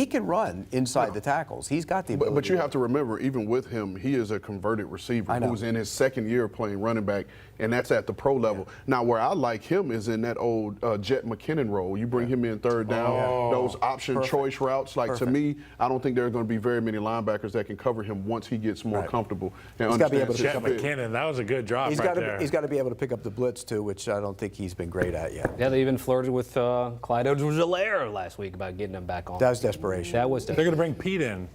can run inside the tackles. He's got the ability. But you have to remember, even with him, he is a converted receiver who's in his 2nd year playing running back, and that's at the pro level. Yeah. Now, where I like him is in that old Jet McKinnon role. You bring him in 3rd down, those option choice routes. Like, to me, I don't think there are going to be very many linebackers that can cover him once he gets more comfortable. And he's got to be able to Jet McKinnon, that was a good drop there. He's got to be able to pick up the blitz, too, which I don't think he's been great at yet. Yeah, they even flirted with Clyde Edwards-Helaire last week about getting him back on. That was desperation. That was desperation. They're going to bring Pete in.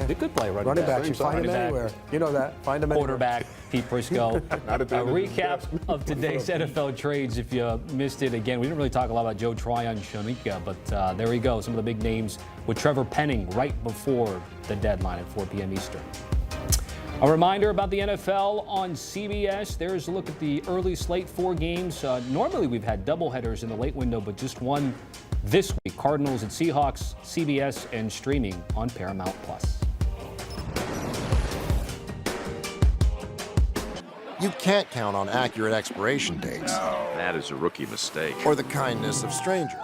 He could play running back. You find him anywhere. You know that. Find him anywhere. Quarterback, Pete Prisco. A recap of today's NFL trades if you missed it. Again, we didn't really talk a lot about Joe Tryon-Shoyinka, but there we go. Some of the big names with Trevor Penning right before the deadline at 4 p.m. Eastern. A reminder about the NFL on CBS. There's a look at the early slate, 4 games. Normally we've had doubleheaders in the late window, but just one this week. Cardinals and Seahawks, CBS, and streaming on Paramount+. You can't count on accurate expiration dates. That is a rookie mistake. Or the kindness of strangers.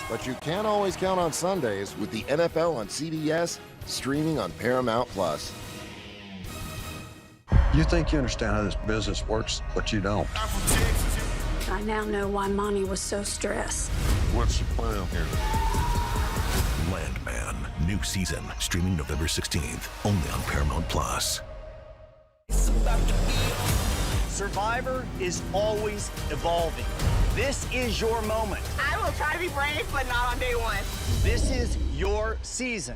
But you can always count on Sundays with the NFL on CBS, streaming on Paramount+. You think you understand how this business works, but you don't. I now know why Monty was so stressed. What's your plan here? Landman, new season, streaming November 16th, only on Paramount+. Survivor is always evolving. This is your moment. I will try to be brave, but not on day one. This is your season.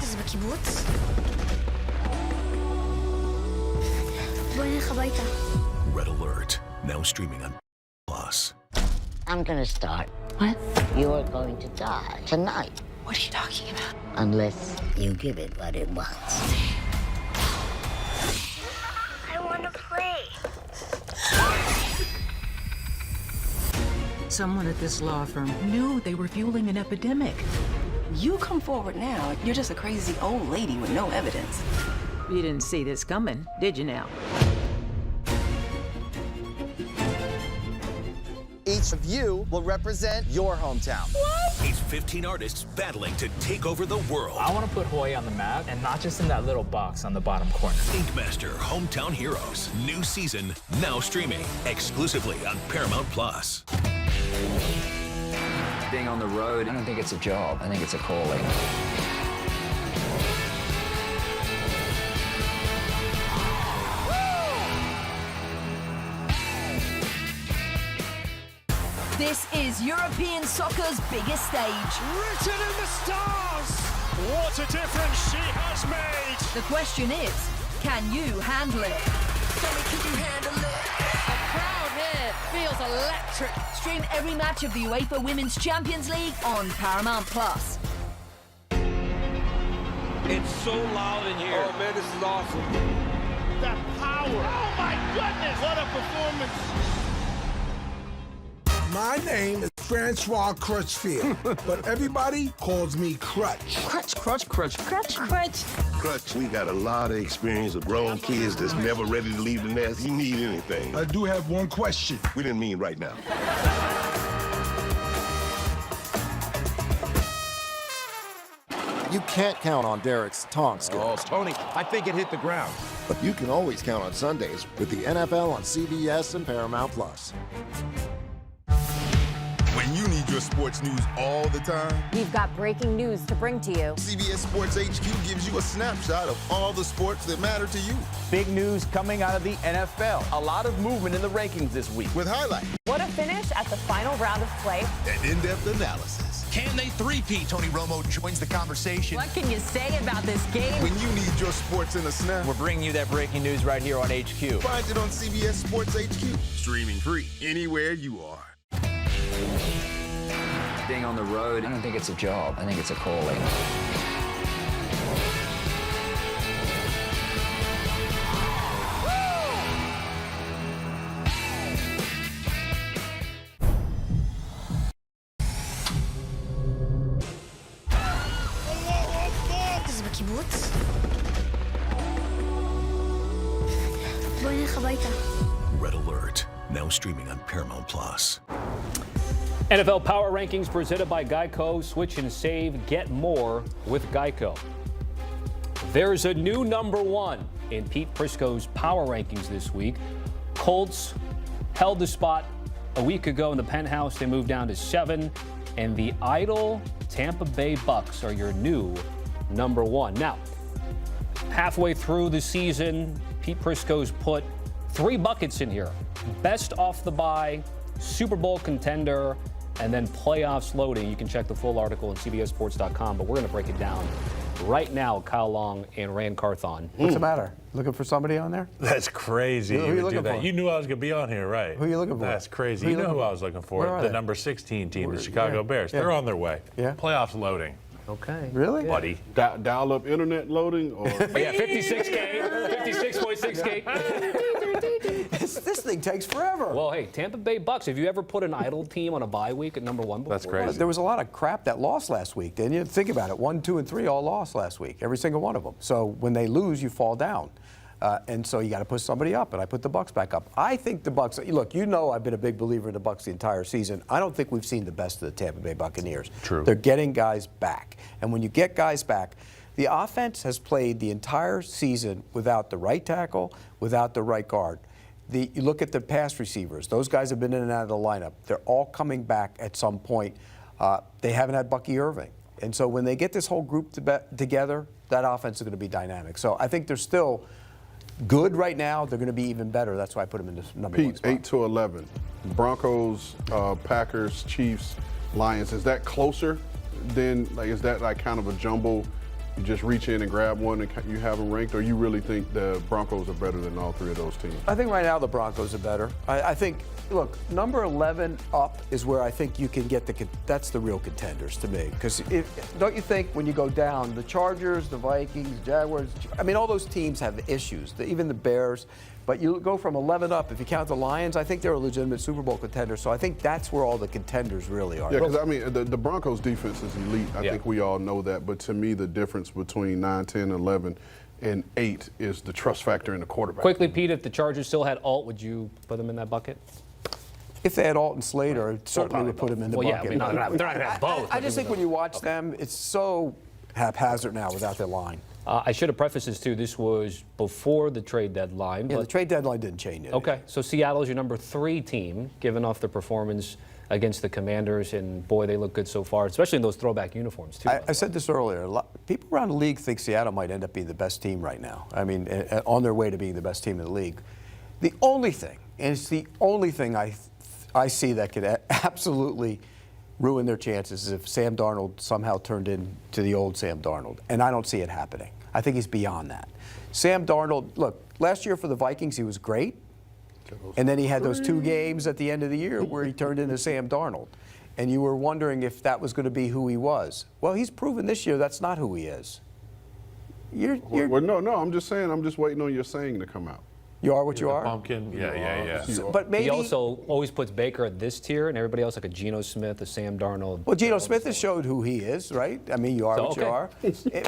זה בקיבוץ? בואי נלך הביתה. Red Alert, now streaming on Plus. I'm gonna start. What? You're going to die tonight. What are you talking about? Unless you give it what it wants. I want to play. Someone at this law firm knew they were fueling an epidemic. You come forward now, you're just a crazy old lady with no evidence. You didn't see this coming, did you now? Each of you will represent your hometown. These 15 artists battling to take over the world. I want to put Hawaii on the map, and not just in that little box on the bottom corner. Ink Master Hometown Heroes, new season, now streaming exclusively on Paramount+. Being on the road, I don't think it's a job. I think it's a calling. This is European soccer's biggest stage. Written in the stars! What a difference she has made! The question is, can you handle it? Tell me, can you handle it? The crowd here feels electric. Stream every match of the UEFA Women's Champions League on Paramount+. It's so loud in here. Oh man, this is awesome. That power. Oh my goodness, what a performance. My name is Francois Crutchfield, but everybody calls me Crutch. Crutch, crutch, crutch. Crutch, crutch. Crutch, we got a lot of experience with grown kids that's never ready to leave the nest. You need anything. I do have one question. We didn't mean right now. You can't count on Derek's tong skills. Oh, Tony, I think it hit the ground. But you can always count on Sundays with the NFL on CBS and Paramount+. When you need your sports news all the time, we've got breaking news to bring to you. CBS Sports HQ gives you a snapshot of all the sports that matter to you. Big news coming out of the NFL. A lot of movement in the rankings this week. With highlights. What a finish at the final round of play. And in-depth analysis. Can they three-peat? Tony Romo joins the conversation. What can you say about this game? When you need your sports in a snap, we're bringing you that breaking news right here on HQ. Find it on CBS Sports HQ. Streaming free anywhere you are. Being on the road, I don't think it's a job. I think it's a calling. זה בקיבוץ? בואי נלך הביתה. Red Alert, now streaming on Paramount+. NFL Power Rankings presented by Geico. Switch and save. Get more with Geico. There's a new number one in Pete Prisco's Power Rankings this week. Colts held the spot a week ago in the penthouse. They moved down to 7. And the idle Tampa Bay Bucks are your new number one. Now, halfway through the season, Pete Prisco's put 3 buckets in here. Best off the bye, Super Bowl contender, and then playoffs loading. You can check the full article on CBSSports.com, but we're going to break it down right now, Kyle Long and Rand Carthon. What's the matter? Looking for somebody on there? That's crazy. Who are you looking for? You knew I was going to be on here, right? Who are you looking for? That's crazy. Who You know looking who for? I was looking for. Where are The they? number 16 team, the Chicago Bears. Yeah. They're on their way. Yeah. Playoffs loading. Okay. Really? Buddy. Dial-up internet loading? Or Yeah, 56K, 56.6K. This thing takes forever. Well, hey, Tampa Bay Bucks, have you ever put an idle team on a bye week at number 1 before? That's crazy. There was a lot of crap that lost last week, didn't you? Think about it. 1, 2, and 3 all lost last week, every single one of them. So when they lose, you fall down. And so you got to put somebody up, and I put the Bucks back up. I think the Bucks. Look, you know I've been a big believer in the Bucks the entire season. I don't think we've seen the best of the Tampa Bay Buccaneers. True. They're getting guys back, and when you get guys back, the offense has played the entire season without the right tackle, without the right guard. You look at the pass receivers; those guys have been in and out of the lineup. They're all coming back at some point. They haven't had Bucky Irving, and so when they get this whole group together, that offense is going to be dynamic. So I think they're still good right now. They're going to be even better. That's why I put them in this number 1 spot. 8 to 11. Broncos, Packers, Chiefs, Lions. Is that closer than, like, is that like kind of a jumble? You just reach in and grab one and you have them ranked, or you really think the Broncos are better than all three of those teams? I think right now the Broncos are better. I think, look, number 11 up is where I think you can get that's the real contenders to me. Because don't you think when you go down, the Chargers, the Vikings, Jaguars, I mean, all those teams have issues, even the Bears. But you go from 11 up, if you count the Lions, I think they're a legitimate Super Bowl contender. So I think that's where all the contenders really are. Yeah, because, I mean, the Broncos' defense is elite. I think we all know that. But to me, the difference between 9, 10, 11, and 8 is the trust factor in the quarterback. Quickly, Pete, if the Chargers still had Alt, would you put them in that bucket? If they had Alton Slater, I certainly would put him in the bucket. Yeah, I mean, they're not going to have both. I just think when you watch them, it's so haphazard now without their line. I should have prefaced this, too. This was before the trade deadline. Yeah, the trade deadline didn't change it. Okay, so Seattle is your number 3 team, given off their performance against the Commanders, and boy, they look good so far, especially in those throwback uniforms, too. I said this earlier. People around the league think Seattle might end up being the best team right now. I mean, on their way to being the best team in the league. The only thing, and it's the only thing I see that could absolutely ruin their chances is if Sam Darnold somehow turned into the old Sam Darnold, and I don't see it happening. I think he's beyond that. Sam Darnold, look, last year for the Vikings, he was great. And then he had those 2 games at the end of the year where he turned into Sam Darnold. And you were wondering if that was going to be who he was. Well, he's proven this year that's not who he is. Well, no, I'm just saying, I'm just waiting on your saying to come out. You are what you are? Pumpkin. Yeah. But maybe he also always puts Baker at this tier and everybody else like a Geno Smith, a Sam Darnold. Well, Geno Smith has showed who he is, right? I mean, you are what you are.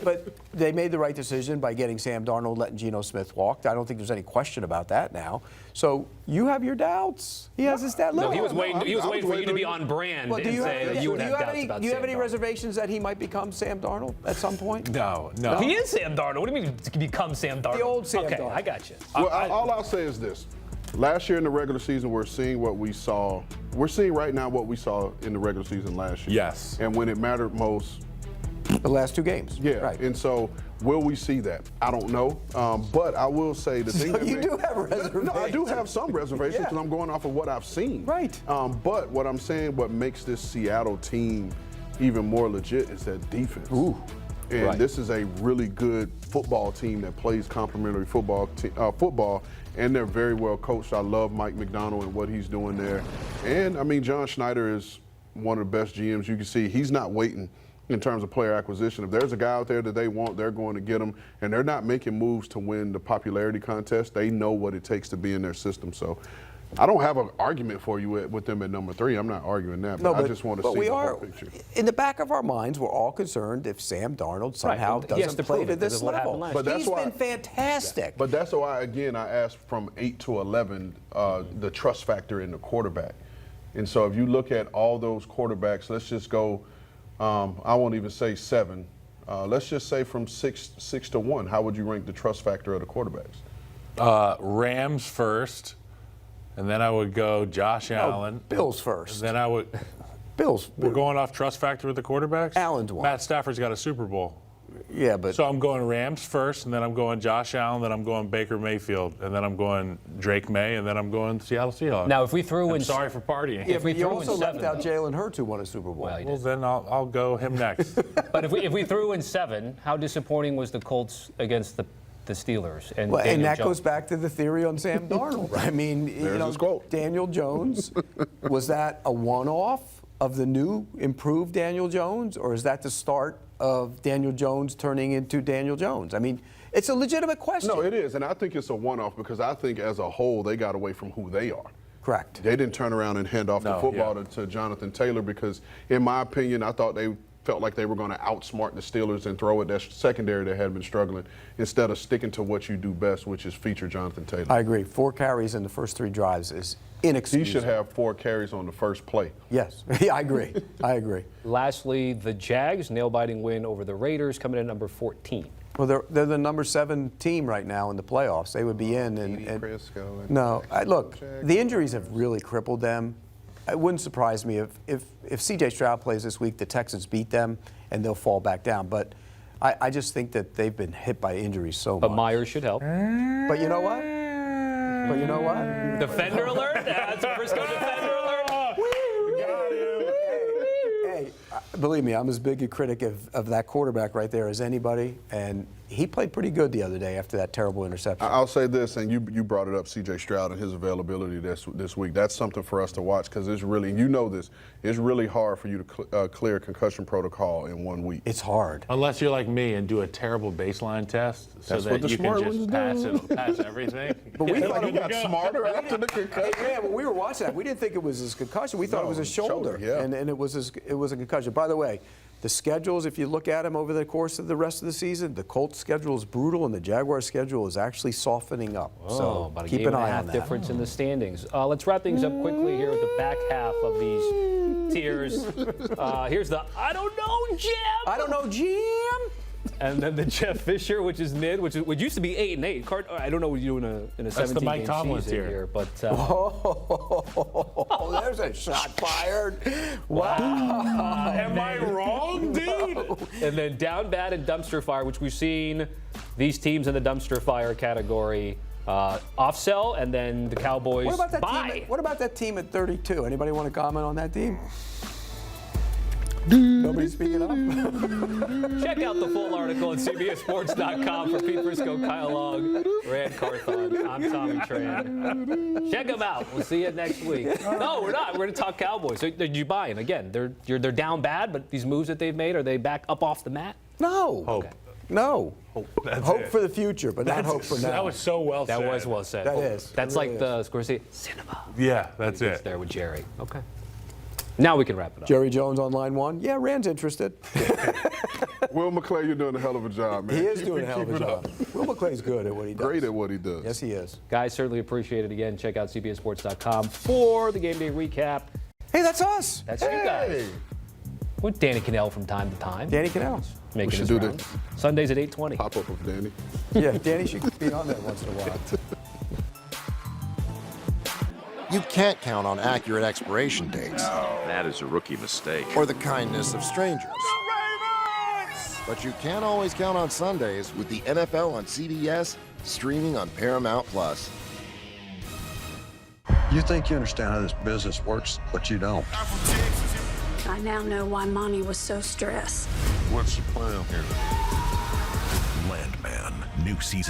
But they made the right decision by getting Sam Darnold, letting Geno Smith walk. I don't think there's any question about that now. So you have your doubts. He has his doubts. No, he was waiting. He was waiting for you to be on brand and say that you would have doubts about Sam Darnold. Do you have any reservations that he might become Sam Darnold at some point? No. He is Sam Darnold. What do you mean to become Sam Darnold? The old Sam Darnold. Okay, I got you. Well, all I'll say is this. Last year in the regular season, we're seeing what we saw. We're seeing right now what we saw in the regular season last year. Yes. And when it mattered most. The last 2 games. Yeah. Right. And so, will we see that? I don't know. But I will say the thing that you do have reservations. No, I do have some reservations because I'm going off of what I've seen. Right. But what I'm saying, what makes this Seattle team even more legit is that defense. Ooh. And this is a really good football team that plays complementary football, and they're very well coached. I love Mike McDonald and what he's doing there. And, I mean, John Schneider is one of the best GMs you can see. He's not waiting in terms of player acquisition. If there's a guy out there that they want, they're going to get him. And they're not making moves to win the popularity contest. They know what it takes to be in their system. So I don't have an argument for you with them at number 3. I'm not arguing that, but I just want to see the whole picture. In the back of our minds, we're all concerned if Sam Darnold somehow doesn't play to this level. But He's been fantastic. But that's why, again, I asked from 8 to 11, the trust factor in the quarterback. And so if you look at all those quarterbacks, let's just go, I won't even say 7. Let's just say from 6 to 1, how would you rank the trust factor of the quarterbacks? Rams first. And then I would go Josh Allen. Bills first. And then I would. Bills. We're going off trust factor with the quarterbacks? Allen's one. Matt Stafford's got a Super Bowl. Yeah, but So I'm going Rams first, and then I'm going Josh Allen, then I'm going Baker Mayfield, and then I'm going Drake May, and then I'm going Seattle Seahawks. Now, if we threw in, sorry for partying. yeah, but you threw in also left 7, out Jalen Hurts, who won a Super Bowl. Well, then I'll go him next. But if we threw in 7, how disappointing was the Colts against the Steelers? And, Well, and Daniel that Jones? goes back to the theory on Sam Darnold. I mean, There's his quote. Daniel Jones, was that a one-off of the new, improved Daniel Jones, or is that the start of Daniel Jones turning into Daniel Jones? I mean, it's a legitimate question. No, it is, and I think it's a one-off because I think as a whole they got away from who they are. Correct. They didn't turn around and hand off the football to Jonathan Taylor because, in my opinion, I thought they felt like they were going to outsmart the Steelers and throw at that secondary that had been struggling instead of sticking to what you do best, which is feature Jonathan Taylor. I agree. 4 carries in the first 3 drives is inexcusable. He should have 4 carries on the first play. Yes, yeah, I agree. I agree. Lastly, the Jags, nail-biting win over the Raiders, coming in at number 14. Well, they're the number 7 team right now in the playoffs. They would be in. And no, look, the injuries have really crippled them. It wouldn't surprise me if C.J. Stroud plays this week, the Texans beat them, and they'll fall back down. But I just think that they've been hit by injuries so much. But Myers should help. But you know what? Defender alert? That's a Frisco defender alert. Hey, believe me, I'm as big a critic of that quarterback right there as anybody, and he played pretty good the other day after that terrible interception. I'll say this, and you brought it up, C.J. Stroud and his availability this week. That's something for us to watch because it's really, you know this, it's really hard for you to clear concussion protocol in 1 week. It's hard. Unless you're like me and do a terrible baseline test so That's that what the you smart can just ones pass everything. But we thought he got smarter after the concussion. Hey, man, when we were watching that, we didn't think it was his concussion. We thought it was his shoulder, yeah. and it was a concussion. By the way, the schedules, if you look at them over the course of the rest of the season, the Colts schedule is brutal, and the Jaguars schedule is actually softening up. So about a keep game an and a eye half on that. difference in the standings. Let's wrap things up quickly here with the back half of these tiers. Here's the I don't know, Jim. I don't know, Jim. And then the Jeff Fisher, which is mid, which used to be 8-8. I don't know what you do in a 17-game That's the Mike Tomlin season tier. here, but Oh, there's a shot fired. Wow. Am I wrong, dude? And then down bad and dumpster fire, which we've seen these teams in the dumpster fire category off sell, and then the Cowboys What about that buy. team? What about that team at 32? Anybody want to comment on that team? Nobody speaking up? Check out the full article at CBSSports.com for Pete Frisco, Kyle Long, Rand Carthon. I'm Tommy Tran. Check them out. We'll see you next week. No, we're not. We're going to talk Cowboys. So, did you buy in? Again, they're down bad, but these moves that they've made, are they back up off the mat? No. Hope. Okay. No. Hope it. for the future, but not hope for now. That was so well said. That was well said. That is. That's It like really the Scorsese cinema. Yeah, that's It's it. there with Jerry. Okay. Now we can wrap it up. Jerry Jones on line 1. Yeah, Rand's interested. Will McClay, you're doing a hell of a job, man. He is doing a hell of Keep a it up. job. Will McClay's good at what he does. Great at what he does. Yes, he is. Guys, certainly appreciate it. Again, check out CBSSports.com for the game day recap. Hey, that's us. That's you guys. With Danny Cannell from time to time. Danny Cannell. Making should his do rounds. Sundays at 8:20. Pop up with Danny. Yeah, Danny should be on there once in a while. You can't count on accurate expiration dates That is a rookie mistake. or the kindness of strangers. But you can always count on Sundays with the NFL on CBS, streaming on Paramount+. You think you understand how this business works, but you don't. I now know why Mommy was so stressed. What's the plan here? Landman, new season.